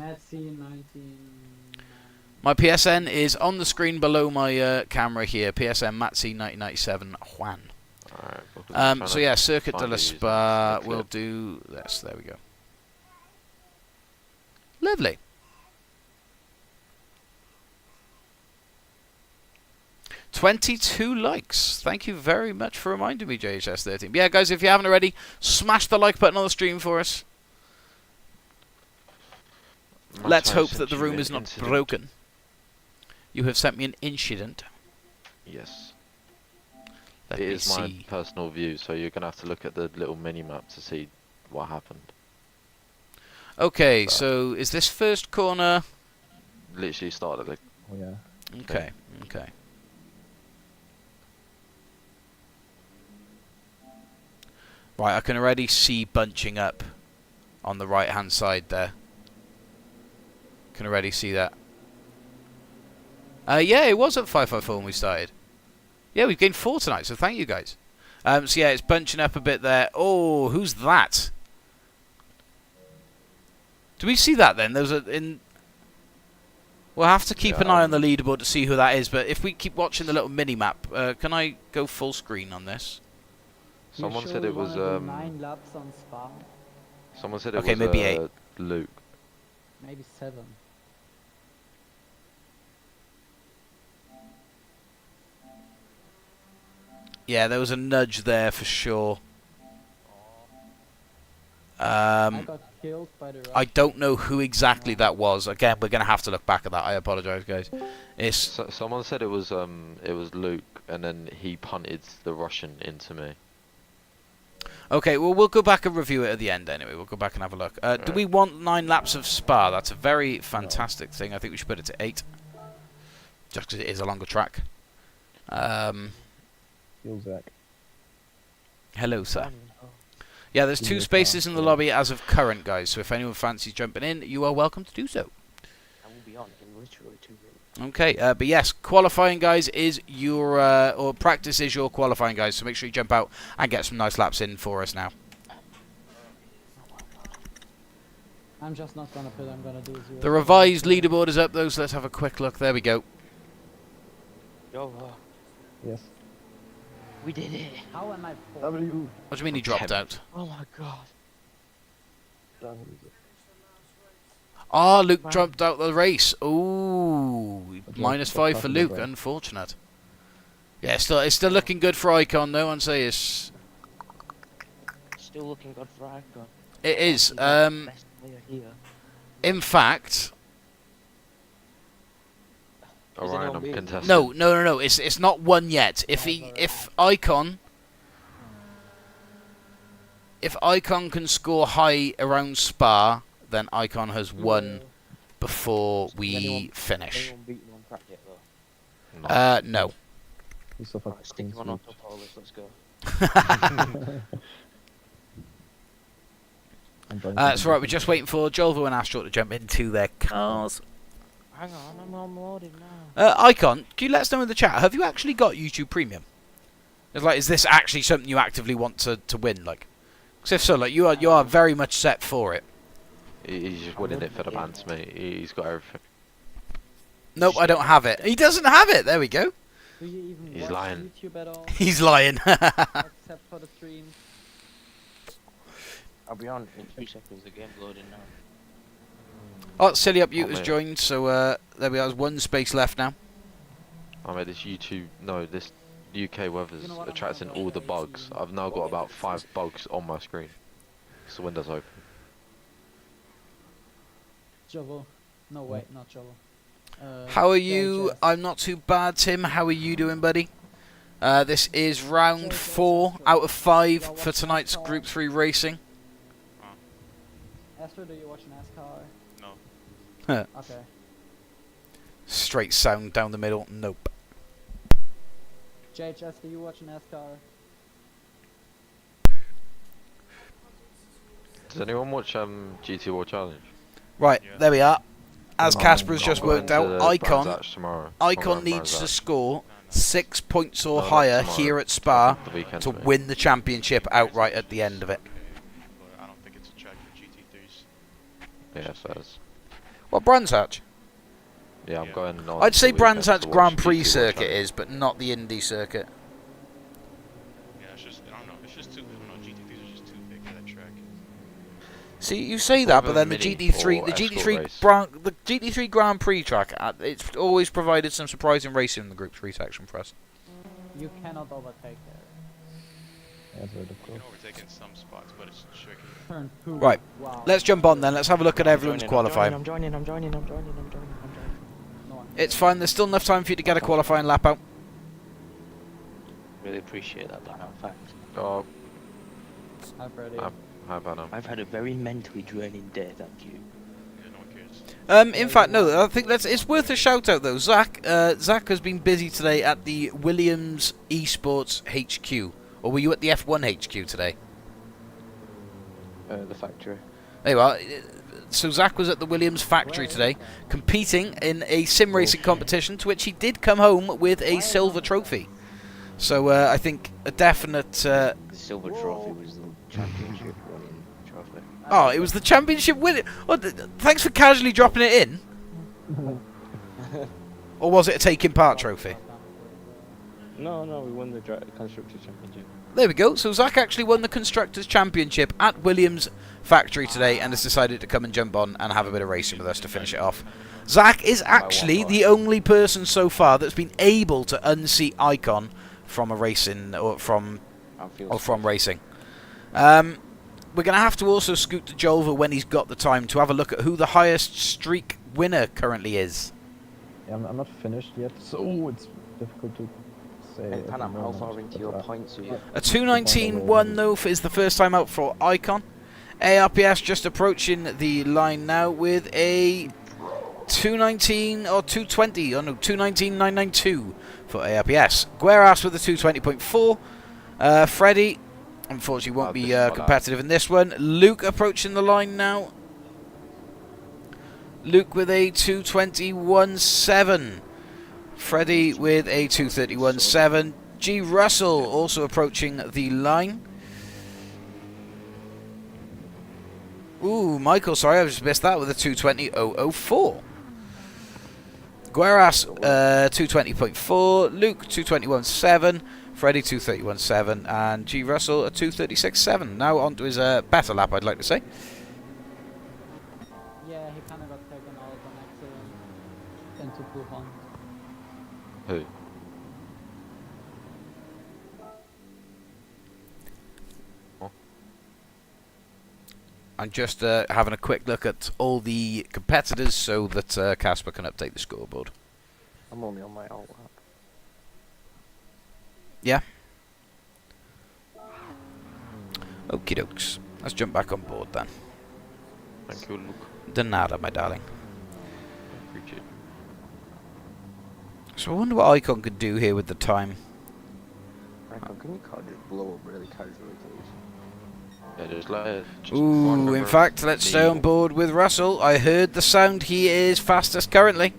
My PSN is on the screen below my camera here. PSN Matsi 1997 Juan. Alright, so yeah, Circuit de la Spa. We'll do this. There we go. Lovely. $22 likes. Thank you very much for reminding me, JHS13. Yeah, guys, if you haven't already, smash the like button on the stream for us. Let's hope that the room is not broken. You have sent me an incident. Yes. Let it me is see. my personal view, so you're going to have to look at the little mini-map to see what happened. Okay, so is this first corner? Literally started like... Oh yeah. Okay, okay. Right, I can already see bunching up on the right-hand side there. Can already see that. Yeah, it was at 554 when we started. Yeah, we've gained 4 tonight, so thank you guys. So yeah, it's bunching up a bit there. Oh, who's that? Do we see that then? We'll have to keep an eye on the leaderboard to see who that is, but if we keep watching the little mini-map, can I go full screen on this? Someone You said sure it you was wanna do 9 laps on Spa? Someone said it Okay, was maybe 8. Luke. Maybe 7. Yeah, there was a nudge there for sure. I got killed by the I Russian. don't know who exactly that was. Again, we're gonna have to look back at that. I apologise, guys. It's Someone said it was Luke, and then he punted the Russian into me. okay. Well, we'll go back and review it at the end anyway. We'll go back and have a look. Do we want 9 laps of Spa? That's a very fantastic thing. I think we should put it to 8, just because it is a longer track. Kill Zach. Hello, sir. Yeah, there's 2 spaces in the lobby as of current, guys. So if anyone fancies jumping in, you are welcome to do so. I will be on in literally 2 minutes. Okay, but yes, qualifying, guys, is your or practice is your qualifying, guys. So make sure you jump out and get some nice laps in for us now. I'm just not gonna put. I'm gonna do 0. The revised leaderboard is up, though. So let's have a quick look. There we go. Yo, Yes. we did it. How am I? W. What do you mean he dropped out? Oh my god. W. Ah, Luke dropped out the race. Ooh, -5 for Luke. Unfortunate. Yeah, it's still looking good for Icon, though. I'd say it's. Still looking good for Icon. It is. He's the best player here. In fact, Orion, I'm contesting. no. It's not won yet. If Icon can score high around Spa, then Icon has won before we finish. Anyone beaten on track yet though? No. He's so fucking Right, stick him on clean top of all this, let's go. That's right. We're just waiting for Jolvo and Astro to jump into their cars. Hang on, I'm unloading now. Icon, can you let us know in the chat? Have you actually got YouTube Premium? It's like, is this actually something you actively want to win? Like, 'cause if so, like you are very much set for it. He's just winning it for the bands, mate. He's got everything. Nope, I don't have it. He doesn't have it. There we go. Do you even He's watch lying. YouTube at all? He's lying. Except for the streams. I'll be on in 2 seconds, the game's loading now. Oh, Silly Up Ute Oh, has mate. joined, so there we are. There's 1 space left now. I made this YouTube. No, this UK weather's You know what, I'm attracting gonna all go the for bugs. 18. I've now got about 5 bugs on my screen. So Windows open. Jovo. No, wait, not Jovo. How are you? JHS. I'm not too bad, Tim. How are you doing, buddy? This is round 4 out of 5 for tonight's Group 3 racing. Astro, do you watch NASCAR? Huh. Okay. Straight sound down the middle. Nope. JHS, do you watch NASCAR? Does anyone watch GT World Challenge? Right, there we are. As Casper has I'm just going worked to out, the Brands Icon Hatch tomorrow. I'm Icon going needs Brands to Hatch. score 6 points or No, not higher tomorrow. here at Spa The weekend, to mate. win the championship outright at the end of it. I don't think it's a track for GT3s. Yeah, fairs. What Brands Hatch? Yeah, I'm going on. I'd say the Brands weekend Hatch to Grand watch Prix GT World circuit Challenge. is, but not the Indy circuit. Yeah, it's just, I don't know, it's just too, I don't know, GT3s are just too big for that track. See, you say that, but then the Mini GT3, or the escort GT3, race. the GT3 Grand Prix track, it's always provided some surprising racing in the Group 3 section for us. You cannot overtake there. That's right, of You course. can overtake in some spots, but it's tricky. Turn 2. Right, Wow. let's jump on then. Let's have a look at everyone's I'm qualifying. joining. No one. It's fine. There's still enough time for you to get a qualifying lap out. Really appreciate that, Banner. Thanks. Oh, I've ready. hi, Banner. I've had a very mentally draining day, thank you. Yeah, no one cares. In fact, no. I think it's worth a shout out though. Zach has been busy today at the Williams Esports HQ. Or were you at the F1 HQ today? The factory. There you are. So Zach was at the Williams factory today, competing in a sim racing competition, to which he did come home with a silver trophy. So I think a definite. The silver trophy was the championship winning trophy. Oh, it was the championship win. Oh, thanks for casually dropping it in. Or was it a taking part trophy? No, we won the Constructors Championship. There we go. So Zach actually won the Constructors' Championship at Williams factory today and has decided to come and jump on and have a bit of racing with us to finish it off. Zach is actually the only person so far that's been able to unseat Icon from a racing from racing. We're going to have to also scoot to Jolva when he's got the time to have a look at who the highest streak winner currently is. Yeah, I'm not finished yet, so it's difficult to say. And Panam, how far into your points are you? A 219.1 though is the first time out for Icon. ARPS just approaching the line now with a 219 or 220. Oh no, 219.992 for ARPS. Gueras with a 220.4. Freddie, unfortunately, won't be competitive in this one. Luke approaching the line now. Luke with a 221.7. Freddie with a 231.7. G. Russell also approaching the line. Ooh, Michael, sorry, I just missed that with a 220.004. Gueras, 220.4. Luke, 221.7. Freddie, 231.7. And G. Russell, a 236.7. Now on to his better lap, I'd like to say. Yeah, he kind of got taken out on accident. Then to prove on. Who? I'm just having a quick look at all the competitors so that Casper can update the scoreboard. I'm only on my alt lap. Yeah. Okie dokes. Let's jump back on board then. Thank you, Luke. De nada, my darling. Appreciate it. So I wonder what Icon could do here with the time. Michael, can you can't just blow up really casually, please? Yeah, just let it. Just Ooh, in fact, let's stay on board with Russell. I heard the sound. He is fastest currently.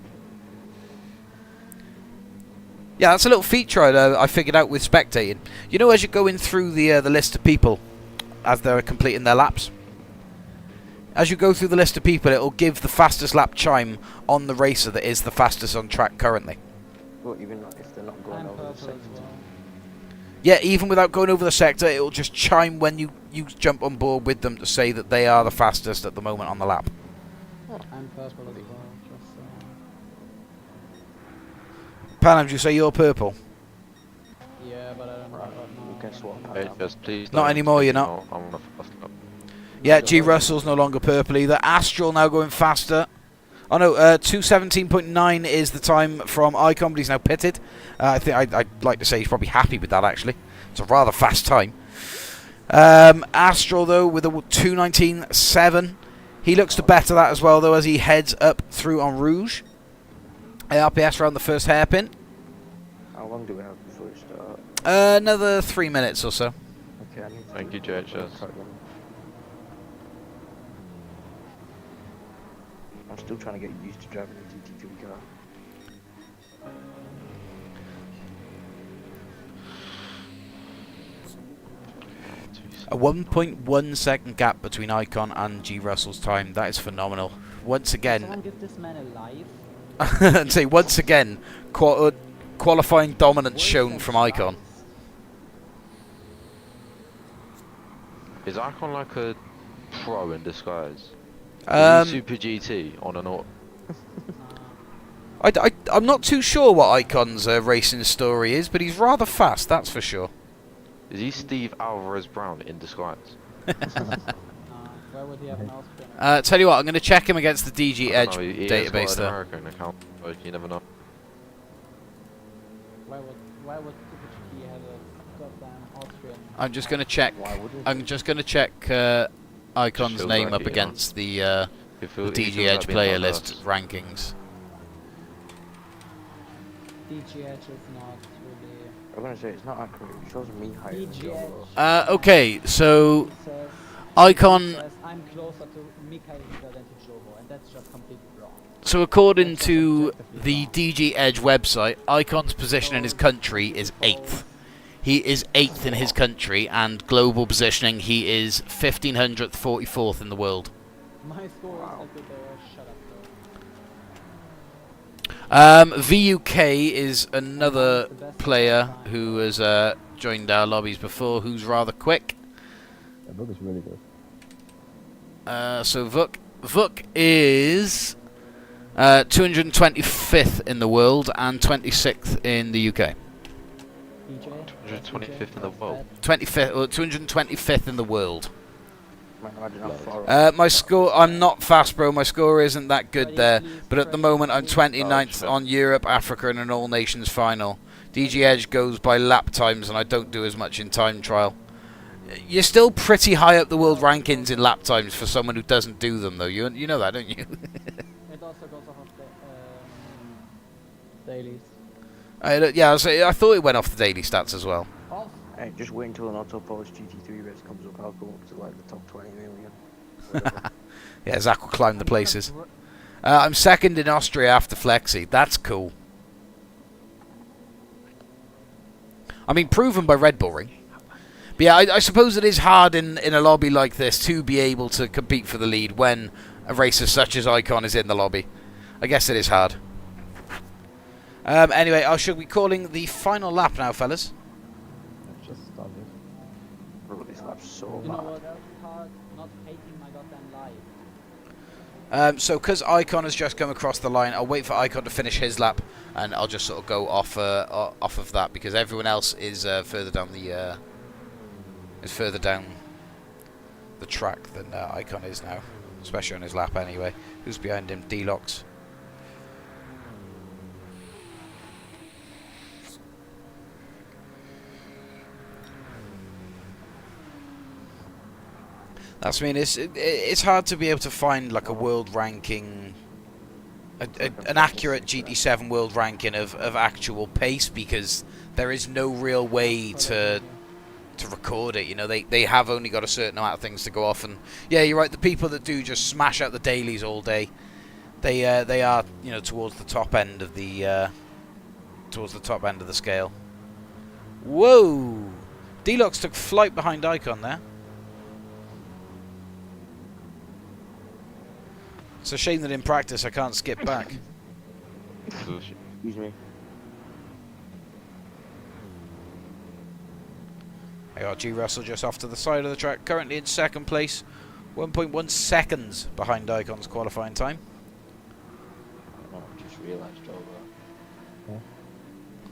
Yeah, that's a little feature I figured out with spectating. You know, as you're going through the list of people as they're completing their laps, as you go through the list of people, it will give the fastest lap chime on the racer that is the fastest on track currently. Well, even if they're not going over the sector. Yeah, even without going over the sector, it will just chime when you jump on board with them to say that they are the fastest at the moment on the lap. I'm purple as well, just Panam, do you say you're purple? yeah, but I don't know Right, about now. you can swap. Hey, just please. Not don't anymore, take you're me not. out, I'm on a fast lap. Yeah, G. Russell's no longer purple either. Astral now going faster. Oh no, 217.9 is the time from Icon, but he's now pitted. I think I'd like to say he's probably happy with that, actually. It's a rather fast time. Astral, though, with a 219.7. He looks to better that as well, though, as he heads up through on Rouge. ARPS around the first hairpin. How long do we have before we start? Another 3 minutes or so. Okay, I need to Thank you, JHS. I'm still trying to get used to driving a GT3 car. A 1.1 second gap between Icon and G. Russell's time. That is phenomenal. Once Someone again, give this man a life. and say once again, qualifying dominance shown from Icon. Is Icon like a pro in disguise? Is he Super GT on an auto? I'm not too sure what Icon's racing story is, but he's rather fast, that's for sure. Is he Steve Alvarez Brown in disguise? Where would he have an Austrian? Tell you what, I'm going to check him against the DG I Edge don't know, he has database got an there. American account, but you never know. Why would he have a goddamn Austrian? I'm just going to check. Why wouldn't I'm just going to check Icon's feels name like up it, you know. against the He feels DG like Edge being player diverse. list rankings. DGH is not really. I'm gonna say it's not accurate. It shows me higher than DGH. Joe. Okay, so He says, Icon. he says, I'm closer to Mikael than to Jovo, and that's just completely wrong. So according to the DG Edge website, Icon's position in his country is 8th. He is 8th in his country, and global positioning, he is 1500th, 44th in the world. My score is like shut up. VUK is another player who has joined our lobbies before, who's rather quick. That book is really good. So Vuk is 225th in the world and 26th in the UK. 125th in the world. 25th, or 225th in the world. Imagine how far My score, I'm not fast, bro. My score isn't that good there. But at the moment, I'm 29th on Europe, Africa, and an All Nations final. DG Edge goes by lap times, and I don't do as much in time trial. You're still pretty high up the world rankings in lap times for someone who doesn't do them, though. You know that, don't you? It also goes off of the dailies. Yeah, I thought it went off the daily stats as well. Hey, just wait until an auto polish GT3 race comes up. I'll go up to like the top 20 million. Yeah, Zach will climb the places. I'm second in Austria after Flexi. That's cool. I mean, proven by Red Bull Ring. But yeah, I suppose it is hard in a lobby like this to be able to compete for the lead when a racer such as Icon is in the lobby. I guess it is hard. Anyway, I shall be calling the final lap now, fellas. I've just started. Bro, this lap's so You know bad. what else is hard? Not hating my goddamn life. So, because Icon has just come across the line, I'll wait for Icon to finish his lap, and I'll just sort of go off of that because everyone else is further down the track than Icon is now, especially on his lap anyway. Who's behind him? D-Locks. That's I mean, it's hard to be able to find like a world ranking, an accurate GT7 world ranking of actual pace because there is no real way to record it. You know, they have only got a certain amount of things to go off, and yeah, you're right. The people that do just smash out the dailies all day, they are, you know, towards the top end of the scale. Whoa, D-Locks took flight behind Icon there. It's a shame that in practice I can't skip back. Excuse me. I got G Russell just off to the side of the track, currently in second place, 1.1 seconds behind Icon's qualifying time. Oh, I just realised over.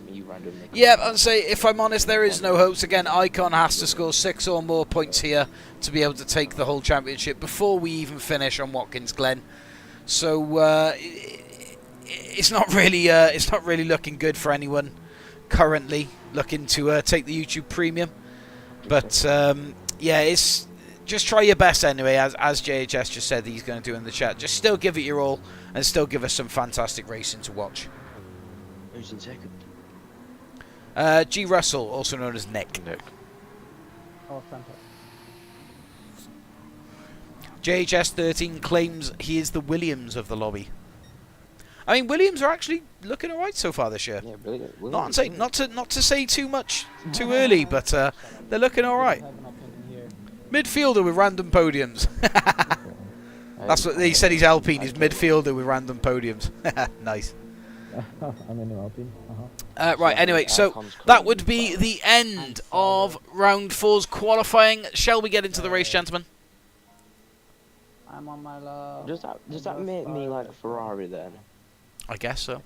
You randomly. Yeah, I'd say, if I'm honest, there is no hopes. Again, Icon has to score 6 or more points here to be able to take the whole championship before we even finish on Watkins Glen. So it's not really looking good for anyone currently looking to take the YouTube Premium. But yeah, it's just try your best anyway. As JHS just said, he's going to do in the chat. Just still give it your all and still give us some fantastic racing to watch. Who's in second? G Russell, also known as Nick. Oh, fantastic. JHS13 claims he is the Williams of the lobby. I mean, Williams are actually looking alright so far this year. Yeah, brilliant. Not to say too much too early, but they're looking alright. Midfielder with random podiums. That's what he said. He's Alpine. He's midfielder with random podiums. Nice. I'm in Alpine. Right, anyway, so that would be the end of round 4's qualifying. Shall we get into the race, gentlemen? I'm on my love. Does that make me like a Ferrari then? I guess so.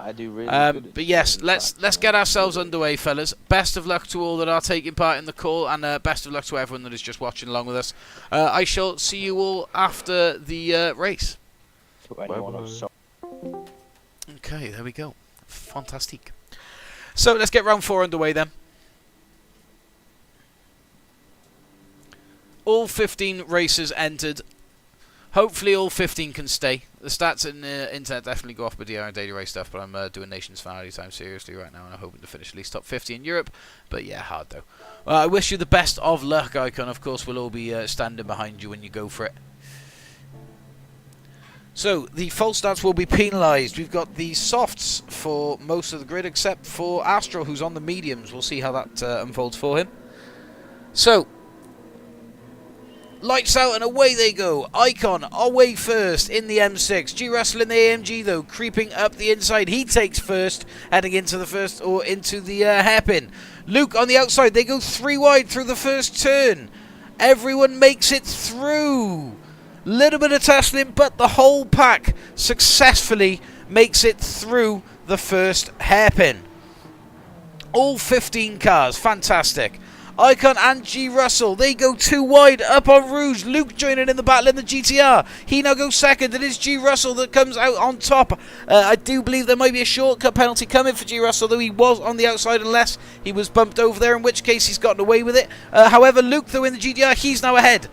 I do really good. But yes, let's get ourselves underway, fellas. Best of luck to all that are taking part in the call, and best of luck to everyone that is just watching along with us. I shall see you all after the race. Okay, there we go. Fantastic. So let's get round 4 underway then. All 15 racers entered. Hopefully all 15 can stay. The stats in the internet definitely go off with DR and daily race stuff, but I'm doing Nations Finality time seriously right now, and I'm hoping to finish at least top 50 in Europe. But yeah, hard though. I wish you the best of luck, Icon. Of course, we'll all be standing behind you when you go for it. So, the false starts will be penalised. We've got the softs for most of the grid, except for Astro, who's on the mediums. We'll see how that unfolds for him. So, Lights out and away they go. Icon away first in the M6. G Russell in the AMG though, creeping up the inside. He takes first, heading into the first or into the hairpin. Luke on the outside. They go 3 wide through the first turn. Everyone makes it through. Little bit of tussling, but the whole pack successfully makes it through the first hairpin. All 15 cars, fantastic. Icon and G Russell, they go 2 wide up on Rouge. Luke joining in the battle in the GTR. He now goes second. It is G Russell that comes out on top. I do believe there might be a shortcut penalty coming for G Russell, though he was on the outside unless he was bumped over there, in which case he's gotten away with it. However, Luke, though, in the GTR, he's now ahead.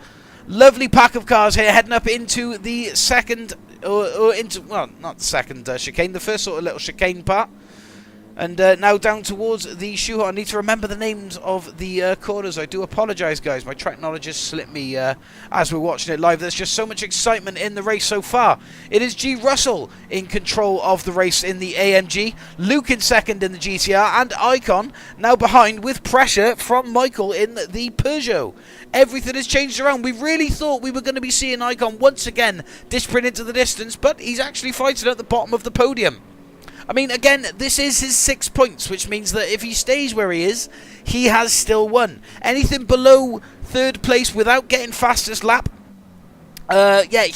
Lovely pack of cars here, heading up into the second, or into, well, not the second chicane, the first sort of little chicane part. And now down towards the shoe hole. I need to remember the names of the corners. I do apologise, guys. My track knowledge has slipped me as we're watching it live. There's just so much excitement in the race so far. It is G Russell in control of the race in the AMG. Luke in second in the GTR. And Icon now behind with pressure from Michael in the Peugeot. Everything has changed around. We really thought we were going to be seeing Icon once again disprint into the distance. But he's actually fighting at the bottom of the podium. I mean, again, this is his 6 points, which means that if he stays where he is, he has still won. Anything below third place without getting fastest lap, yeah,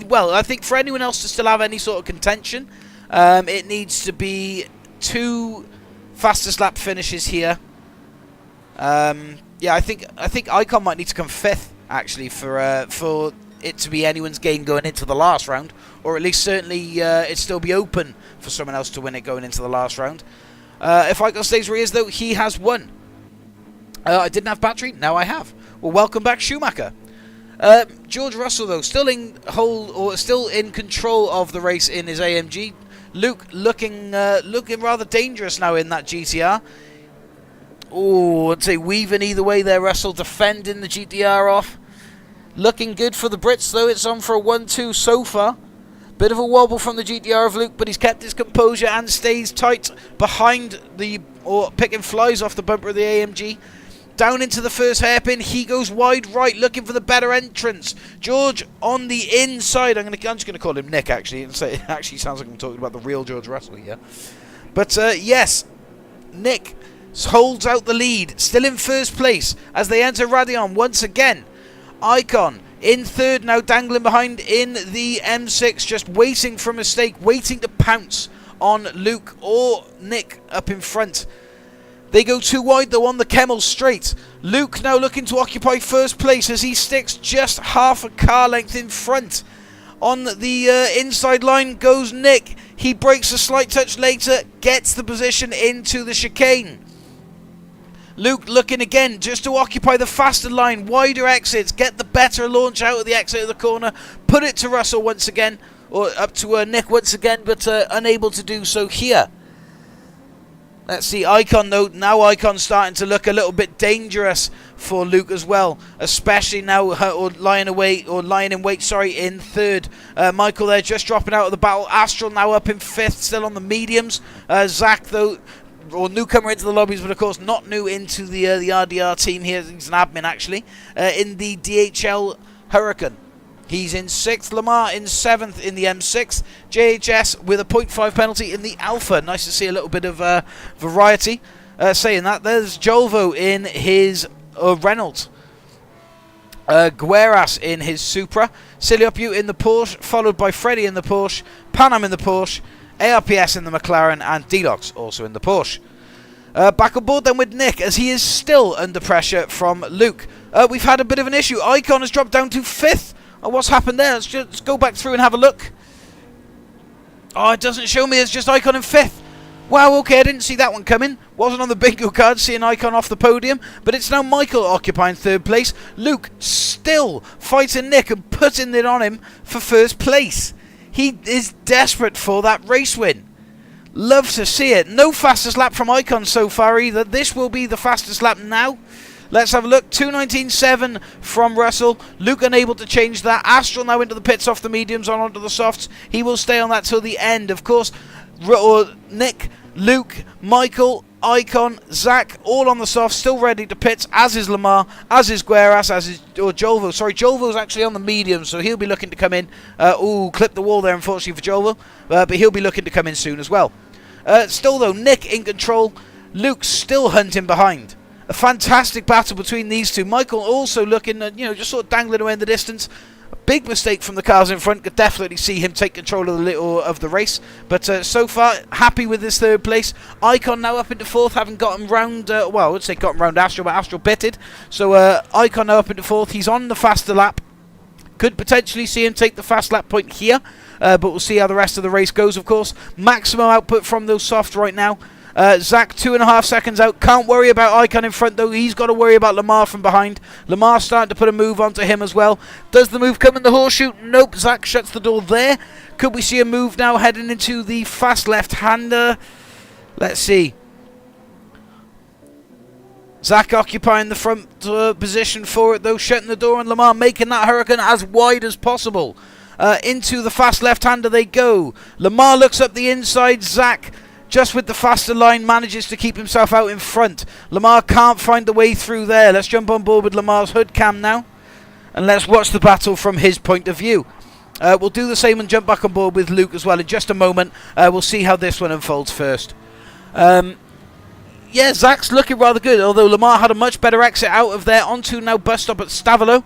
well, I think for anyone else to still have any sort of contention, it needs to be 2 fastest lap finishes here. Yeah, I think Icon might need to come 5th, actually, for it to be anyone's game going into the last round, or at least certainly it still be open for someone else to win it going into the last round. If Icon stays where he is, though, he has won. I didn't have battery, now I have. Well, welcome back, Schumacher. George Russell, though, still in control of the race in his AMG. Luke looking rather dangerous now in that GTR. Oh, I'd say weaving either way there, Russell, defending the GTR off. Looking good for the Brits, though. It's on for a 1-2 so far. Bit of a wobble from the GTR of Luke, but he's kept his composure and stays tight behind or picking flies off the bumper of the AMG. Down into the first hairpin, he goes wide right, looking for the better entrance. George on the inside. I'm just going to call him Nick, actually. It actually sounds like I'm talking about the real George Russell here. But, yes, Nick holds out the lead, still in first place as they enter Radion once again. Icon in third, now dangling behind in the M6, just waiting for a mistake, waiting to pounce on Luke or Nick up in front. They go 2 wide, though, on the Kemmel straight. Luke now looking to occupy first place as he sticks just half a car length in front. On the inside line goes Nick. He breaks a slight touch later, gets the position into the chicane. Luke looking again just to occupy the faster line, wider exits, get the better launch out of the exit of the corner, put it to Russell once again, or up to Nick once again, but unable to do so here. Let's see, Icon, though, now Icon starting to look a little bit dangerous for Luke as well, especially now lying in wait, in third. Michael there just dropping out of the battle. Astral now up in 5th, still on the mediums. Zach, though, or newcomer into the lobbies, but of course not new into the RDR team here. He's an admin, actually, in the DHL Hurricane. He's in 6th. Lamar in 7th in the M6. JHS with a 0.5 penalty in the Alpha. Nice to see a little bit of variety. Saying that, there's Jolvo in his Renault. Gueras in his Supra. Siliopu in the Porsche, followed by Freddie in the Porsche. Panam in the Porsche. ARPS in the McLaren, and Delox also in the Porsche. Back on board then with Nick, as he is still under pressure from Luke. We've had a bit of an issue. Icon has dropped down to 5th. What's happened there? Let's go back through and have a look. Oh, it doesn't show me. It's just Icon in 5th. Wow, okay, I didn't see that one coming. Wasn't on the bingo card, seeing Icon off the podium. But it's now Michael occupying 3rd place. Luke still fighting Nick and putting it on him for 1st place. He is desperate for that race win. Love to see it. No fastest lap from Icon so far either. This will be the fastest lap now. Let's have a look. 2:19.7 from Russell. Luke unable to change that. Astral now into the pits off the mediums on onto the softs. He will stay on that till the end. Of course, Nick, Luke, Michael, Icon, Zach, all on the soft, still ready to pit, as is Lamar, as is Gueras, as is Jolvo. Sorry, Jolvo's actually on the medium, so he'll be looking to come in. Ooh, clipped the wall there, unfortunately, for Jolvo, but he'll be looking to come in soon as well. Still, though, Nick in control, Luke still hunting behind. A fantastic battle between these two. Michael also looking, just sort of dangling away in the distance. A big mistake from the cars in front. Could definitely see him take control of the race. But so far, happy with his third place. Icon now up into fourth, having gotten round, I would say gotten round Astral, but Astral pitted. So Icon now up into fourth. He's on the faster lap. Could potentially see him take the fast lap point here. But we'll see how the rest of the race goes, of course. Maximum output from those soft right now. Zach 2.5 seconds out. Can't worry about Icon in front, though. He's got to worry about Lamar from behind. Lamar starting to put a move onto him as well. Does the move come in the horseshoe? Nope. Zach shuts the door there. Could we see a move now heading into the fast left-hander? Let's see. Zach occupying the front position for it, though, shutting the door, and Lamar making that Hurricane as wide as possible. Into the fast left-hander they go. Lamar looks up the inside. Zach, just with the faster line, manages to keep himself out in front. Lamar can't find the way through there. Let's jump on board with Lamar's hood cam now, and let's watch the battle from his point of view. We'll do the same and jump back on board with Luke as well in just a moment. We'll see how this one unfolds first. Yeah, Zach's looking rather good, although Lamar had a much better exit out of there. Onto now bus stop at Stavolo.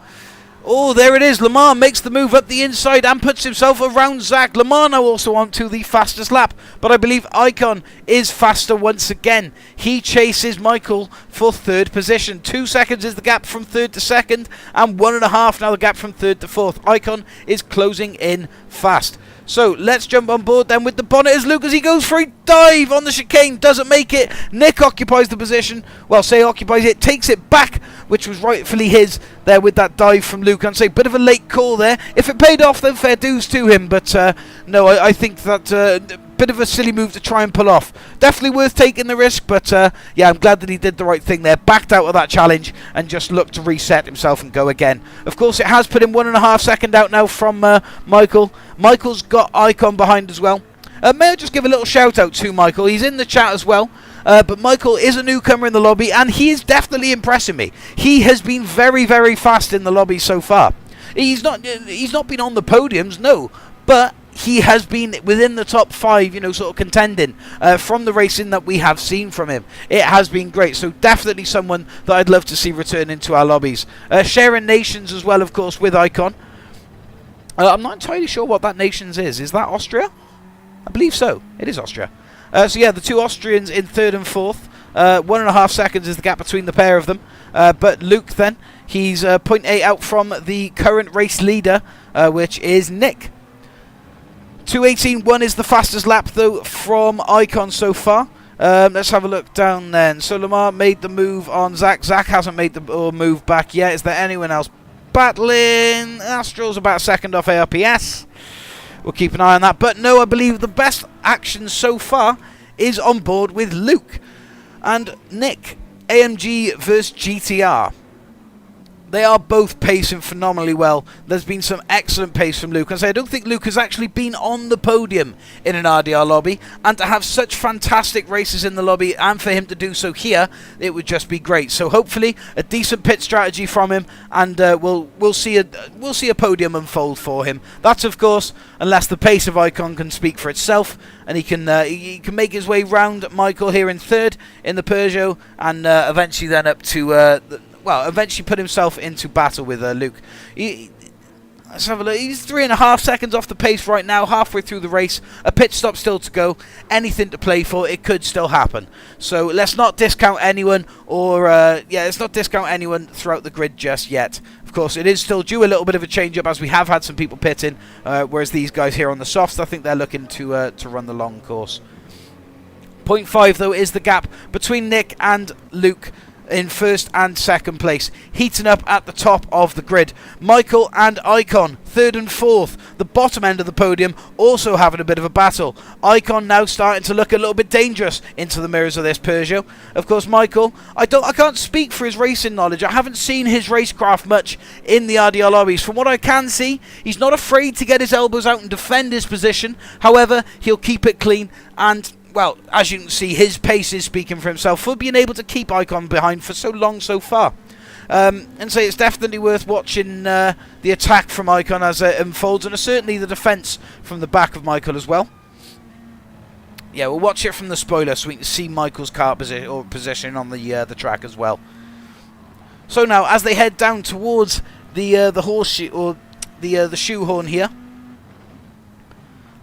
Oh, there it is. Lamar makes the move up the inside and puts himself around Zach. Lamar now also onto the fastest lap, but I believe Icon is faster once again. He chases Michael for third position. 2 seconds is the gap from third to second, and 1.5 now the gap from third to fourth. Icon is closing in fast. So let's jump on board then with the bonnet as Luke, as he goes for a dive on the chicane, doesn't make it. Nick occupies the position, well, say occupies it, takes it back, which was rightfully his there with that dive from Luke. I'd say bit of a late call there. If it paid off, then fair dues to him, but no, I think that bit of a silly move to try and pull off. Definitely worth taking the risk, but yeah, I'm glad that he did the right thing there. Backed out of that challenge and just looked to reset himself and go again. Of course, it has put him 1.5 seconds out now from Michael. Michael's got Icon behind as well. May I just give a little shout out to Michael? He's in the chat as well. But Michael is a newcomer in the lobby, and he is definitely impressing me. He has been very, very fast in the lobby so far. He's not been on the podiums, no, but he has been within the top 5, sort of contending from the racing that we have seen from him. It has been great, so definitely someone that I'd love to see return into our lobbies. Sharing nations as well, of course, with Icon. I'm not entirely sure what that nations is. Is that Austria? I believe so. It is Austria. So yeah, the two Austrians in third and fourth. 1.5 seconds is the gap between the pair of them. But Luke then, he's 0.8 out from the current race leader, which is Nick. 2:18.1 is the fastest lap, though, from Icon so far. Let's have a look down then. So Lamar made the move on Zach. Zach hasn't made the move back yet. Is there anyone else battling? Astral's about a second off ARPS. We'll keep an eye on that. But no, I believe the best action so far is on board with Luke and Nick. AMG versus GTR. They are both pacing phenomenally well. There's been some excellent pace from Luke. I don't think Luke has actually been on the podium in an RDR lobby, and to have such fantastic races in the lobby and for him to do so here, it would just be great. So hopefully a decent pit strategy from him, and we'll see a podium unfold for him. That's, of course, unless the pace of Icon can speak for itself, and he can make his way round Michael here in third in the Peugeot, and eventually then up to eventually put himself into battle with Luke. Let's have a look. He's 3.5 seconds off the pace right now, halfway through the race. A pit stop still to go. Anything to play for. It could still happen. So let's not discount anyone, let's not discount anyone throughout the grid just yet. Of course, it is still due a little bit of a change-up, as we have had some people pit in, whereas these guys here on the softs, I think they're looking to run the long course. 0.5, though, is the gap between Nick and Luke in first and second place, heating up at the top of the grid. Michael and Icon, third and fourth. The bottom end of the podium also having a bit of a battle. Icon now starting to look a little bit dangerous into the mirrors of this Peugeot. Of course, Michael, I can't speak for his racing knowledge. I haven't seen his racecraft much in the RDR lobbies. From what I can see, he's not afraid to get his elbows out and defend his position. However, he'll keep it clean, and well, as you can see, his pace is speaking for himself for being able to keep Icon behind for so long so far. And so it's definitely worth watching the attack from Icon as it unfolds, and certainly the defence from the back of Michael as well. Yeah, we'll watch it from the spoiler so we can see Michael's car position on the track as well. So now, as they head down towards the horseshoe or the shoehorn here,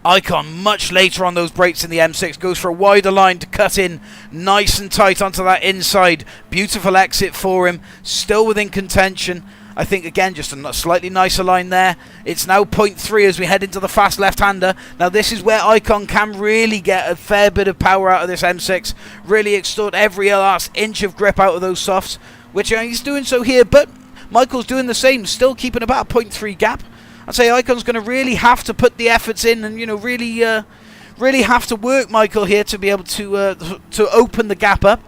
Icon, much later on those brakes in the M6, goes for a wider line to cut in nice and tight onto that inside. Beautiful exit for him, still within contention. I think, again, just a slightly nicer line there. It's now 0.3 as we head into the fast left-hander. Now, this is where Icon can really get a fair bit of power out of this M6, really extort every last inch of grip out of those softs, which he's doing so here, but Michael's doing the same, still keeping about a 0.3 gap. I'd say Icon's going to really have to put the efforts in and, you know, really have to work Michael here to be able to open the gap up.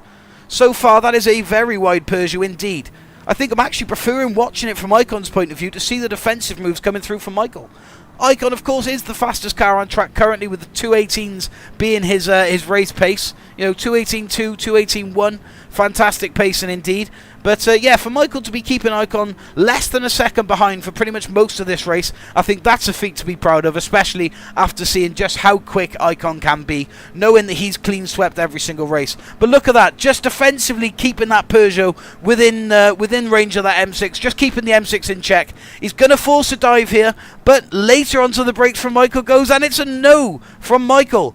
So far, that is a very wide Peugeot indeed. I think I'm actually preferring watching it from Icon's point of view to see the defensive moves coming through from Michael. Icon, of course, is the fastest car on track currently, with the 218s being his race pace. You know, 218.2, 218.1, fantastic pacing indeed. But yeah, for Michael to be keeping Icon less than a second behind for pretty much most of this race, I think that's a feat to be proud of, especially after seeing just how quick Icon can be, knowing that he's clean swept every single race. But look at that, just defensively keeping that Peugeot within range of that M6, just keeping the M6 in check. He's going to force a dive here, but later onto the brakes from Michael goes, and it's a no from Michael.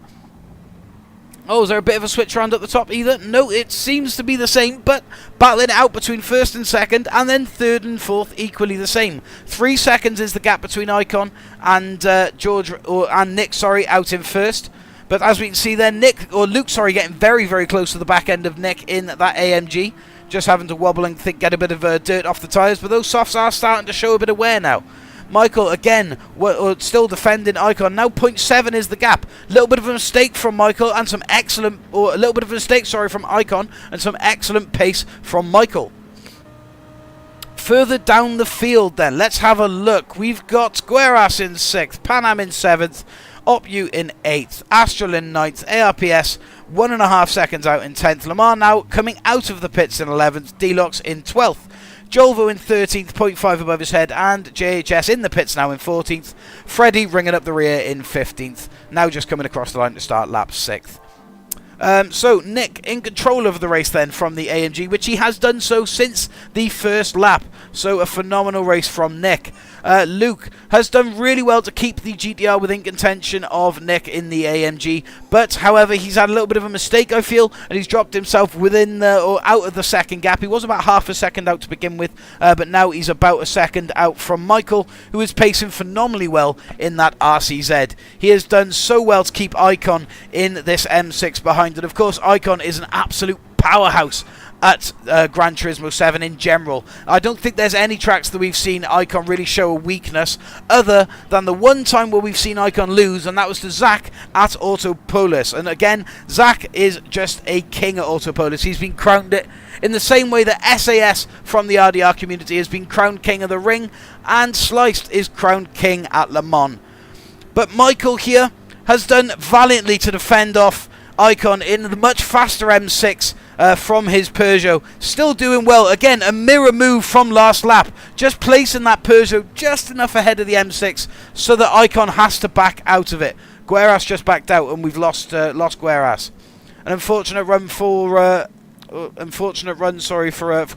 Oh, is there a bit of a switch around at the top either? No, it seems to be the same, but battling it out between first and second, and then third and fourth equally the same. 3 seconds is the gap between Icon and Nick, out in first. But as we can see there, Luke, getting very, very close to the back end of Nick in that AMG. Just having to wobble and get a bit of dirt off the tyres, but those softs are starting to show a bit of wear now. Michael, again, still defending Icon. Now 0.7 is the gap. A little bit of a mistake from Michael and some excellent... Or a little bit of a mistake, from Icon and some excellent pace from Michael. Further down the field then, let's have a look. We've got Gueras in 6th, Pan Am in 7th, Opyu in 8th, Astral in 9th, ARPS 1.5 seconds out in 10th, Lamar now coming out of the pits in 11th, Deluxe in 12th. Jolvo in 13th, 0.5 above his head, and JHS in the pits now in 14th. Freddie ringing up the rear in 15th, now just coming across the line to start lap 6th. So Nick in control of the race then from the AMG, which he has done so since the first lap. So a phenomenal race from Nick. Luke has done really well to keep the GTR within contention of Nick in the AMG, but however he's had a little bit of a mistake, I feel, and he's dropped himself within or out of the second gap. He was about half a second out to begin with, but now he's about a second out from Michael, who is pacing phenomenally well in that RCZ. He has done so well to keep Icon in this M6 behind, and of course Icon is an absolute powerhouse at Gran Turismo 7 in general. I don't think there's any tracks that we've seen Icon really show a weakness other than the one time where we've seen Icon lose, and that was to Zach at Autopolis. And again, Zach is just a king at Autopolis. He's been crowned it in the same way that SAS from the RDR community has been crowned king of the ring, and Sliced is crowned king at Le Mans. But Michael here has done valiantly to defend off Icon in the much faster M6 from his Peugeot. Still doing well. Again, a mirror move from last lap. Just placing that Peugeot just enough ahead of the M6 so that Icon has to back out of it. Gueras just backed out and we've lost Gueras. An unfortunate run for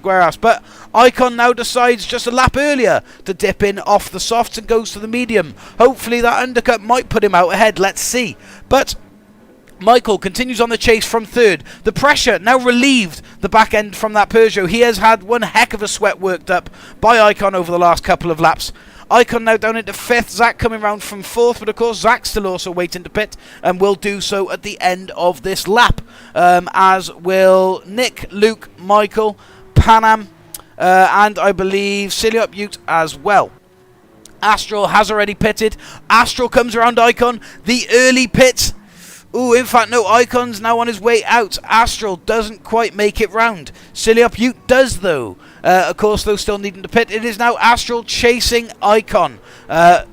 Gueras. But Icon now decides just a lap earlier to dip in off the softs and goes to the medium. Hopefully that undercut might put him out ahead. Let's see. But Michael continues on the chase from third. The pressure now relieved the back end from that Peugeot. He has had one heck of a sweat worked up by Icon over the last couple of laps. Icon now down into 5th. Zach coming round from 4th, but of course Zach's still also waiting to pit and will do so at the end of this lap. As will Nick, Luke, Michael, Pan Am, and I believe Ciliop Ute as well. Astral has already pitted. Astral comes around Icon. The early pit. Ooh, in fact, no, Icon's now on his way out. Astral doesn't quite make it round. Ciliop Ute does, though. Of course, though, still needing to pit. It is now Astral chasing Icon. Well,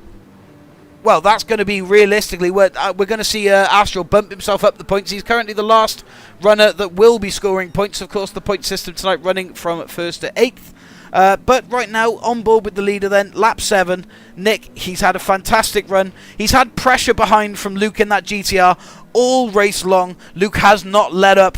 well, that's going to be realistically, we're going to see Astral bump himself up the points. He's currently the last runner that will be scoring points. Of course, the point system tonight running from 1st to 8th. But right now, on board with the leader then, lap 7. Nick, he's had a fantastic run. He's had pressure behind from Luke in that GTR all race long. Luke has not let up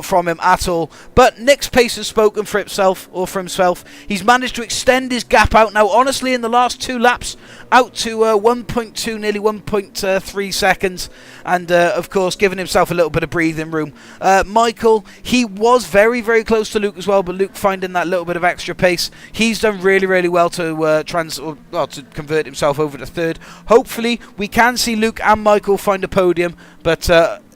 from him at all, but Nick's pace has spoken for himself. He's managed to extend his gap out now, honestly, in the last 2 laps, out to 1.2, nearly 1.3 seconds, and of course giving himself a little bit of breathing room. Michael, he was very, very close to Luke as well, but Luke finding that little bit of extra pace. He's done really, really well to to convert himself over to 3rd. Hopefully we can see Luke and Michael find a podium, but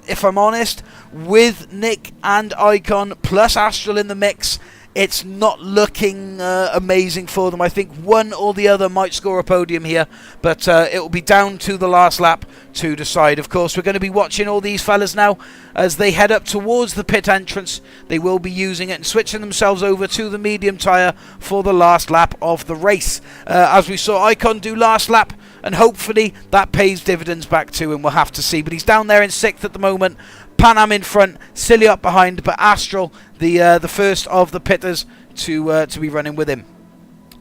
if I'm honest, with Nick and Icon plus Astral in the mix, it's not looking amazing for them. I think one or the other might score a podium here, but it will be down to the last lap to decide. Of course, we're going to be watching all these fellas now as they head up towards the pit entrance. They will be using it and switching themselves over to the medium tyre for the last lap of the race. As we saw Icon do last lap, and hopefully that pays dividends back to him. We'll have to see, but he's down there in 6th at the moment. Pan Am in front, Silly up behind, but Astral, the first of the pitters to be running with him.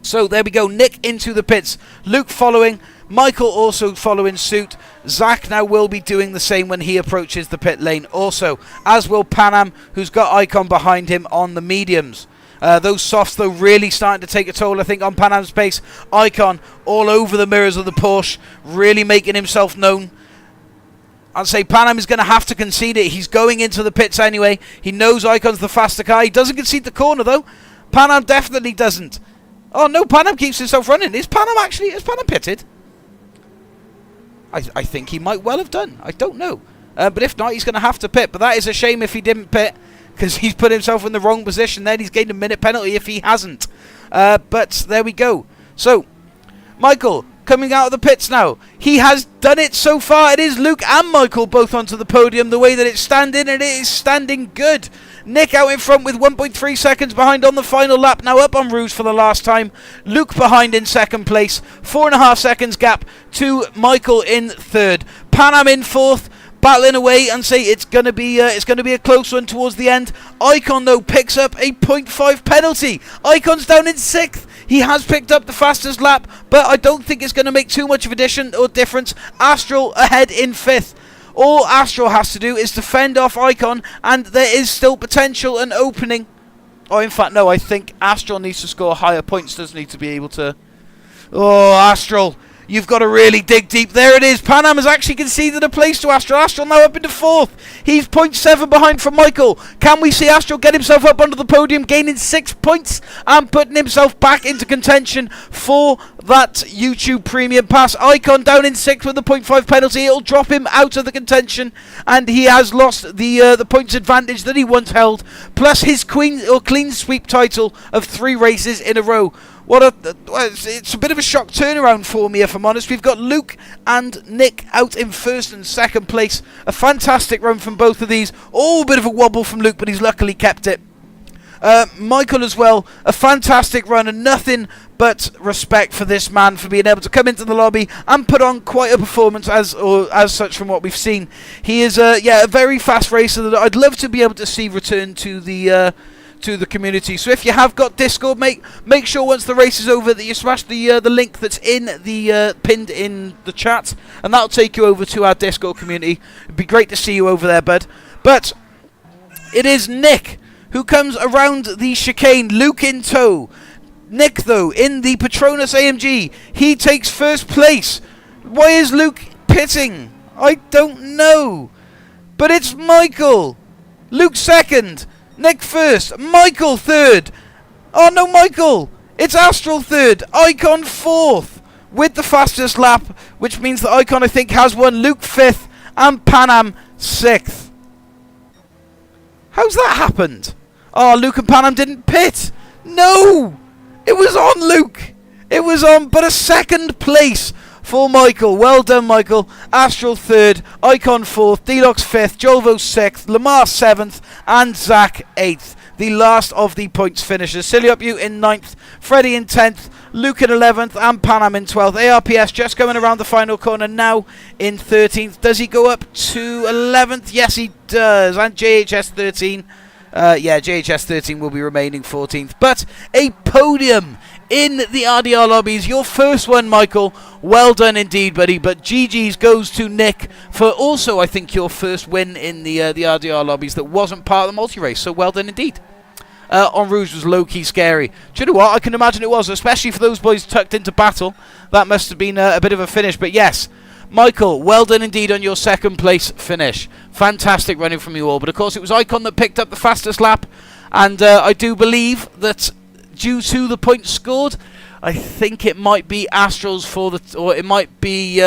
So there we go, Nick into the pits, Luke following, Michael also following suit. Zach now will be doing the same when he approaches the pit lane also, as will Pan Am, who's got Icon behind him on the mediums. Those softs, though, really starting to take a toll, I think, on Pan Am's pace. Icon all over the mirrors of the Porsche, really making himself known. I'd say Pan Am is going to have to concede it. He's going into the pits anyway. He knows Icon's the faster car. He doesn't concede the corner, though. Pan Am definitely doesn't. Oh, no, Pan Am keeps himself running. Is Pan Am pitted? I think he might well have done. I don't know. But if not, he's going to have to pit. But that is a shame if he didn't pit, because he's put himself in the wrong position. Then he's gained a minute penalty if he hasn't. But there we go. So, Michael coming out of the pits now. He has done it so far. It is Luke and Michael both onto the podium. The way that it's standing, and it is standing good. Nick out in front with 1.3 seconds behind on the final lap. Now up on Rouge for the last time. Luke behind in 2nd place. 4.5 seconds gap to Michael in 3rd. Pan Am in 4th. Battling away, and say it's going to be a close one towards the end. Icon, though, picks up a 0.5 penalty. Icon's down in 6th. He has picked up the fastest lap, but I don't think it's going to make too much of a difference. Astral ahead in 5th. All Astral has to do is defend off Icon, and there is still potential and opening. Oh, in fact, no, I think Astral needs to score higher points, doesn't he, to be able to... Oh, Astral, you've got to really dig deep. There it is. Pan Am has actually conceded a place to Astral. Astral now up into 4th. He's 0.7 behind from Michael. Can we see Astral get himself up onto the podium, gaining 6 points and putting himself back into contention for that YouTube Premium Pass? Icon down in 6th with the 0.5 penalty. It'll drop him out of the contention, and he has lost the points advantage that he once held, plus his clean sweep title of 3 races in a row. It's a bit of a shock turnaround for me, if I'm honest. We've got Luke and Nick out in 1st and 2nd place. A fantastic run from both of these. Oh, a bit of a wobble from Luke, but he's luckily kept it. Michael as well, a fantastic run, and nothing but respect for this man for being able to come into the lobby and put on quite a performance as such from what we've seen. He is a very fast racer that I'd love to be able to see return to the community. So if you have got Discord, make sure once the race is over that you smash the link that's in the pinned in the chat, and that'll take you over to our Discord community. It'd be great to see you over there, bud. But it is Nick who comes around the chicane, Luke in tow. Nick, though, in the Patronus AMG, he takes 1st place. Why is Luke pitting? I don't know. But it's Michael. Luke 2nd. Nick 1st, Michael 3rd. Oh no, Michael! It's Astral 3rd, Icon 4th with the fastest lap, which means that Icon, I think, has won. Luke 5th and Pan Am 6th. How's that happened? Oh, Luke and Pan Am didn't pit. No! It was on Luke. It was on, but a 2nd place for Michael. Well done, Michael. Astral 3rd, Icon 4th, Delox 5th, Jolvo 6th, Lamar 7th, and Zach 8th. the last of the points finishers. Silly Up You in 9th, Freddie in 10th, Luke in 11th, and Panam in 12th. ARPS just coming around the final corner now in 13th. Does he go up to 11th? Yes, he does. And JHS 13. Yeah, JHS 13 will be remaining 14th. But a podium in the RDR lobbies. Your first one, Michael. Well done indeed, buddy. But GG's goes to Nick for also, I think, your first win in the RDR lobbies that wasn't part of the multi-race. So well done indeed. En Rouge was low-key scary. Do you know what? I can imagine it was, especially for those boys tucked into battle. That must have been a bit of a finish. But yes, Michael, well done indeed on your second place finish. Fantastic running from you all. But of course, it was Icon that picked up the fastest lap. And I do believe that due to the points scored, I think it might be Astrals for the, or it might be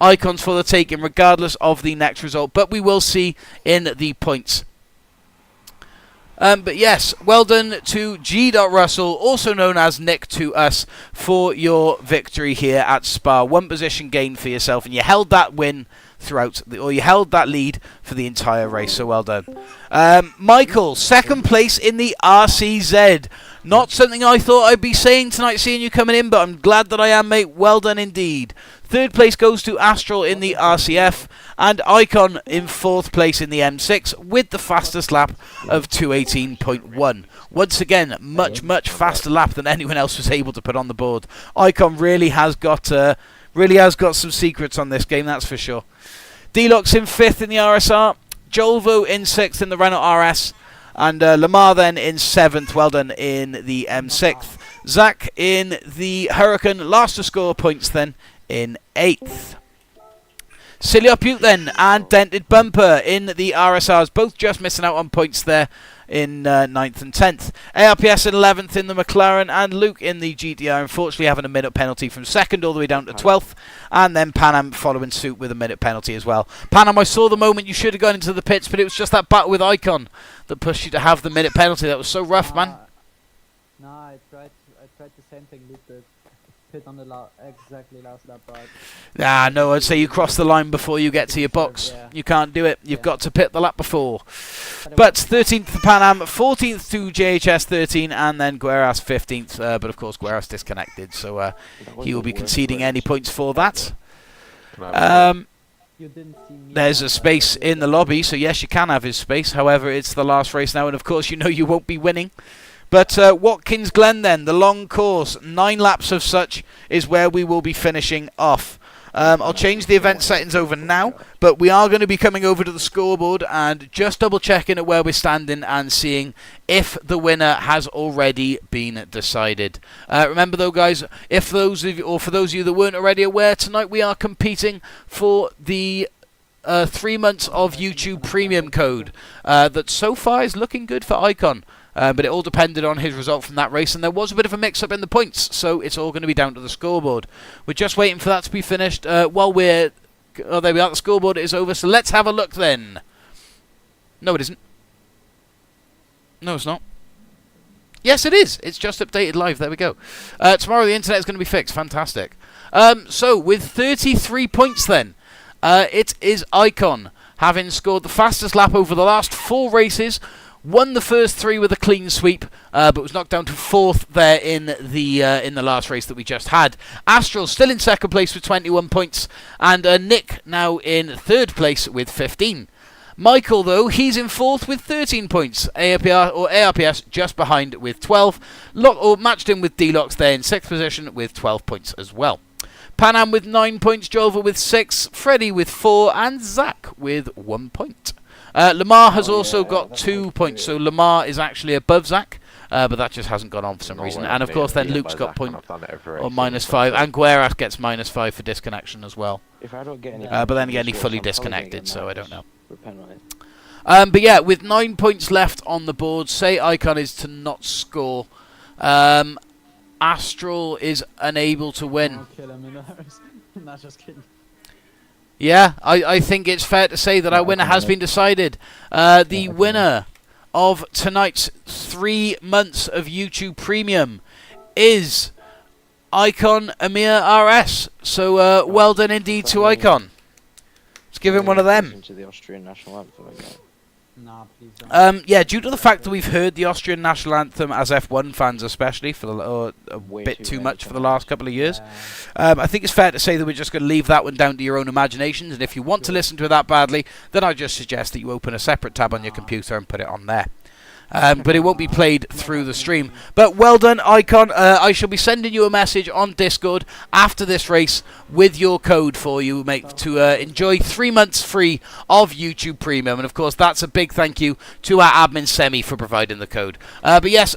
Icons for the taking, regardless of the next result. But we will see in the points. But yes, well done to G. Russell, also known as Nick to us, for your victory here at Spa. One position gain for yourself, and you held that win throughout, or you held that lead for the entire race, so well done. Michael, second place in the RCZ. Not something I thought I'd be saying tonight, seeing you coming in, but I'm glad that I am, mate. Well done indeed. Third place goes to Astral in the RCF, and Icon in fourth place in the M6 with the fastest lap of 2:18.1. Once again, much faster lap than anyone else was able to put on the board. Icon really has got some secrets on this game, that's for sure. Deluxe in fifth in the RSR, Jolvo in sixth in the Renault RS, and Lamar then in seventh. Well done in the M6th. Zach in the Hurricane, last to score points then in 8th. Silly Up You then and Dented Bumper in the RSRs, both just missing out on points there in 9th and 10th. ARPS in 11th in the McLaren, and Luke in the GTR, unfortunately having a minute penalty from 2nd all the way down to 12th, and then Panam following suit with a minute penalty as well. Panam, I saw the moment you should have gone into the pits, but it was just that battle with Icon that pushed you to have the minute penalty. That was so rough, man. No, I tried the same thing Luke did. Pit on the exactly last lap, but no, I'd say you cross the line before you get to your box. Yeah. You can't do it. You've got to pit the lap before. But 13th for Panam, 14th to JHS 13, and then Gueras 15th. But of course, Gueras disconnected, so he will be conceding any points for that. you didn't see me. There's a space in the lobby, so yes, you can have his space. However, it's the last race now, and of course, you know you won't be winning. But Watkins Glen then, the long course, 9 laps of such is where we will be finishing off. I'll change the event settings over now, but we are going to be coming over to the scoreboard and just double checking at where we're standing and seeing if the winner has already been decided. Remember though, guys, if those of you, or for those of you that weren't already aware, tonight we are competing for the 3 months of YouTube Premium code that so far is looking good for Icon. But it all depended on his result from that race, and there was a bit of a mix-up in the points, so it's all going to be down to the scoreboard. We're just waiting for that to be finished. While we're... Oh, there we are, the scoreboard is over, so let's have a look then. No, it isn't. No, it's not. Yes, it is. It's just updated live. There we go. Tomorrow the internet is going to be fixed. Fantastic. So, with 33 points then, it is Icon, having scored the fastest lap over the last 4 races, won the first 3 with a clean sweep, but was knocked down to 4th there in the last race that we just had. Astral still in 2nd place with 21 points, and Nick now in 3rd place with 15. Michael, though, he's in 4th with 13 points. ARPS just behind with 12. Matched in with Deluxe there in 6th position with 12 points as well. Panam with 9 points, Jova with 6, Freddy with 4, and Zach with 1 point. Lamar has also got 2 points, so Lamar is actually above Zach, but that just hasn't gone on for some reason. And of course, then Luke's got point or -5, and Gueras gets -5 for disconnection as well. If I don't get any, but then again, he fully disconnected, so I don't know. But yeah, with 9 points left on the board, say Icon is to not score. Astral is unable to win. I'll kill him in the race. Not just kidding. Yeah, I think it's fair to say that our winner has been decided. The winner of tonight's 3 months of YouTube Premium is Icon Amir RS. So well done indeed to Icon. Let's give him one of them. Into the Austrian national anthem again. Nah, please don't. Yeah, due to the fact that we've heard the Austrian national anthem as F1 fans, especially for a Way bit too too many much for the times. last couple of years, Yeah. I think it's fair to say that we're just going to leave that one down to your own imaginations. And if you want to listen to it that badly, then I just suggest that you open a separate tab on your computer and put it on there. But it won't be played through the stream. But well done, Icon. I shall be sending you a message on Discord after this race with your code for you, mate, to enjoy 3 months free of YouTube Premium. And, of course, that's a big thank you to our admin, Semi, for providing the code. But, yes,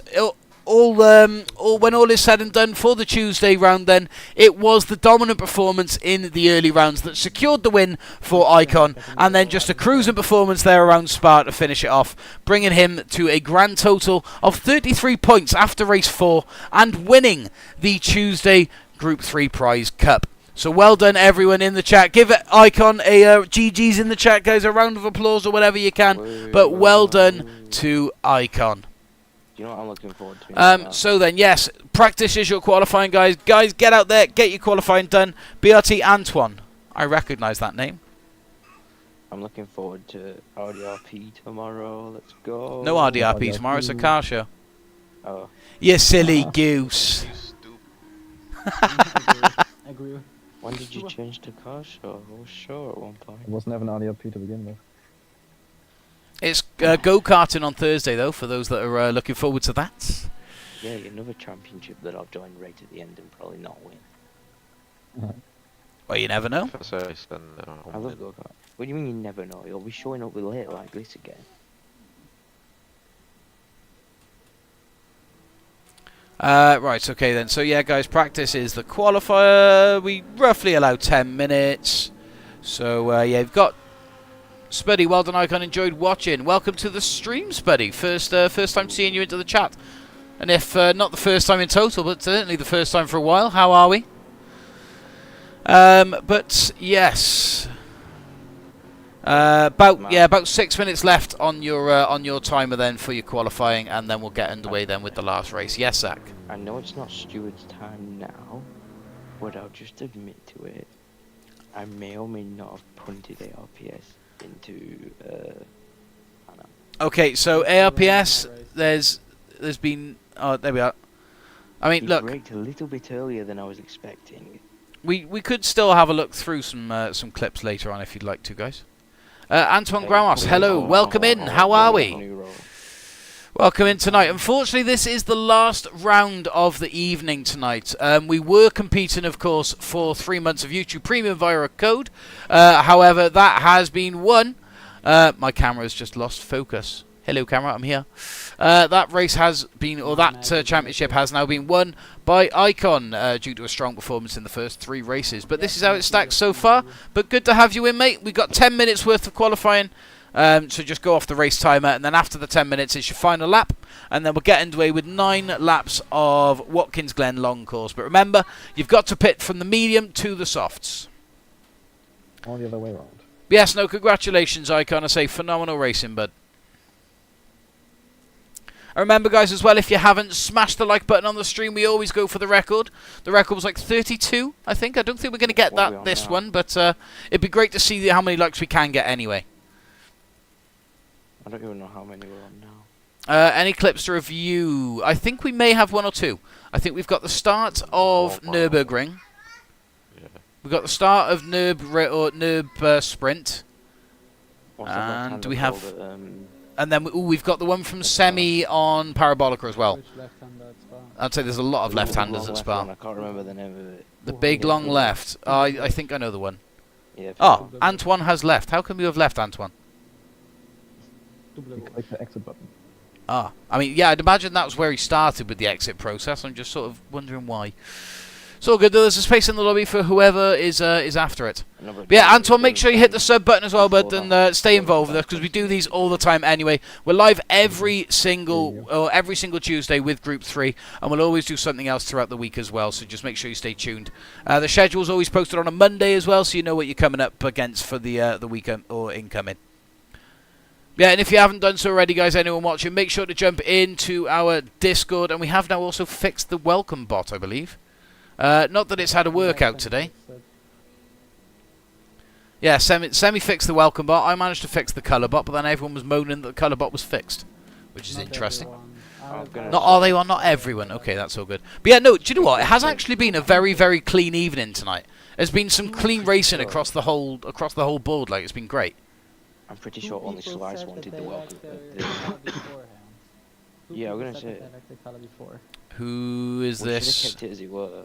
when all is said and done for the Tuesday round, then it was the dominant performance in the early rounds that secured the win for Icon, and then just a cruising performance there around Spa to finish it off, bringing him to a grand total of 33 points after race 4 and winning the Tuesday Group 3 Prize Cup. So well done, everyone in the chat. Give Icon a GG's in the chat, guys, a round of applause or whatever you can. But well done to Icon. You know what I'm looking forward to? So then, yes, practice is your qualifying, guys. Guys, get out there, get your qualifying done. BRT Antoine, I recognise that name. I'm looking forward to RDRP tomorrow. Let's go. No RDRP tomorrow, it's a car show. Oh, You silly goose. You stupid. Agree. when did you change the car show? I was sure at one point. It was never an RDRP to begin with. It's go-karting on Thursday, though, for those that are looking forward to that. Yeah, another championship that I'll join right at the end and probably not win. Well, you never know. First race, then I love go-kart. What do you mean you never know? You'll be showing up with late like this again. Right, okay then. So, yeah, guys, practice is the qualifier. We roughly allow 10 minutes. So, yeah, you've got Spuddy. Well done, Icon. Enjoyed watching. Welcome to the stream, Spuddy. First time seeing you into the chat. And if not the first time in total, but certainly the first time for a while. How are we? But, yes. About 6 minutes left on your timer then for your qualifying, and then we'll get underway then with the last race. Yes, Zach. I know it's not Stuart's time now, but I'll just admit to it. I may or may not have punted ARPS into Anna. Okay, so ARPS, there's been there we are. I mean, He look, braked a little bit earlier than I was expecting. we could still have a look through some clips later on if you'd like to, guys. Antoine Gramos, hello, welcome in. How are we? Welcome in tonight. Unfortunately, this is the last round of the evening tonight. We were competing, of course, for 3 months of YouTube Premium via a code. However, that has been won. My camera's just lost focus. Hello, camera, I'm here. That race has been, or that championship has now been won by Icon due to a strong performance in the first 3 races. But this is how it stacks so far. But good to have you in, mate. We've got 10 minutes worth of qualifying. So just go off the race timer, and then after the 10 minutes, it's your final lap. And then we'll get underway with 9 laps of Watkins Glen long course. But remember, you've got to pit from the medium to the softs. All the other way around. Yes, no, congratulations, Icon. I say phenomenal racing, bud. Remember, guys, as well, if you haven't, smash the like button on the stream. We always go for the record. The record was like 32, I think. I don't think we're going to get that this one, but it'd be great to see how many likes we can get anyway. I don't even know how many we're on now. Any clips to review? I think we may have 1 or 2. I think we've got the start of Nürburgring. Yeah. We've got the start of Nürb Sprint. What's the left-hander And we have... called at, And then we've got the one from Semi on Parabolica as well. Which left-hander at Spa? I'd say there's a lot of the left-handers long at left Spa. one, I can't remember the name of it. The big long left. I think I know the one. Yeah. Oh, Antoine has left. How come you have left, Antoine? You click the exit button. Ah, I mean, yeah, I'd imagine that's where he started with the exit process. I'm just sort of wondering why. It's all good, though. There's a space in the lobby for whoever is after it. But yeah, Antoine, make sure you hit the sub button as well, bud, and stay involved with us, because we do these all the time anyway. We're live every single Tuesday with Group 3, and we'll always do something else throughout the week as well, so just make sure you stay tuned. The schedule's always posted on a Monday as well, so you know what you're coming up against for the weekend or incoming. Yeah, and if you haven't done so already, guys, anyone watching, make sure to jump into our Discord, and we have now also fixed the welcome bot, I believe. Not that it's had a workout today. Yeah, Semi fixed the welcome bot. I managed to fix the colour bot, but then everyone was moaning that the colour bot was fixed, which is Not interesting. everyone. I'm gonna Not are they one? Not everyone. Okay, that's all good. But yeah, no. Do you know what? It has actually been a very, very clean evening tonight. There's been some clean racing across the whole board. Like, it's been great. I'm pretty sure only People Slice said wanted that the they welcome. liked the colour beforehand. Two Yeah, I'm people gonna said that say- they liked the colour before. Who is We should have this? kept it as it were.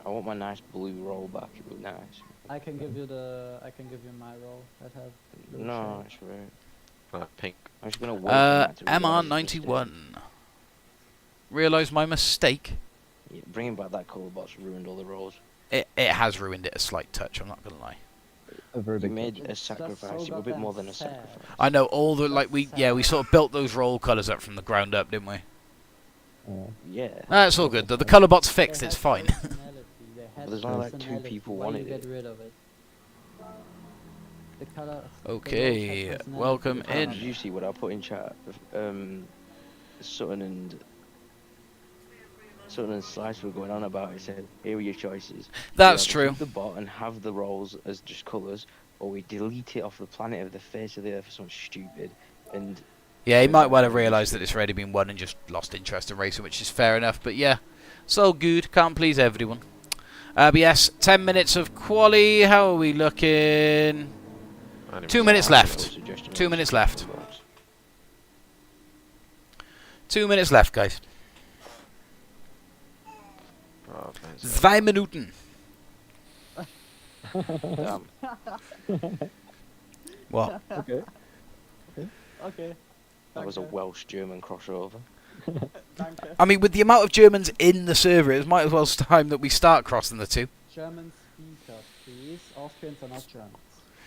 I want my nice blue roll back. It would be nice. I can give you my roll that have blue No, shade. it's right. Like pink. I'm just gonna wait. for that to realise it's a mistake. MR91. Realise my mistake. Yeah, bringing back that colour box ruined all the rolls. It has ruined it a slight touch. I'm not gonna lie. A very You big. made a It's just sacrifice. so You were a bit more than a goddamn sad. sacrifice. I know all the we sort of built those roll colours up from the ground up, didn't we? Yeah. That's all good. The colour bot's They fixed. had It's fine. personality, they had But there's only like two personality. people Why wanted you it. get rid of it? The colour. Okay, welcome in. Did you see what I put in chat? Sutton and Slice were going on about it. Said, "Here are your choices. That's We true. either keep the bot and have the rolls as just colours, or we delete it off the planet of the face of the earth for something stupid." And Yeah, he might well have realised that it's already been won and just lost interest in racing, which is fair enough. But yeah, it's all good. Can't please everyone. But yes, 10 minutes of quali. How are we looking? 2 minutes left. 2 minutes left. 2 minutes left, guys. Oh, man, 2 Minuten. Damn. What? Okay. Okay. That was a Welsh-German crossover. Danke. I mean, with the amount of Germans in the server, it might as well time that we start crossing the two. German speakers, please. Austrians are not Germans.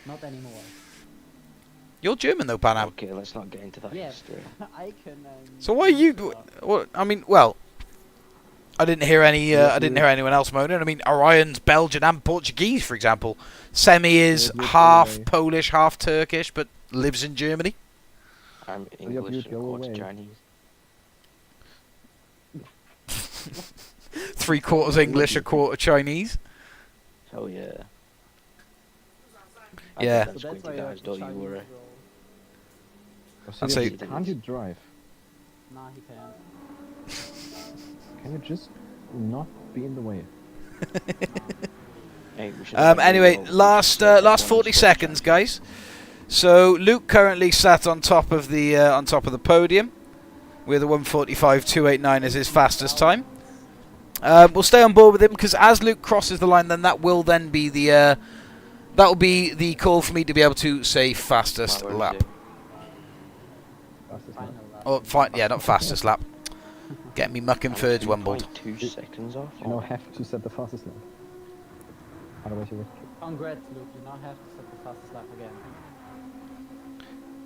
Not anymore. You're German though, Panam. Okay, let's not get into that Yeah. history. I can. So why are you? Well, I mean, well, I didn't hear any. I didn't hear anyone else moaning. I mean, Orion's Belgian and Portuguese, for example. Semi is Yeah, half yeah. Polish, half Turkish, but lives in Germany. I'm you English and go quarter away. Chinese. 3/4 English, 1/4 Chinese. Hell yeah. Yeah. I think that's going to guys, don't you worry. I'd So say- can't you drive? Nah, he can't. Can you just not be in the way? Hey, we should have a Anyway, video last of F1 last 40 Scottish seconds, champions. guys. So Luke currently sat on top of the podium with a 1:45.289 as his fastest time. We'll stay on board with him because as Luke crosses the line, then that will then be the that will be the call for me to be able to say fastest Wow, where is lap. it? Fastest lap. Final lap. Oh, fine, yeah, not fastest lap. Get me mucking I'm thirds wumbled. 2.2 seconds off. You now have to set the fastest lap. Otherwise you will. Congrats, Luke. You now have to set the fastest lap again.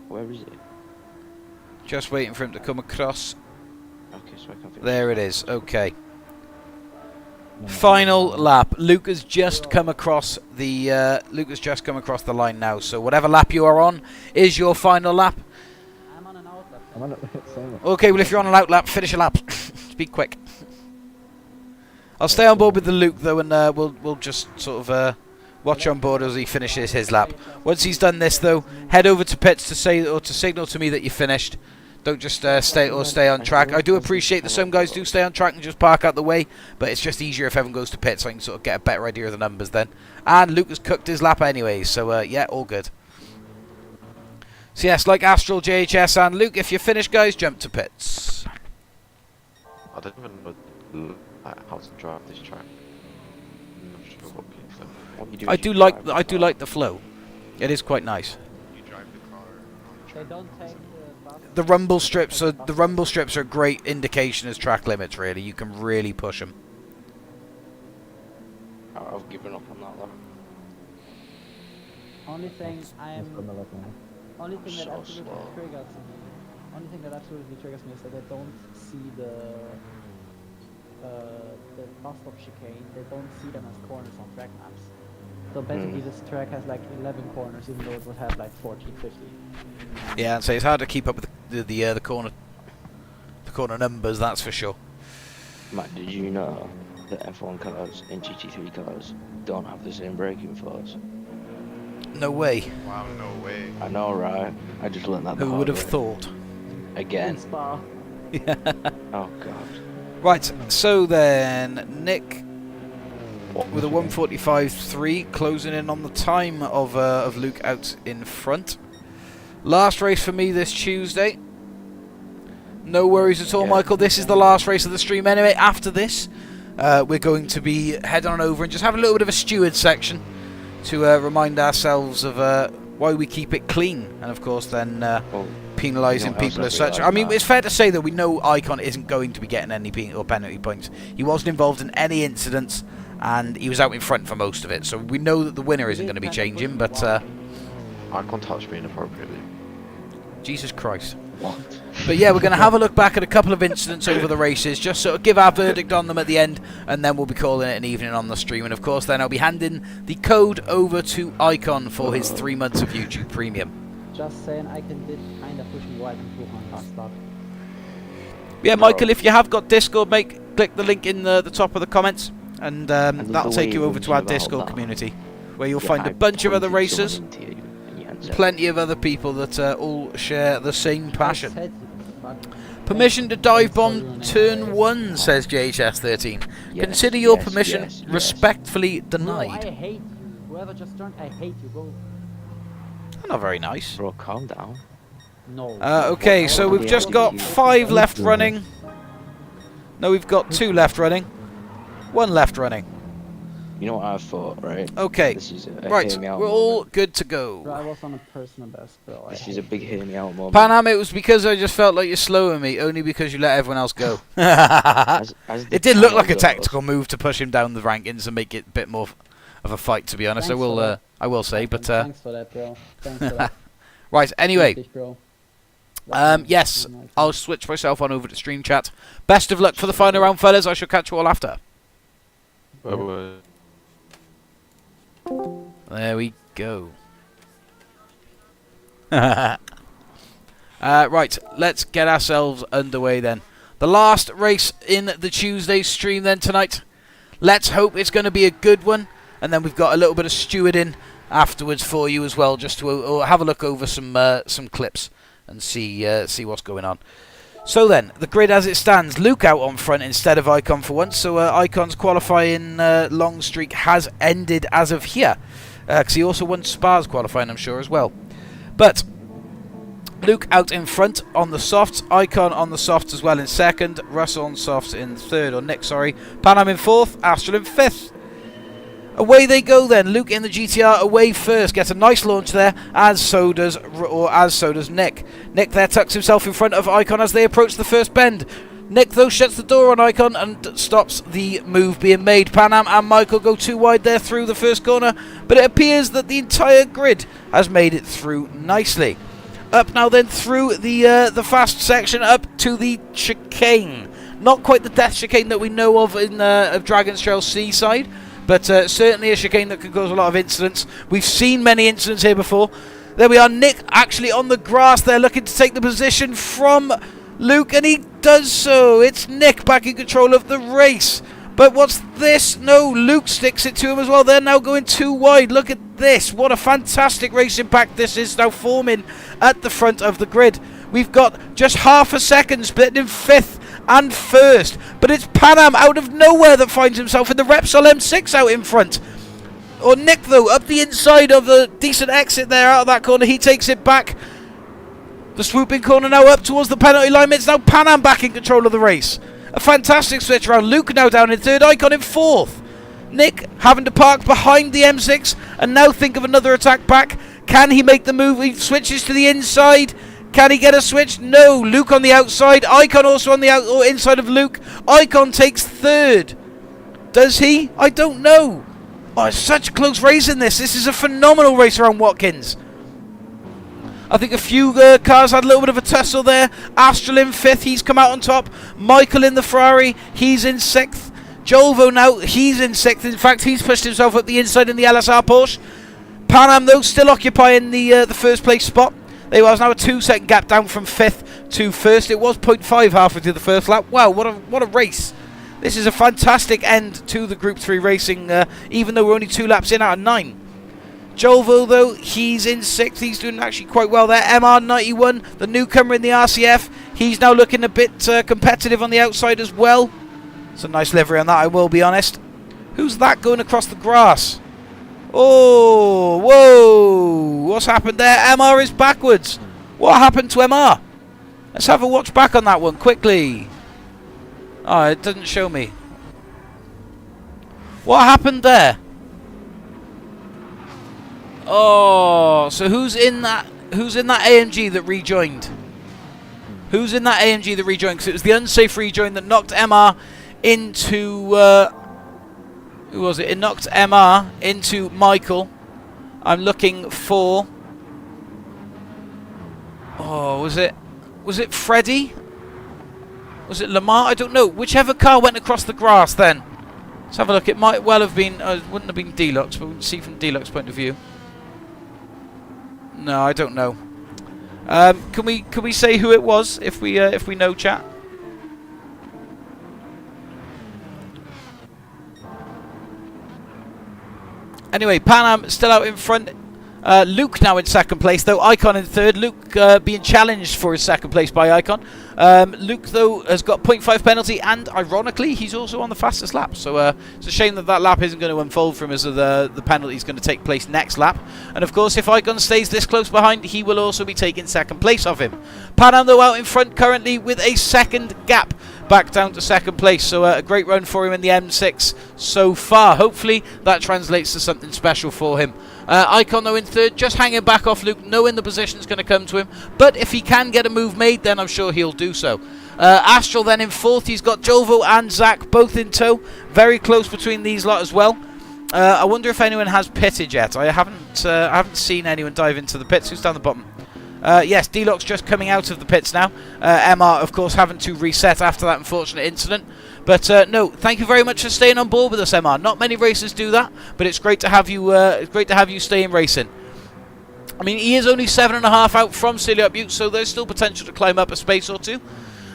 Where is it? Just waiting for him to come across. Okay, so I can finish. There it is. Okay. No, no, Final no, no. lap. Luke has just come across the line now. So whatever lap you are on is your final lap. I'm on an out lap. I'm on the same. Okay, well if you're on an out lap, finish a lap. Speak quick. I'll stay on board with the Luke though, and we'll just sort of watch on board as he finishes his lap. Once he's done this though, head over to pits to say or to signal to me that you finished. Don't just stay on track. I do appreciate that some guys do stay on track and just park out the way, but it's just easier if everyone goes to pit so I can sort of get a better idea of the numbers then. And Luke has cooked his lap anyway, so yeah, all good. So yes, like Astral, JHS and Luke, if you're finished guys, jump to pits. I don't even know how to drive this track. I'm not sure what keeps them. What you do I is do you like drive I the do car. like the flow. It is quite nice. You drive the car on the They track. don't take the bus. The rumble strips are a great indication as track limits. Really, you can really push them. I've given up on that one. Only thing That's on the lap now. only thing that So absolutely slow. triggers me. Only thing that absolutely triggers me is that I don't see the bus stop chicane. They don't see them as corners on track maps. So basically, this track has like 11 corners, even though it would have like 14, 15. Yeah, and so it's hard to keep up with the corner numbers. That's for sure. Matt, did you know that F1 cars and GT3 cars don't have the same braking force. No way. Wow, no way. I know, right? I just learned that. Who would have thought? Again. Spa. Oh god. Right, so then Nick with a 1:45.3, closing in on the time of Luke out in front. Last race for me this Tuesday. No worries at all, Yeah. Michael. This is the last race of the stream anyway. After this, we're going to be heading on over and just have a little bit of a steward section to remind ourselves of why we keep it clean, and of course then Well, penalising you know, people as something such. like I mean, that. it's fair to say that we know Icon isn't going to be getting any penalty points. He wasn't involved in any incidents, and he was out in front for most of it. So we know that the winner isn't going to be changing. But Icon touched me inappropriately. Jesus Christ. what? But yeah, we're going to have a look back at a couple of incidents over the races, just sort of give our verdict on them at the end, and then we'll be calling it an evening on the stream. And of course, then I'll be handing the code over to Icon for his 3 months of YouTube Premium. Just saying, Icon did kind of push me wide and through on last lap. Yeah, Michael, if you have got Discord, mate, click the link in the top of the comments, and love that'll the take way you you over to our mentioned about Discord that. community, where you'll Yeah, find a I bunch of other pointed someone racers, into you and you answered. plenty of other people that all share the same I passion. said you fuck. Permission to dive bomb turn 1, says JHS13. Yes, Consider your yes, permission yes, yes. respectfully Bro, denied. I hate you. Whoever just joined, I hate you, bro. Not very nice. Bro, calm down. No. Okay, so we've just got 5 left running. No, we've got 2 left running. 1 left running. You know what I thought, right? Okay, This is a right, hear me out we're all moment. good to Bro, go. I was on a personal best, bro. This is a big hear me out moment. Pan Am, it was because I just felt like you're slowing me, only because you let everyone else go. As the It did look channel like a goes- tactical move to push him down the rankings and make it a bit more of a fight, to be honest. Thanks for that. I will say, but Thanks for that, bro. Thanks for that. right. Anyway, Richtig, bro. yes, I'll switch myself on over to stream chat. Best of luck for the final round, fellas. I shall catch you all after. Bye-bye. There we go. Right, let's get ourselves underway then. The last race in the Tuesday stream then tonight. Let's hope it's going to be a good one. And then we've got a little bit of stewarding afterwards for you as well, just to have a look over some clips and see what's going on. So then, the grid as it stands, Luke out on front instead of Icon for once. So Icon's qualifying long streak has ended as of here. Because he also won Spa's qualifying, I'm sure, as well. But Luke out in front on the softs, Icon on the softs as well in second, Russell on softs in third, or Nick, sorry. Pan Am in fourth, Astral in fifth. Away they go then. Luke in the GTR away first. Gets a nice launch there, as so does Nick. Nick there tucks himself in front of Icon as they approach the first bend. Nick, though, shuts the door on Icon and stops the move being made. Pan Am and Michael go too wide there through the first corner, but it appears that the entire grid has made it through nicely. Up now then through the fast section up to the chicane. Not quite the death chicane that we know of in of Dragon's Trail Seaside, but certainly a chicane that can cause a lot of incidents. We've seen many incidents here before. There we are, Nick actually on the grass there looking to take the position from Luke, and he does so. It's Nick back in control of the race. But what's this? No, Luke sticks it to him as well. They're now going too wide. Look at this. What a fantastic race impact this is now forming at the front of the grid. We've got just half a second split in fifth and first. But it's Pan Am out of nowhere that finds himself in the Repsol M6 out in front. Or Nick, though, up the inside of the decent exit there out of that corner. He takes it back. The swooping corner now up towards the penalty line. It's now Pan Am back in control of the race. A fantastic switch around. Luke now down in third, Icon in fourth. Nick having to park behind the M6 and now think of another attack back. Can he make the move? He switches to the inside. Can he get a switch? No. Luke on the outside. Icon also on the inside of Luke. Icon takes third. Does he? I don't know. Oh, it's such a close race in this. This is a phenomenal race around Watkins. I think a few cars had a little bit of a tussle there. Astral in fifth, he's come out on top. Michael in the Ferrari, he's in sixth. Jolvo now, he's in sixth. In fact, he's pushed himself up the inside in the LSR Porsche. Pan Am, though, still occupying the first place spot. There was now a 2-second gap down from fifth to first. It was 0.5 halfway through the first lap. Wow, what a race. This is a fantastic end to the Group 3 racing, even though we're only 2 laps in out of 9. Jolvo, though, he's in 6th. He's doing actually quite well there. MR91, the newcomer in the RCF. He's now looking a bit competitive on the outside as well. It's a nice livery on that, I will be honest. Who's that going across the grass? Oh, whoa. What's happened there? MR is backwards. What happened to MR? Let's have a watch back on that one quickly. Oh, it doesn't show me. What happened there? Oh, so who's in that AMG that rejoined? Who's in that AMG that rejoined? Because it was the unsafe rejoin that knocked MR into... who was it? It knocked MR into Michael. I'm looking for... Oh, was it Freddie? Was it Lamar? I don't know. Whichever car went across the grass then. Let's have a look. It might well have been... it wouldn't have been Deluxe, but we can see from Deluxe point of view. No, I don't know. Can we say who it was if we know, chat? Anyway, Pan Am still out in front. Luke now in 2nd place, though. Icon in 3rd. Luke being challenged for his 2nd place by Icon. Luke, though, has got 0.5 penalty, and ironically, he's also on the fastest lap. So it's a shame that lap isn't going to unfold for him, as the penalty is going to take place next lap. And of course, if Icon stays this close behind, he will also be taking 2nd place of him. Pan Am, though, out in front currently with a 2nd gap back down to 2nd place. So a great run for him in the M6 so far. Hopefully, that translates to something special for him. Icon, though, in 3rd, just hanging back off Luke, knowing the position's going to come to him. But if he can get a move made, then I'm sure he'll do so. Astral then in 4th. He's got Jolvo and Zach both in tow. Very close between these lot as well. I wonder if anyone has pitted yet. I haven't seen anyone dive into the pits. Who's down the bottom? Yes, Deluxe just coming out of the pits now. MR, of course, having to reset after that unfortunate incident. But no, thank you very much for staying on board with us, MR. Not many racers do that, but it's great to have you. It's great to have you staying racing. I mean, he is only 7.5 out from Celiac Butte, so there's still potential to climb up a space or two.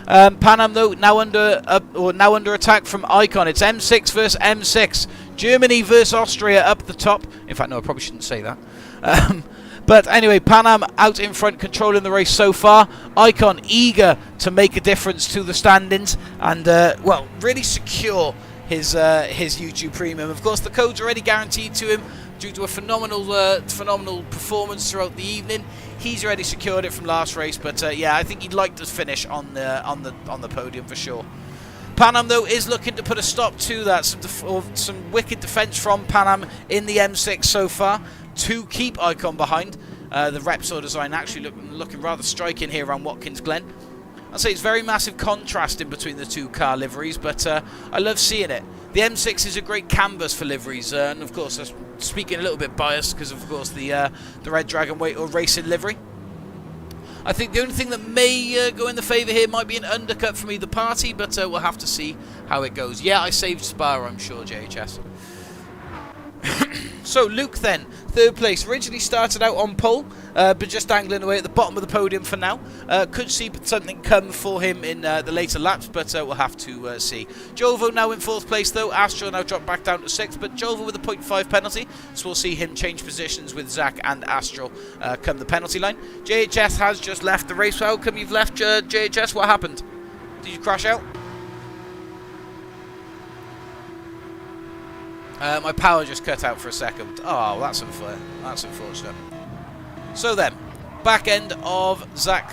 Pan Am, though, now under attack from Icon. It's M6 versus M6. Germany versus Austria up the top. In fact, no, I probably shouldn't say that. But anyway, Pan Am out in front, controlling the race so far. Icon eager to make a difference to the standings and, well, really secure his YouTube Premium. Of course, the code's already guaranteed to him due to a phenomenal performance throughout the evening. He's already secured it from last race, but yeah, I think he'd like to finish on the podium for sure. Pan Am, though, is looking to put a stop to that. Some wicked defence from Pan Am in the M6 so far to keep Icon behind. The Repsol design actually looking rather striking here around Watkins Glen. I'd say it's very massive contrast in between the two car liveries, but I love seeing it. The M6 is a great canvas for liveries, and of course, I'm speaking a little bit biased because, of course, the Red Dragon weight or racing livery. I think the only thing that may go in the favour here might be an undercut from either party, but we'll have to see how it goes. Yeah, I saved Spa, I'm sure, JHS. So Luke then, 3rd place, originally started out on pole, but just dangling away at the bottom of the podium for now. Could see something come for him in the later laps, but we'll have to see. Jolvo now in 4th place though. Astro now dropped back down to 6th, but Jolvo with a 0.5 penalty, so we'll see him change positions with Zach and Astro come the penalty line. JHS has just left the race. How come you've left, JHS? What happened? Did you crash out? My power just cut out for a second. Oh, that's unfair. That's unfortunate. So then, back end of Zach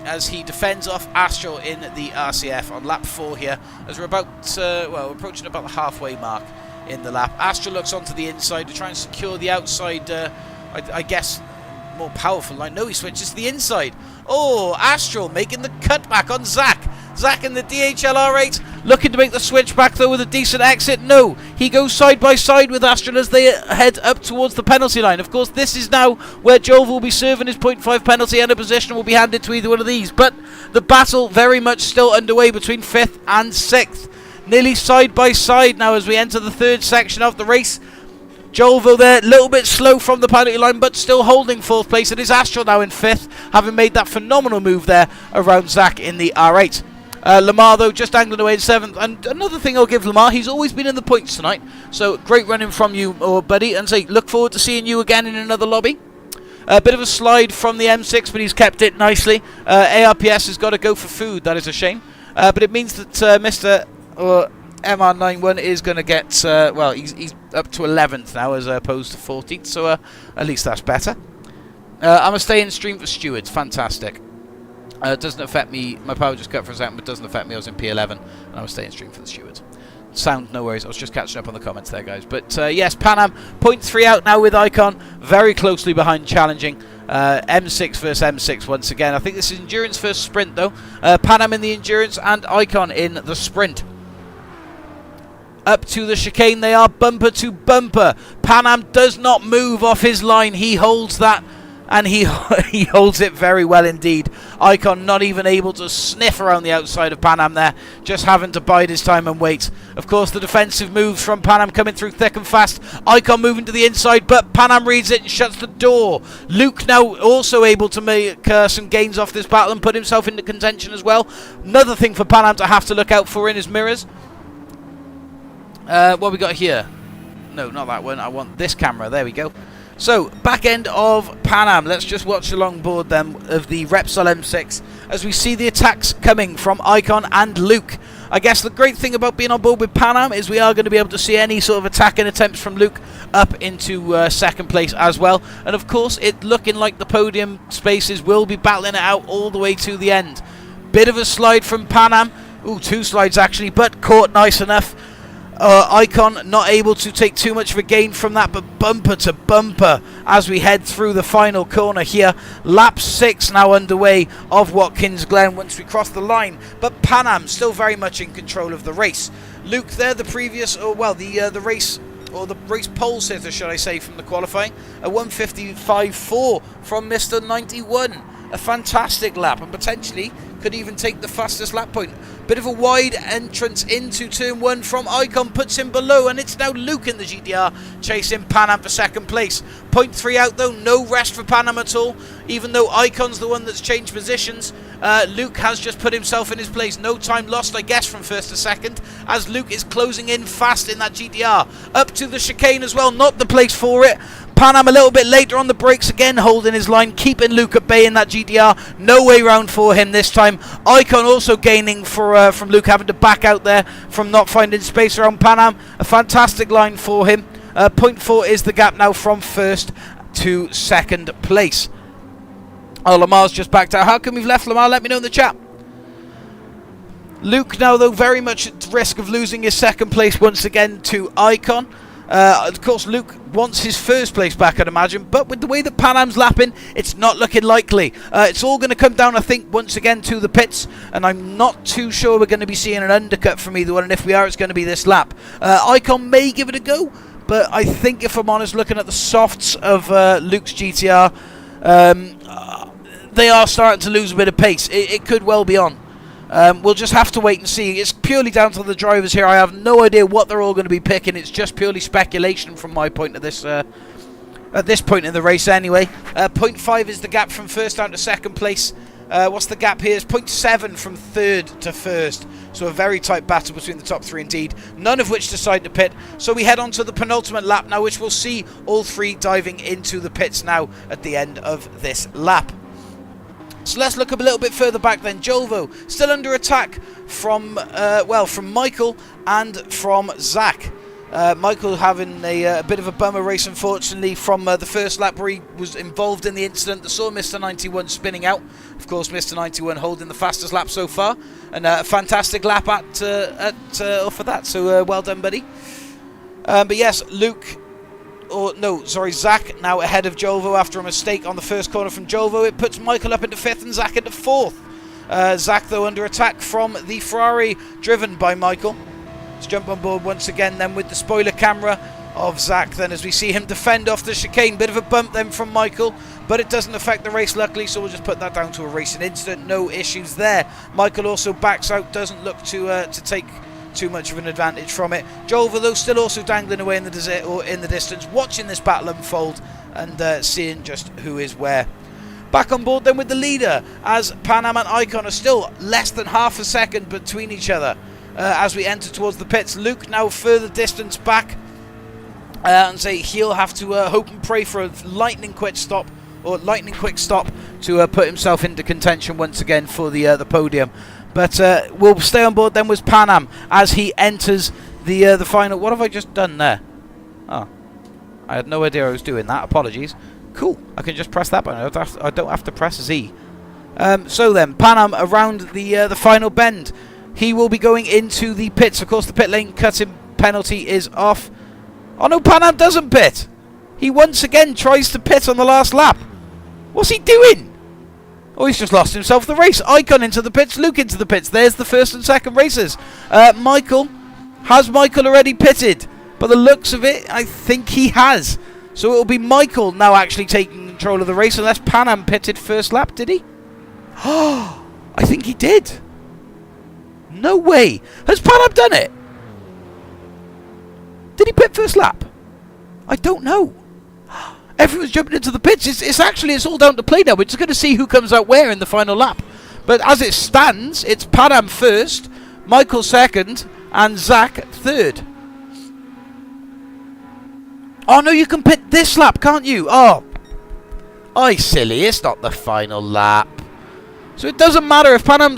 as he defends off Astral in the RCF on lap 4 here, as we're about, well, we're approaching about the halfway mark in the lap. Astral looks onto the inside to try and secure the outside, I guess, more powerful line. No, he switches to the inside. Oh, Astral making the cutback on Zach. Zach in the DHLR8 looking to make the switch back though with a decent exit. No, he goes side by side with Astral as they head up towards the penalty line. Of course, this is now where Jove will be serving his 0.5 penalty and a position will be handed to either one of these. But the battle very much still underway between 5th and 6th. Nearly side by side now as we enter the 3rd section of the race. Jolvo there, a little bit slow from the penalty line, but still holding 4th place. It is Astral now in 5th, having made that phenomenal move there around Zach in the R8. Lamar, though, just angling away in 7th. And another thing I'll give Lamar, he's always been in the points tonight. So, great running from you, buddy. And say, look forward to seeing you again in another lobby. A bit of a slide from the M6, but he's kept it nicely. ARPS has got to go for food. That is a shame. But it means that Mr. MR91 is going to get, well, he's up to 11th now as opposed to 14th. So, at least that's better. I'm going to stay in stream for stewards. Fantastic. It doesn't affect me. My power just cut for a second, but it doesn't affect me. I was in P11, and I was staying stream for the stewards. Sound, no worries. I was just catching up on the comments there, guys. But yes, Pan Am, 0.3 out now with Icon, very closely behind challenging. M6 versus M6 once again. I think this is Endurance versus Sprint, though. Pan Am in the Endurance and Icon in the Sprint. Up to the chicane, they are bumper to bumper. Pan Am does not move off his line. He holds that. And he holds it very well indeed. Icon not even able to sniff around the outside of Pan Am there, just having to bide his time and wait. Of course, the defensive moves from Pan Am coming through thick and fast. Icon moving to the inside, but Pan Am reads it and shuts the door. Luke now also able to make some gains off this battle and put himself into contention as well. Another thing for Pan Am to have to look out for in his mirrors. What we got here? No, not that one. I want this camera. There we go. So, back end of Pan Am. Let's just watch along board them of the Repsol M6 as we see the attacks coming from Icon and Luke. I guess the great thing about being on board with Pan Am is we are going to be able to see any sort of attacking attempts from Luke up into second place as well. And of course, it looking like the podium spaces will be battling it out all the way to the end. Bit of a slide from Pan Am. Ooh, 2 slides actually, but caught nice enough. Icon not able to take too much of a gain from that, but bumper to bumper as we head through the final corner here. Lap 6 now underway of Watkins Glen once we cross the line, but Pan Am still very much in control of the race. Luke there, the previous, or well, the race, or the race pole sitter, should I say, from the qualifying, a 1:55.4 from Mr. 91. A fantastic lap, and potentially could even take the fastest lap point. Bit of a wide entrance into turn 1 from Icon, puts him below, and it's now Luke in the GTR chasing Pan Am for second place. 0.3 out though, no rest for Pan Am at all, even though Icon's the one that's changed positions. Luke has just put himself in his place. No time lost, I guess, from first to second, as Luke is closing in fast in that GTR. Up to the chicane as well, not the place for it. Pan Am a little bit later on the brakes again, holding his line, keeping Luke at bay in that GTR. No way round for him this time. Icon also gaining from Luke, having to back out there from not finding space around Pan Am. A fantastic line for him. 0.4 is the gap now from first to second place. Oh, Lamar's just backed out. How come we've left Lamar? Let me know in the chat. Luke now, though, very much at risk of losing his second place once again to Icon. Of course, Luke wants his first place back, I'd imagine, but with the way that Pan Am's lapping, it's not looking likely. It's all going to come down, I think, once again to the pits, and I'm not too sure we're going to be seeing an undercut from either one, and if we are, it's going to be this lap. Icon may give it a go, but I think, if I'm honest, looking at the softs of Luke's GTR, they are starting to lose a bit of pace. It could well be on. We'll just have to wait and see. It's purely down to the drivers here. I have no idea what they're all going to be picking. It's just purely speculation from my point of this at this point in the race anyway. 0.5 is the gap from first down to second place. What's the gap here? It's 0.7 from third to first. So a very tight battle between the top 3 indeed, none of which decide to pit. So we head on to the penultimate lap now, which we'll see all 3 diving into the pits now at the end of this lap. So let's look a little bit further back then. Jovo still under attack from from Michael and from Zach. Michael having a bit of a bummer race, unfortunately, from the first lap where he was involved in the incident that saw Mr. 91 spinning out. Of course, Mr. 91 holding the fastest lap so far, and a fantastic lap for that. So well done, buddy. But yes, Zach now ahead of Jovo after a mistake on the first corner from Jovo. It puts Michael up into 5th and Zach into 4th. Zach, though, under attack from the Ferrari driven by Michael. Let's jump on board once again then with the spoiler camera of Zach then as we see him defend off the chicane. Bit of a bump then from Michael, but it doesn't affect the race luckily, so we'll just put that down to a racing incident. No issues there. Michael also backs out, doesn't look to take too much of an advantage from it. Jovo, though, still also dangling away in the distance, watching this battle unfold and seeing just who is where. Back on board then with the leader, as Pan Am and Icon are still less than half a second between each other as we enter towards the pits. Luke now further distance back, and say he'll have to hope and pray for a lightning quick stop to put himself into contention once again for the podium. But we'll stay on board then with Pan Am as he enters the final. What have I just done there? Oh, I had no idea I was doing that. Apologies. Cool. I can just press that button. I don't have to press Z. So then, Pan Am around the final bend. He will be going into the pits. Of course, the pit lane cutting penalty is off. Oh no, Pan Am doesn't pit. He once again tries to pit on the last lap. What's he doing? Oh, he's just lost himself the race. Icon into the pits, Luke into the pits. There's the first and second races. Michael. Has Michael already pitted? By the looks of it, I think he has. So it will be Michael now actually taking control of the race, unless Pan Am pitted first lap, did he? Oh, I think he did. No way. Has Pan Am done it? Did he pit first lap? I don't know. Everyone's jumping into the pits. It's all down to play now. We're just going to see who comes out where in the final lap. But as it stands, it's Pan Am first, Michael second, and Zach third. Oh no, you can pit this lap, can't you? Oh, silly! It's not the final lap, so it doesn't matter if Pan Am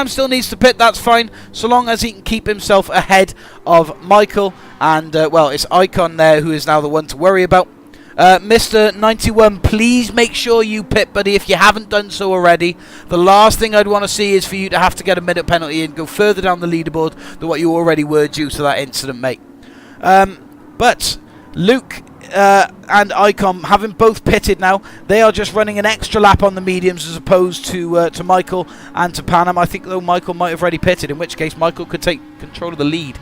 still needs to pit. That's fine, so long as he can keep himself ahead of Michael. And well, it's Icon there who is now the one to worry about. Mr. 91, please make sure you pit, buddy, if you haven't done so already. The last thing I'd want to see is for you to have to get a minute penalty and go further down the leaderboard than what you already were due to that incident, mate. But Luke and Icon, having both pitted now, they are just running an extra lap on the mediums as opposed to Michael and to Pan Am. I think, though, Michael might have already pitted, in which case Michael could take control of the lead.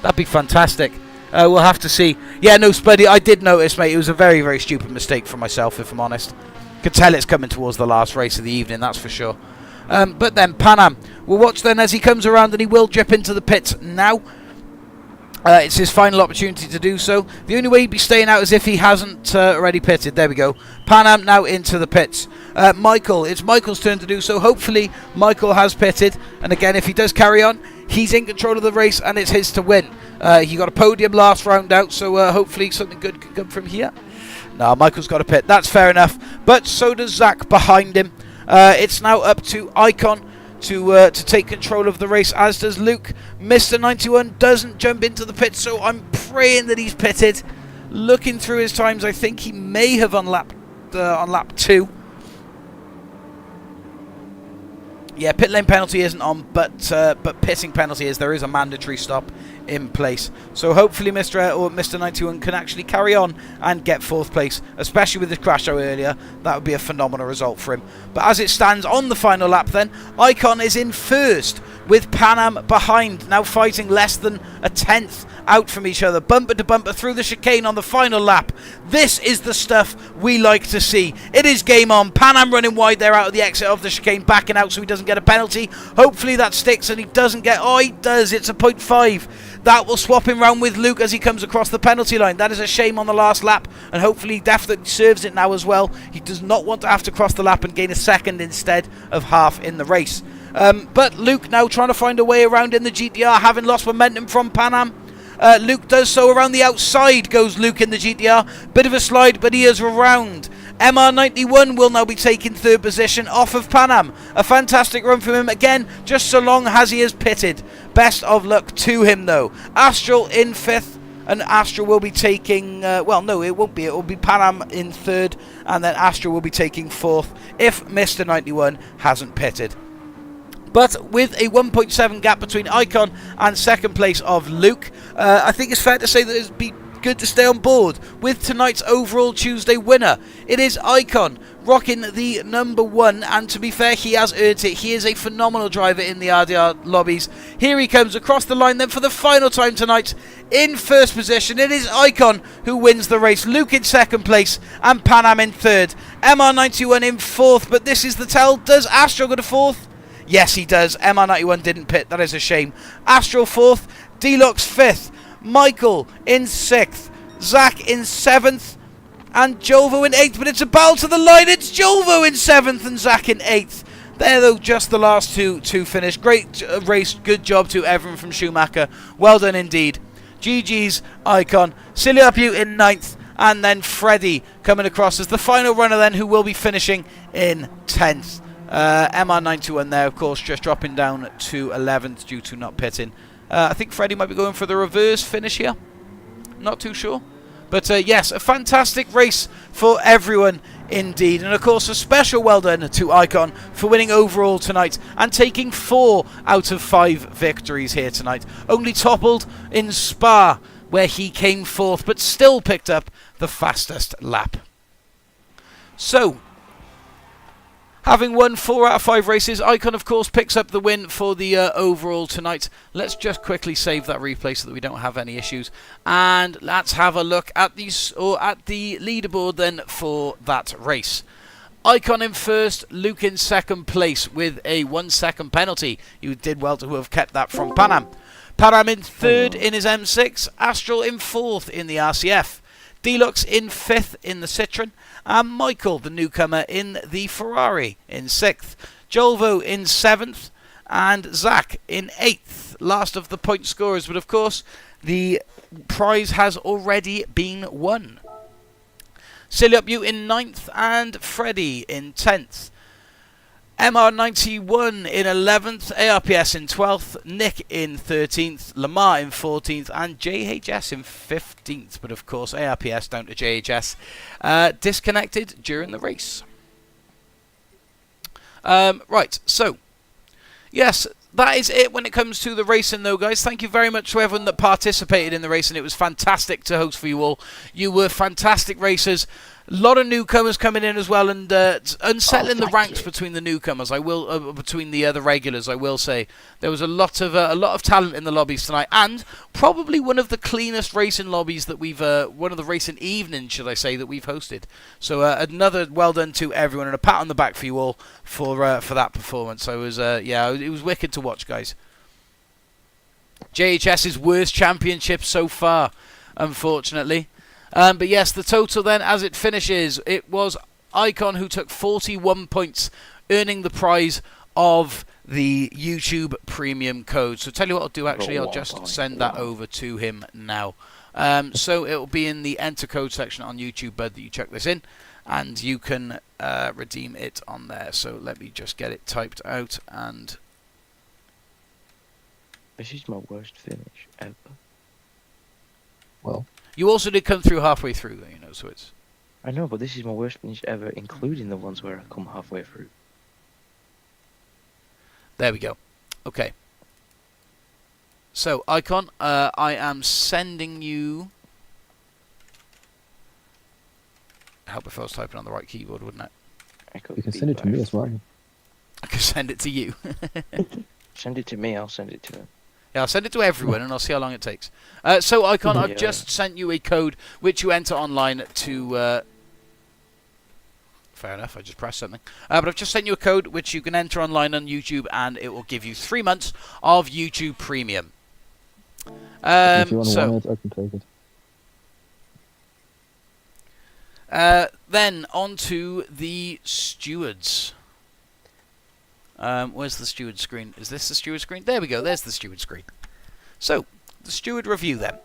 That'd be fantastic. We'll have to see. Yeah, no, Spuddy, I did notice, mate. It was a very, very stupid mistake for myself, if I'm honest. Could tell it's coming towards the last race of the evening, that's for sure. But then, Pan Am. We'll watch then as he comes around, and he will drip into the pits now. It's his final opportunity to do so. The only way he'd be staying out is if he hasn't already pitted. There we go. Pan Am now into the pits. Michael, it's Michael's turn to do so. Hopefully, Michael has pitted. And again, if he does carry on, he's in control of the race, and it's his to win. He got a podium last round out, so hopefully something good can come from here. No, Michael's got a pit. That's fair enough. But so does Zach behind him. It's now up to Icon to take control of the race, as does Luke. Mr. 91 doesn't jump into the pit, so I'm praying that he's pitted. Looking through his times, I think he may have on lap 2. Yeah, pit lane penalty isn't on, but pitting penalty is. There is a mandatory stop in place. So hopefully Mr. 91 can actually carry on and get 4th place, especially with the crash out earlier. That would be a phenomenal result for him. But as it stands on the final lap then, Icon is in first with Pan Am behind, now fighting less than a tenth out from each other, bumper to bumper through the chicane on the final lap. This is the stuff we like to see. It is game on. Pan Am running wide there out of the exit of the chicane, backing out so he doesn't get a penalty. Hopefully that sticks and he doesn't get... Oh, he does. It's a 0.5. That will swap him round with Luke as he comes across the penalty line. That is a shame on the last lap, and hopefully he definitely serves it now as well. He does not want to have to cross the lap and gain a second instead of half in the race. But Luke now trying to find a way around in the GTR, having lost momentum from Pan Am. Luke does so around the outside, goes Luke in the GTR. Bit of a slide, but he is around. MR91 will now be taking 3rd position off of Pan Am. A fantastic run from him again, just so long as he is pitted. Best of luck to him, though. Astral in 5th, and Astral will be taking... well, no, it won't be. It will be Pan Am in 3rd, and then Astral will be taking 4th if Mr. 91 hasn't pitted. But with a 1.7 gap between Icon and 2nd place of Luke, I think it's fair to say that it'd be good to stay on board with tonight's overall Tuesday winner. It is Icon rocking the number 1, and to be fair, he has earned it. He is a phenomenal driver in the RDR lobbies. Here he comes across the line then for the final time tonight in 1st position. It is Icon who wins the race. Luke in 2nd place and Pan Am in 3rd. MR91 in 4th, but this is the tell. Does Astro go to 4th? Yes, he does. MR91 didn't pit. That is a shame. Astral 4th. Deluxe 5th. Michael in 6th. Zach in 7th. and Jolvo in 8th, but it's a battle to the line. It's Jolvo in 7th and Zach in 8th. There, though, just the last two to finish. Great race. Good job to everyone from Schumacher. Well done indeed. GG's Icon. Siliapu in 9th, and then Freddie coming across as the final runner then, who will be finishing in 10th. MR921 there, of course, just dropping down to 11th due to not pitting. I think Freddie might be going for the reverse finish here. Not too sure. But yes, a fantastic race for everyone indeed. And of course, a special well done to Icon for winning overall tonight and taking 4 out of 5 victories here tonight. Only toppled in Spa, where he came 4th, but still picked up the fastest lap. So, having won 4 out of 5 races, Icon, of course, picks up the win for the overall tonight. Let's just quickly save that replay so that we don't have any issues. And let's have a look at the leaderboard then for that race. Icon in 1st, Luke in 2nd place with a 1-second penalty. You did well to have kept that from Panam. Panam in 3rd in his M6, Astral in 4th in the RCF. Deluxe in 5th in the Citroen, and Michael, the newcomer, in the Ferrari in 6th. Jolvo in 7th, and Zach in 8th. Last of the point scorers, but of course, the prize has already been won. Siliup in 9th, and Freddie in 10th. MR91 in 11th, ARPS in 12th, Nick in 13th, Lamar in 14th, and JHS in 15th. But of course, ARPS down to JHS, disconnected during the race. Right, so, yes, that is it when it comes to the racing though, guys. Thank you very much to everyone that participated in the race, and it was fantastic to host for you all. You were fantastic racers. A lot of newcomers coming in as well, and unsettling the ranks between the newcomers. I will between the regulars. I will say there was a lot of talent in the lobbies tonight, and probably one of the cleanest racing lobbies that we've one of the racing evenings, should I say, that we've hosted. So another well done to everyone, and a pat on the back for you all for that performance. I was yeah, it was wicked to watch, guys. JHS's worst championship so far, unfortunately. But yes, the total then, as it finishes, it was Icon who took 41 points, earning the prize of the YouTube Premium code. So tell you what I'll do, actually, I'll just send that over to him now. So it will be in the enter code section on YouTube, bud, that you check this in, and you can redeem it on there. So let me just get it typed out. And this is my worst finish ever. Well, you also did come through halfway through, you know, so it's... I know, but this is my worst finish ever, including the ones where I come halfway through. There we go. Okay. So, Icon, I am sending you... I hope if I was typing on the right keyboard, wouldn't it? you can send it to me as well. I can send it to you. Send it to me, I'll send it to him. Yeah, I'll send it to everyone, and I'll see how long it takes. So, Icon, I've just sent you a code which you enter online to... Fair enough, I just pressed something. But I've just sent you a code which you can enter online on YouTube, and it will give you 3 months of YouTube Premium. If you want to want it, I can take it. Then, on to the stewards. Where's the steward screen? Is this the steward screen? There we go, there's the steward screen. So, the steward review then.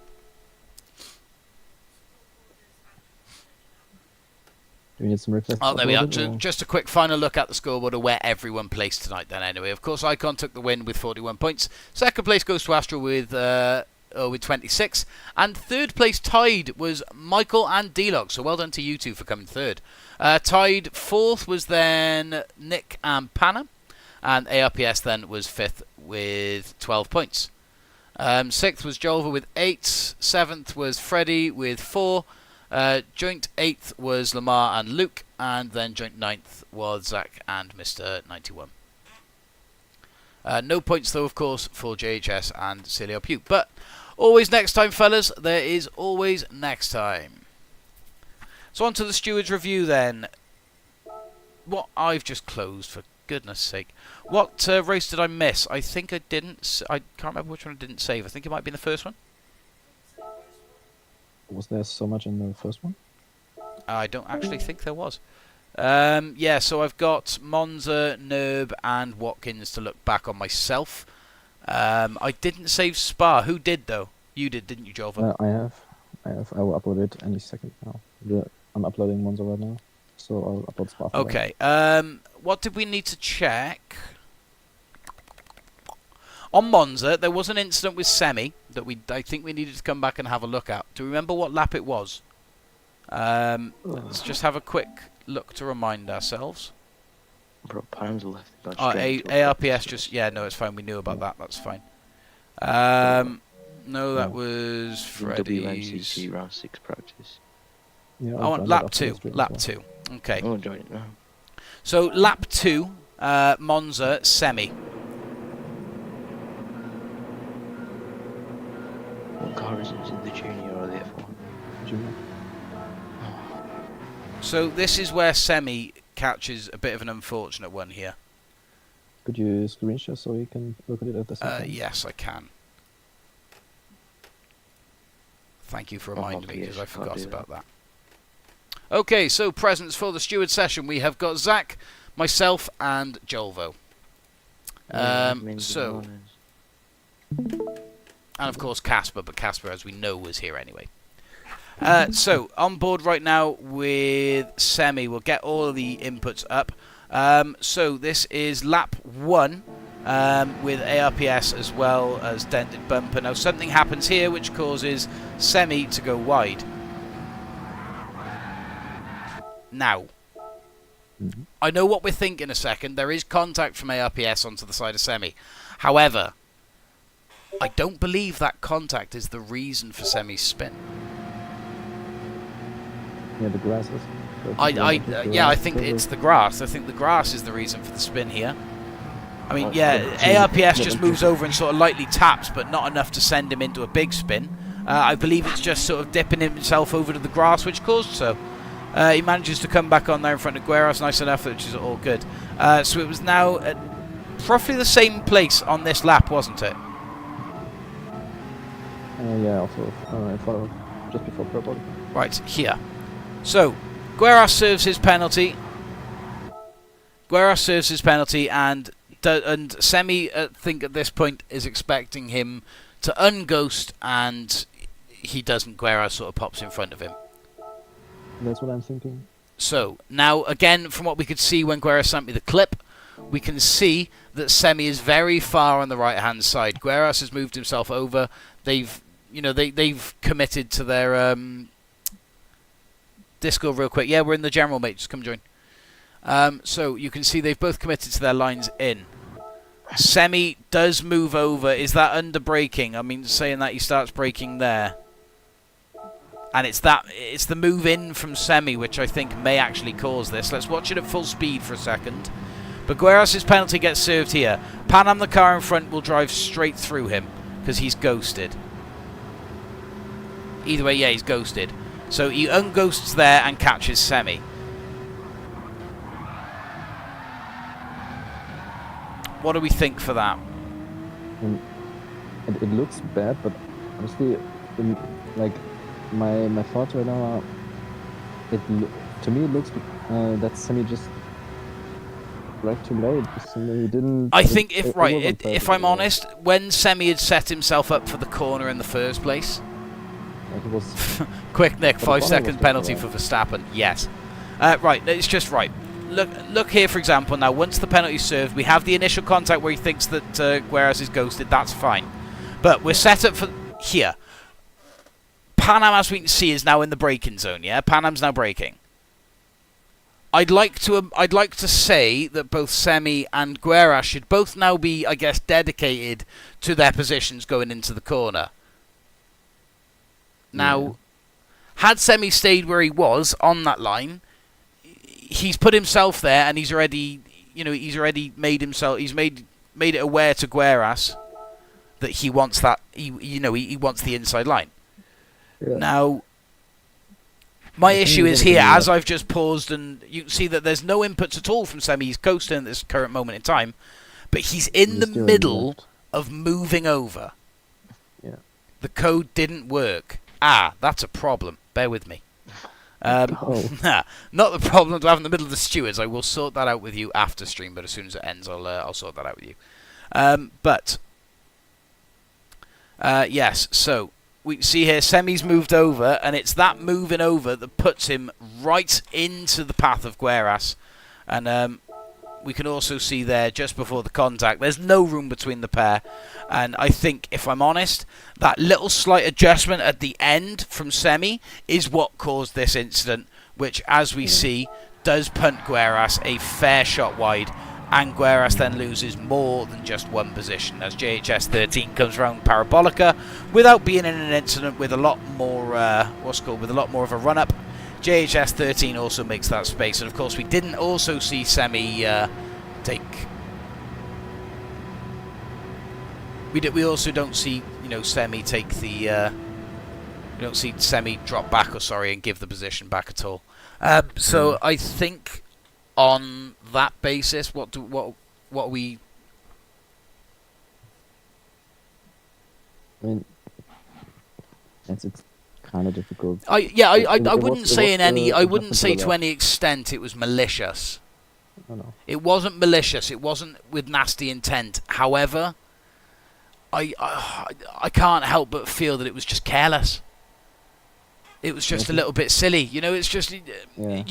Do we need some reflex? Oh, there we are. Just a quick final look at the scoreboard of where everyone placed tonight then anyway. Of course, Icon took the win with 41 points. Second place goes to Astro with 26. And third place tied was Michael and Deluxe. So well done to you two for coming third. Tied fourth was then Nick and Panna. And ARPS then was 5th with 12 points. 6th was Jolva with 8. 7th was Freddie with 4. Joint 8th was Lamar and Luke. And then joint 9th was Zach and Mr. 91. No points though, of course, for JHS and Celia Pugh. But always next time, fellas. There is always next time. So on to the steward's review then. What I've just closed, for goodness sake. What race did I miss? I think I didn't. I can't remember which one I didn't save. I think it might be the first one. Was there so much in the first one? I don't actually think there was. Yeah, so I've got Monza, Nerb, and Watkins to look back on myself. I didn't save Spa. Who did, though? You did, didn't you, Jolva? I have. I will upload it any second now. I'm uploading Monza right now, so I'll upload Spa. Okay. What did we need to check? On Monza, there was an incident with Semi that I think we needed to come back and have a look at. Do you remember what lap it was? Let's just have a quick look to remind ourselves. Bro, Panam's left. ARPS just... Yeah, no, it's fine. We knew about that. That's fine. No, that was Freddy's... WMCC round 6 practice. Yeah, I want lap 2. Lap 2. Okay. I'll join it now. So, lap 2, Monza, Semi. What car is it? Is it the Junior or the F1? Junior. So, this is where Semi catches a bit of an unfortunate one here. Could you screen share so you can look at it at the same time? Yes, I can. Thank you for reminding me, because I forgot about that. Okay, so presents for the steward session. We have got Zach, myself, and Jolvo. And of course Casper, but Casper, as we know, was here anyway. So, on board right now with Semi. We'll get all of the inputs up. So, this is lap 1 with ARPS as well as dented bumper. Now, something happens here which causes Semi to go wide. Now, I know what we're thinking a second. There is contact from ARPS onto the side of Semi. However, I don't believe that contact is the reason for Semi's spin. Yeah, the grass is. I think it's the grass. I think the grass is the reason for the spin here. I mean, yeah, ARPS just moves over and sort of lightly taps, but not enough to send him into a big spin. I believe it's just sort of dipping himself over to the grass, which caused so. He manages to come back on there in front of Gueras, nice enough, which is all good. So it was now at roughly the same place on this lap, wasn't it? Yeah, also just before purple. Right, here. So, Gueras serves his penalty. And Semi, I think at this point, is expecting him to unghost, and he doesn't. Gueras sort of pops in front of him. That's what I'm thinking. So, now, again, from what we could see when Gueras sent me the clip, we can see that Semi is very far on the right-hand side. Gueras has moved himself over. They've committed to their Discord real quick. Yeah, we're in the general, mate. Just come join. So you can see they've both committed to their lines in. Semi does move over. Is that under braking? I mean, saying that he starts braking there. And it's the move in from Semi which I think may actually cause this. Let's watch it at full speed for a second. But Gueras' penalty gets served here. Panam, the car in front, will drive straight through him because he's ghosted. Either way, yeah, he's ghosted. So he unghosts there and catches Semi. What do we think for that? It looks bad, but honestly, like my thoughts right now are, to me it looks that Semi just right too late. He didn't. I think if I'm honest, when Semi had set himself up for the corner in the first place. It was Quick, Nick, 5 second penalty for Verstappen. Yes. Right, it's just right. Look here, for example, now, once the penalty's served, we have the initial contact where he thinks that Gueras is ghosted. That's fine. But we're set up for here. Panam, as we can see, is now in the braking zone, yeah? Panam's now braking. I'd like to say that both Semi and Gueras should both now be, I guess, dedicated to their positions going into the corner. Now, had Semi stayed where he was on that line, he's put himself there, and he's already made himself. He's made it aware to Gueras that he wants that. He wants the inside line. Yeah. Now, my issue is here, as I've just paused, and you can see that there's no inputs at all from Semi. He's coasting at this current moment in time, but he's in the middle of moving over. Yeah. The code didn't work. That's a problem. Bear with me. Oh. Not the problem to have in the middle of the stewards. I will sort that out with you after stream, but as soon as it ends, I'll sort that out with you. Yes, so we see here Semi's moved over, and it's that moving over that puts him right into the path of Gueras. And we can also see there, just before the contact, there's no room between the pair. And I think, if I'm honest, that little slight adjustment at the end from Semi is what caused this incident, which, as we see, does punt Gueras a fair shot wide. And Gueras then loses more than just one position as JHS 13 comes around Parabolica without being in an incident with a lot more, with a lot more of a run-up. JHS 13 also makes that space, and of course we didn't also see Semi take. We also don't see Semi take the. We don't see Semi drop back and give the position back at all. So I think on that basis, what we. I mean, it's kind of difficult. I wouldn't say I wouldn't say to any extent it was malicious. Oh, no. It wasn't malicious. It wasn't with nasty intent. However, I can't help but feel that it was just careless. It was just a little bit silly. It's just you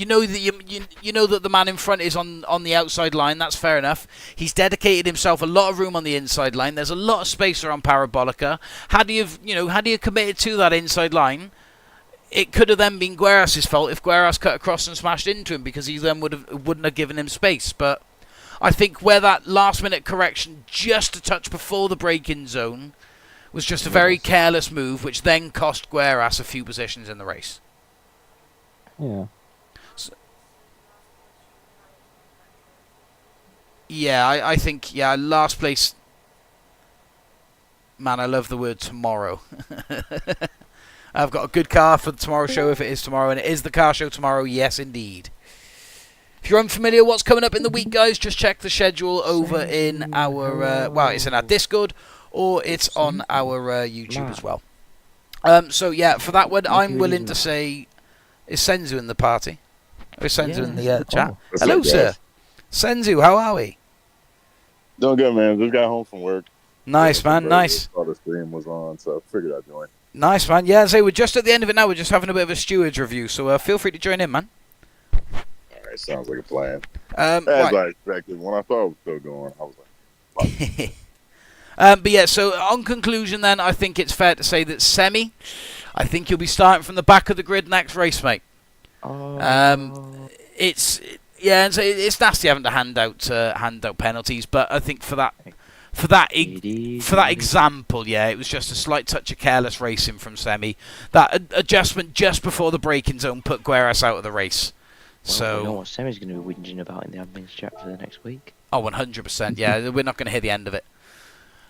know that the man in front is on the outside line. That's fair enough. He's dedicated himself a lot of room on the inside line. There's a lot of space around Parabolica. Had he committed to that inside line, it could have then been Gueras' fault if Gueras cut across and smashed into him, because he then wouldn't have given him space. But I think where that last minute correction just a touch before the break-in zone was just a very careless move, which then cost Gueras a few positions in the race. Yeah. I think last place. Man, I love the word tomorrow. I've got a good car for the tomorrow show if it is tomorrow, and it is the car show tomorrow, yes indeed. If you're unfamiliar what's coming up in the week, guys, just check the schedule over in our, it's in our Discord, or it's on our YouTube as well. So yeah, for that one, I'm willing to say, is Senzu in the party? Or is Senzu in the chat? Hello, sir. Senzu, how are we? Doing good, man. Just got home from work. Nice, man, nice. Saw the stream was on, so I figured I'd join. Nice, man. Yeah, so we're just at the end of it now. We're just having a bit of a stewards review, so feel free to join in, man. Alright, sounds like a plan. As I expected. When I thought it was still going, I was like, fuck. But yeah, so on conclusion then, I think it's fair to say that Semi, I think you'll be starting from the back of the grid next race, mate. It's nasty having to hand out penalties, but I think for that example, it was just a slight touch of careless racing from Semi. That adjustment just before the braking zone put Gueras out of the race. Well, so you know what Semi's going to be whinging about in the admin chat for the next week. Oh, 100%. Yeah, we're not going to hear the end of it.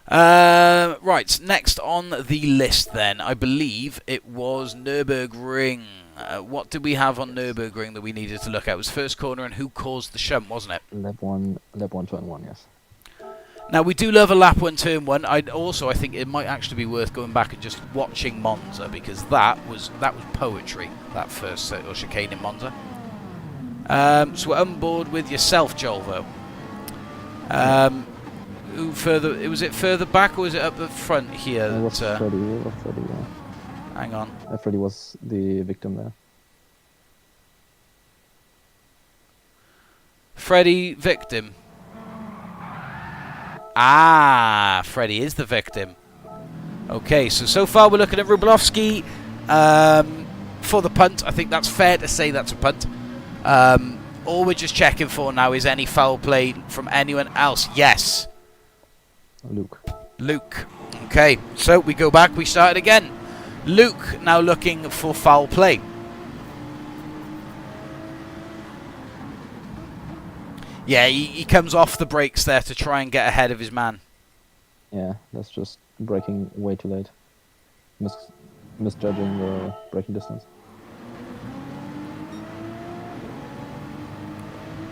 Right, next on the list then, I believe it was Nürburgring. What did we have on Nürburgring that we needed to look at? It was first corner and who caused the shunt, wasn't it? Lap 1, turn 1, yes. Now, we do love a lap 1, turn 1. I think it might actually be worth going back and just watching Monza, because that was poetry, that first chicane in Monza. So we're on board with yourself, Jolvo. Was it further back or was it up the front here? It was Freddy, yeah. Hang on. Freddy was the victim there. Freddy, victim. Ah, Freddy is the victim. Okay, so far we're looking at Rublowski for the punt. I think that's fair to say that's a punt. All we're just checking for now is any foul play from anyone else. Yes. Luke. Okay, so we go back, we start it again. Luke now looking for foul play. Yeah, he comes off the brakes there to try and get ahead of his man. Yeah, that's just braking way too late. Misjudging the braking distance.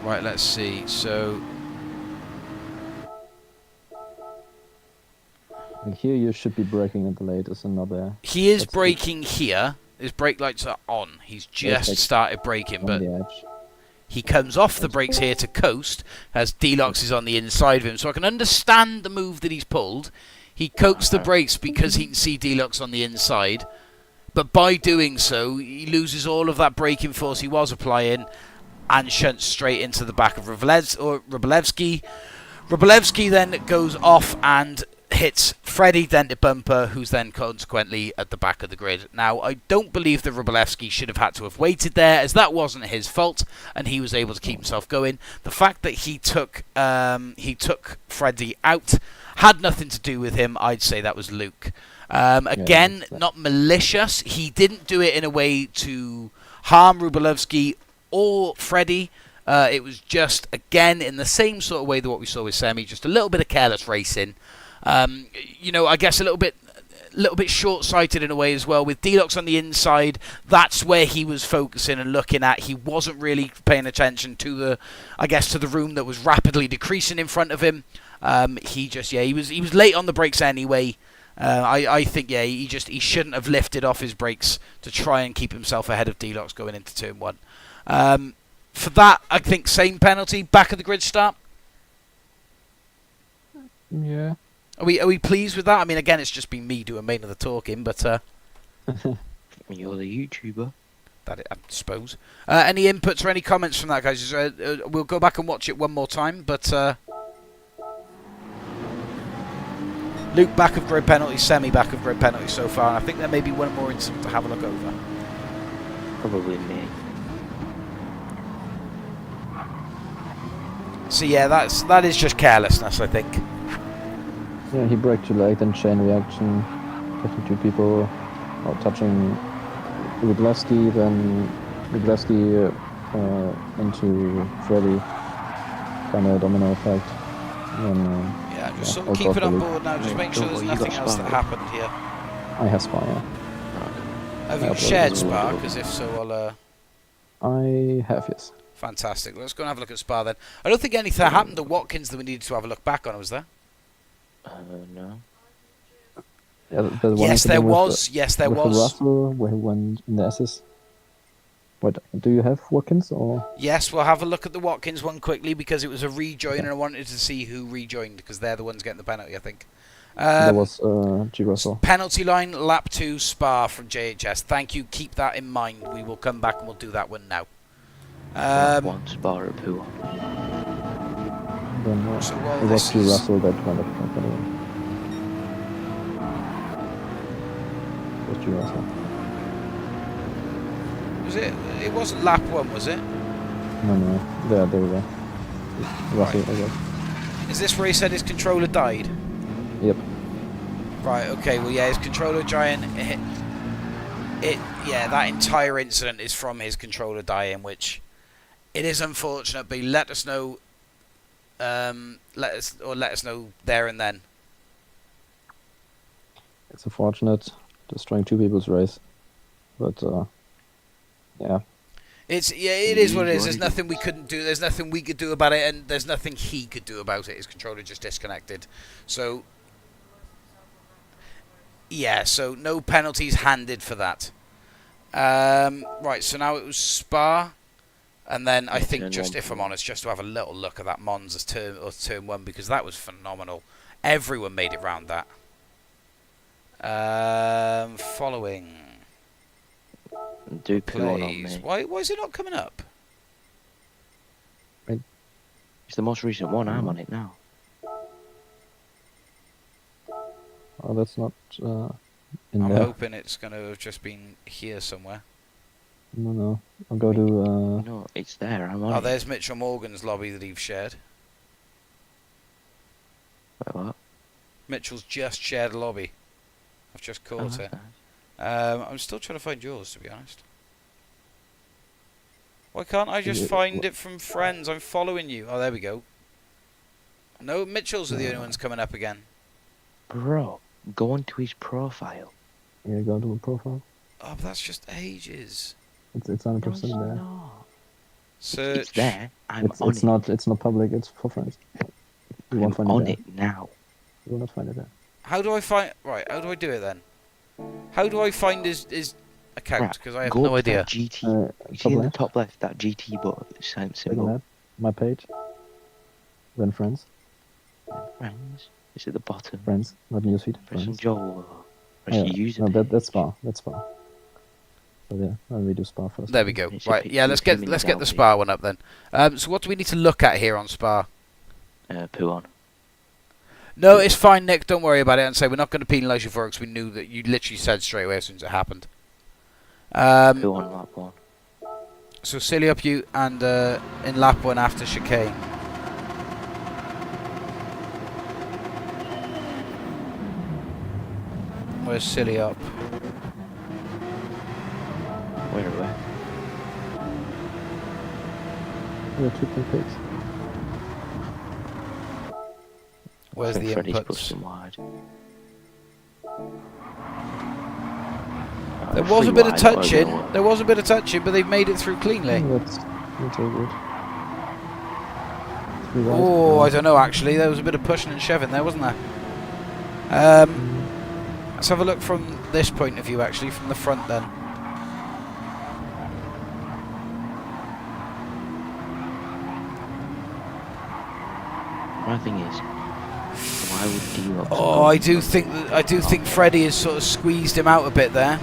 Right, let's see. So and here you should be braking at the latest and not there. He is braking here. His brake lights are on. He's Yeah, it's just like started braking, on but the edge. he comes off the brakes here to coast, as Deluxe is on the inside of him. So I can understand the move that he's pulled. He coaxed the brakes because he can see Deluxe on the inside. But by doing so, he loses all of that braking force he was applying and shunts straight into the back of Rubalevsky. Rubalevsky then goes off and hits Freddie dented bumper, who's then consequently at the back of the grid. Now, I don't believe that Rubalevsky should have had to have waited there, as that wasn't his fault, and he was able to keep himself going. The fact that he took Freddie out had nothing to do with him. I'd say that was Luke. Again, not malicious. He didn't do it in a way to harm Rubalevsky or Freddie. It was just, again, in the same sort of way that what we saw with Semi, just a little bit of careless racing. I guess a little bit short-sighted in a way as well. With Deluxe on the inside, that's where he was focusing and looking at. He wasn't really paying attention to the room that was rapidly decreasing in front of him. He was late on the brakes anyway. I think he shouldn't have lifted off his brakes to try and keep himself ahead of Deluxe going into turn 1. For that, I think same penalty, back of the grid start. Yeah. Are we pleased with that? I mean, again, it's just been me doing main of the talking, but You're the YouTuber. That I suppose. Any inputs or any comments from that, guys? We'll go back and watch it one more time, but Luke back of grid penalty, Semi back of grid penalty so far. And I think there may be one more incident to have a look over. Probably me. So yeah, that is just carelessness, I think. Yeah, he braked too late and chain reaction, getting two people out touching Rubalevsky, then Rubalevsky into Freddy, kind of domino effect. Then, just sort of keep it on board now, just make sure there's nothing else that happened here. I have Spa, yeah. Have you shared Spa? Because if so, I have, yes. Fantastic. Let's go and have a look at Spa then. I don't think anything happened to Watkins that we needed to have a look back on, was there? No. Yeah, yes, there was. Yes, there was. Russell, where he went in the S's. What, do you have Watkins or? Yes, we'll have a look at the Watkins one quickly because it was a rejoin and I wanted to see who rejoined because they're the ones getting the penalty, I think. There was G Russell. Penalty line, lap 2, Spa from JHS. Thank you. Keep that in mind. We will come back and we'll do that one now. One Spa at Poo. Then, so it was G Russell that went up company. It was G Russell. Was it? It wasn't lap 1, was it? No. There we go. Russell, right. I guess. Is this where he said his controller died? Yep. Right, okay, well, yeah, his controller giant hit. Yeah, that entire incident is from his controller dying, which it is unfortunate, but let us know. Let us know there and then. It's unfortunate, destroying two people's race, but yeah. It is what it is. There's nothing we couldn't do. There's nothing we could do about it, and there's nothing he could do about it. His controller just disconnected. So yeah, so no penalties handed for that. Right, so now it was Spa, and then I think just, if I'm honest, just to have a little look at that Monza's turn 1 because that was phenomenal. Everyone made it round that. Following. Do poo on me. Why is it not coming up? It's the most recent one. I'm on it now. Oh, that's not in I'm there. hoping it's going to have just been here somewhere. No. I'll go to. No, it's there. I'm on it. Oh, there's Mitchell Morgan's lobby that he's shared. Wait, what? Mitchell's just shared a lobby. I've just caught it. Nice. I'm still trying to find yours, to be honest. Why can't I just find it from friends? I'm following you. Oh, there we go. No, Mitchell's are the only ones coming up again. Bro, go onto his profile. Yeah, go to a profile. Oh, but that's just ages. It's 100% there. No. Search. It's there. It's not public. It's for friends. You won't find it on there. it now. You will not find it there. How do I find? Right, how do I do it then? How do I find his account? Because I have Go no up to idea. that GT. Top See in the left. top left that GT Click on symbol. that. My page. Then friends. Friends. It's at the bottom. Friends. Not newsfeed. Press on Friends. Joel. Press Yeah. your user. No, page. that's Spa. That's Spa. So yeah, I'll redo Spa first. There we go. It's a Right, yeah, picture of let's him get in the Delphi. Spa one up then. So what do we need to look at here on Spa? Poo on. No, it's fine, Nick. Don't worry about it. And say we're not going to penalise you for it because we knew that you literally said straight away as soon as it happened. Poo on lap 1. So silly up you and in lap 1 after chicane. Where's silly up? Where? Yeah, 2.6. Where's the Freddy's inputs? pushed them wide. There was a bit of touching. There was a bit of touching, but they've made it through cleanly. That's all good. Oh, I don't know actually. There was a bit of pushing and shoving there, wasn't there? Let's have a look from this point of view actually, from the front then. My thing is, why would D-Lock? Oh, I do think Freddie has sort of squeezed him out a bit there.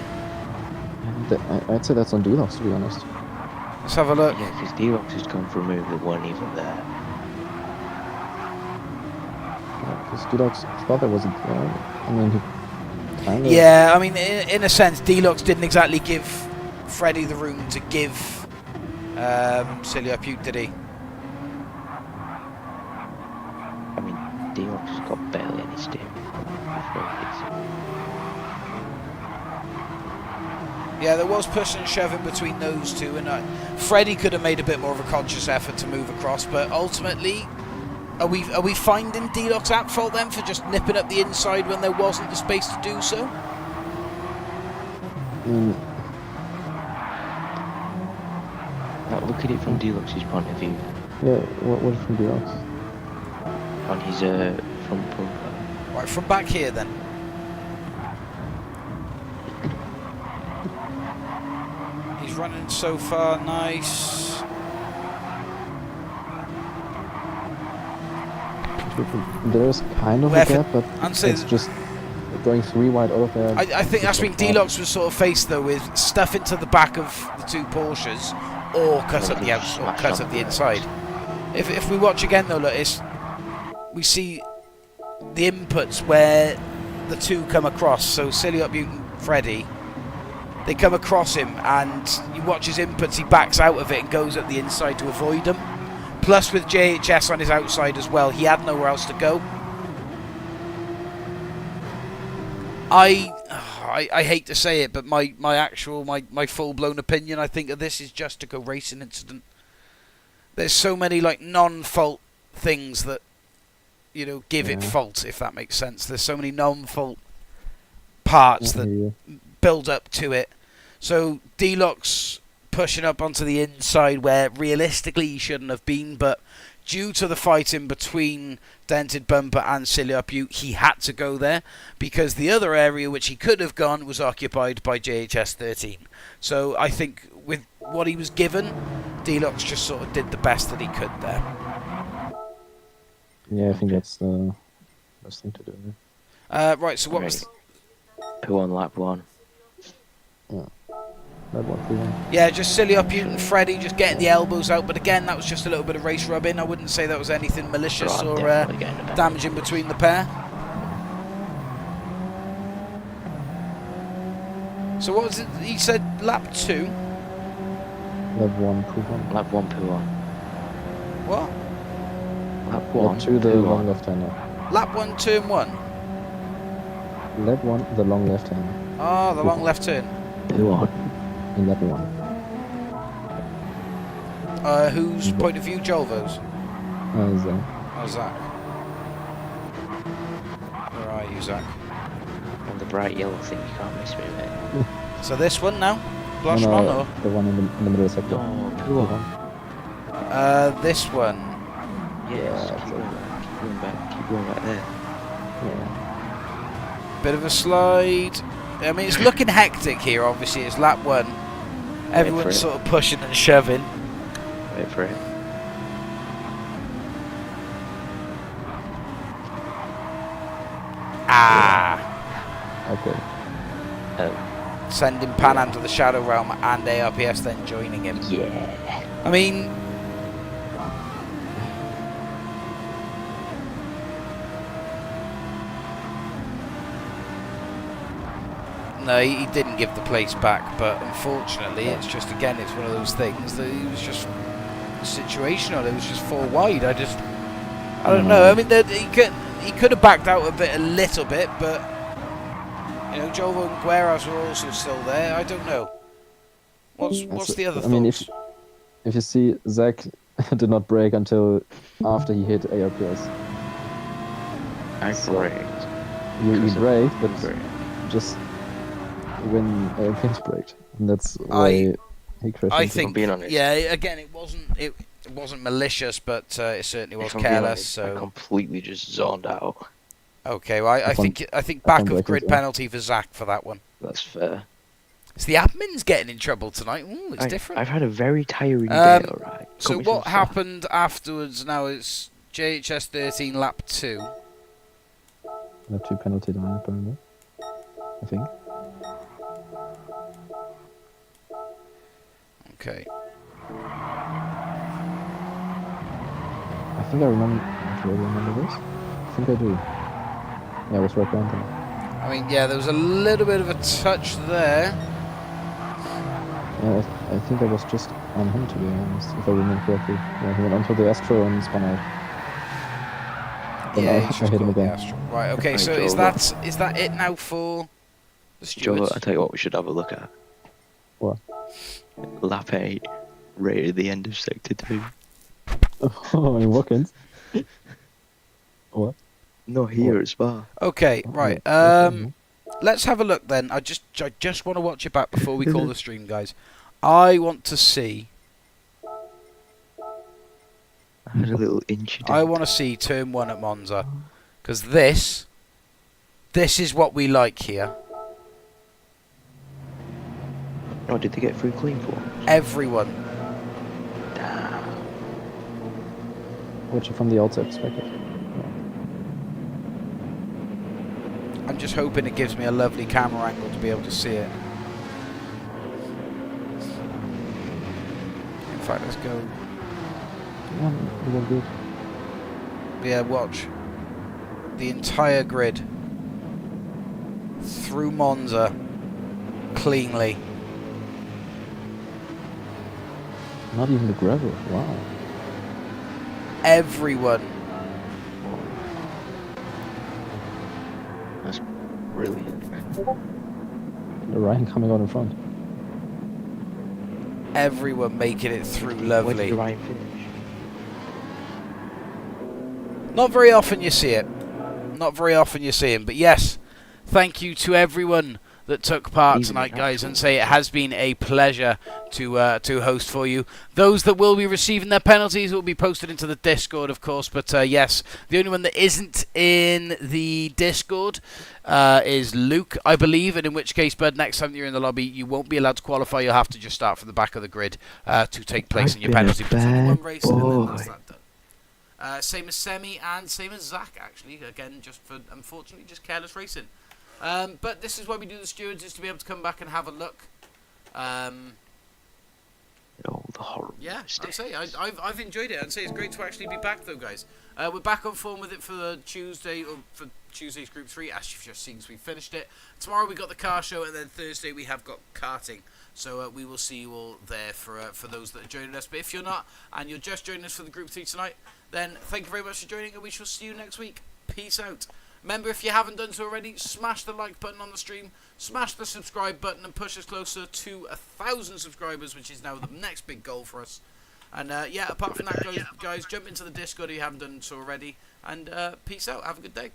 I'd say that's on D-Locks, to be honest. Let's have a look. Yeah, because D-Lox has gone for a move that weren't even there. Because D-Locks thought there wasn't. I mean, he kind of. Yeah, I mean, in a sense, D-Locks didn't exactly give Freddie the room to give Celia Pute, did he? I mean, D-Lox has got barely any steam. Yeah, there was pushing and shoving between those two, and Freddie could have made a bit more of a conscious effort to move across, but ultimately, are we finding D-Locks at fault then for just nipping up the inside when there wasn't the space to do so? Now look at it from D-Lox's point of view. Yeah, what from D-Locks? On his front bumper. Right, from back here then. He's running so far, nice. There's kind of a gap, but it's just going 3 wide out of there. I think that's been D-Locks was sort of faced though with stuff into the back of the two Porsches, or cut up the outside, or cut up the inside. If we watch again though, look, we see the inputs where the two come across. So Silly Up Mutant Freddy, they come across him, and you watch his inputs. He backs out of it and goes up the inside to avoid them. Plus, with JHS on his outside as well, he had nowhere else to go. I hate to say it, but my full-blown opinion, I think, of this is just a racing incident. There's so many like non-fault things that, you know, give it fault, if that makes sense. There's so many non-fault parts that build up to it. So D-Locks pushing up onto the inside where realistically he shouldn't have been, but due to the fighting between Dented Bumper and Cilia Butte, he had to go there because the other area which he could have gone was occupied by JHS 13. So I think with what he was given, D-Locks just sort of did the best that he could there. Yeah, I think that's the best thing to do. Right, so what was... Who on lap 1? Yeah, just Silly Up Butte and Freddy just getting the elbows out, but again, that was just a little bit of race rubbing. I wouldn't say that was anything malicious or damaging between the pair. So what was it? He said lap 2? Lap 1, poo 1. Lap 1, poo 1. What? Lap 1, lap 2, the long left-hander. Lap 1, turn 1? Lap 1, the long left-hander. Oh, the long left turn. Poo 1. In lap 1. Whose point of view? Jolvo's? Zach. Oh, Zach. Where are you, Zach? On the bright yellow thing, you can't miss me, mate. So this one now? Blush no, one or? The one in the middle of the sector. No, poo 1. This one. Yes, keep going back there. Yeah. Bit of a slide. I mean, it's looking hectic here. Obviously, it's lap 1. Everyone's sort of pushing and shoving. Wait for it. Okay. Sending Panam to the Shadow Realm and ARPS then joining him. Yeah. I mean, no, he didn't give the place back, but unfortunately, it's just, again, it's one of those things that he was just situational. It was just 4 wide. I don't know. I mean, he could have backed out a little bit, but you know, Jovo and Guerras were also still there. I don't know. What's the other thoughts? I mean, if you see, Zach did not brake until after he hit ARPS. I braked. You braked, but just when ARPS braked, and that's why he crashed. I into think, I'm being honest. yeah, again, it wasn't malicious, but it certainly was If I'm being careless. honest, I So completely just zoned out. okay, well, I think back of grid penalty for Zach for that one. That's fair. It's the admin's getting in trouble tonight. Ooh, it's different. I've had a very tiring day, alright. So what happened afterwards? Now it's JHS 13 lap 2. Lap 2 penalty line, apparently. I think. Okay. I think I remember. Do I remember this? I think I do. Yeah, it was right down there. I mean, yeah, there was a little bit of a touch there. Yeah, I think I was just on him, to be honest, if I remember correctly. Yeah, he went onto the Astro and spun out. Then Yeah, I he's just hit him got the again. Astro. Right, okay, Right, so is that it now for the Joe, stewards? I tell you what, we should have a look at. What? Lap 8, right at the end of Sector 2. Oh, in Watkins? What? No, here at Spa. Okay, Oh, right. okay. Let's have a look then. I just want to watch it back before we call the stream, guys. I want to see. I had a little incident. I want to see turn 1 at Monza, because this is what we like here. Oh, did they get free clean for? Everyone. Damn. Watch it from the outside perspective. I'm just hoping it gives me a lovely camera angle to be able to see it. In fact, let's go. Yeah, it was good. Yeah, watch. The entire grid. Through Monza. Cleanly. Not even the gravel. Wow. Everyone. That's brilliant. The Ryan coming out in front. Everyone making it through Where did lovely. Ryan finish? Not very often you see it. Not very often you see him. But yes, thank you to everyone that took part tonight, guys, and say it has been a pleasure to host for you. Those that will be receiving their penalties will be posted into the Discord, of course. But yes, the only one that isn't in the Discord is Luke, I believe. And in which case, Bud, next time you're in the lobby, you won't be allowed to qualify. You'll have to just start from the back of the grid to take place in your penalty. But it's only one race, and then that's that done. Same as Semi and same as Zach, actually. Again, just for, unfortunately, just careless racing. But this is why we do the stewards, is to be able to come back and have a look. Oh, the horror. Yeah, I'd say I've enjoyed it. I'd say it's great to actually be back, though, guys. We're back on form with it for the Tuesday, or for Tuesday's Group 3, as you've just seen, so we finished it. Tomorrow we got the car show, and then Thursday we have got karting. So we will see you all there for those that are joining us. But if you're not, and you're just joining us for the Group 3 tonight, then thank you very much for joining, and we shall see you next week. Peace out. Remember, if you haven't done so already, smash the like button on the stream, smash the subscribe button, and push us closer to 1,000 subscribers, which is now the next big goal for us. And yeah, apart from that, guys, jump into the Discord if you haven't done so already, and peace out. Have a good day.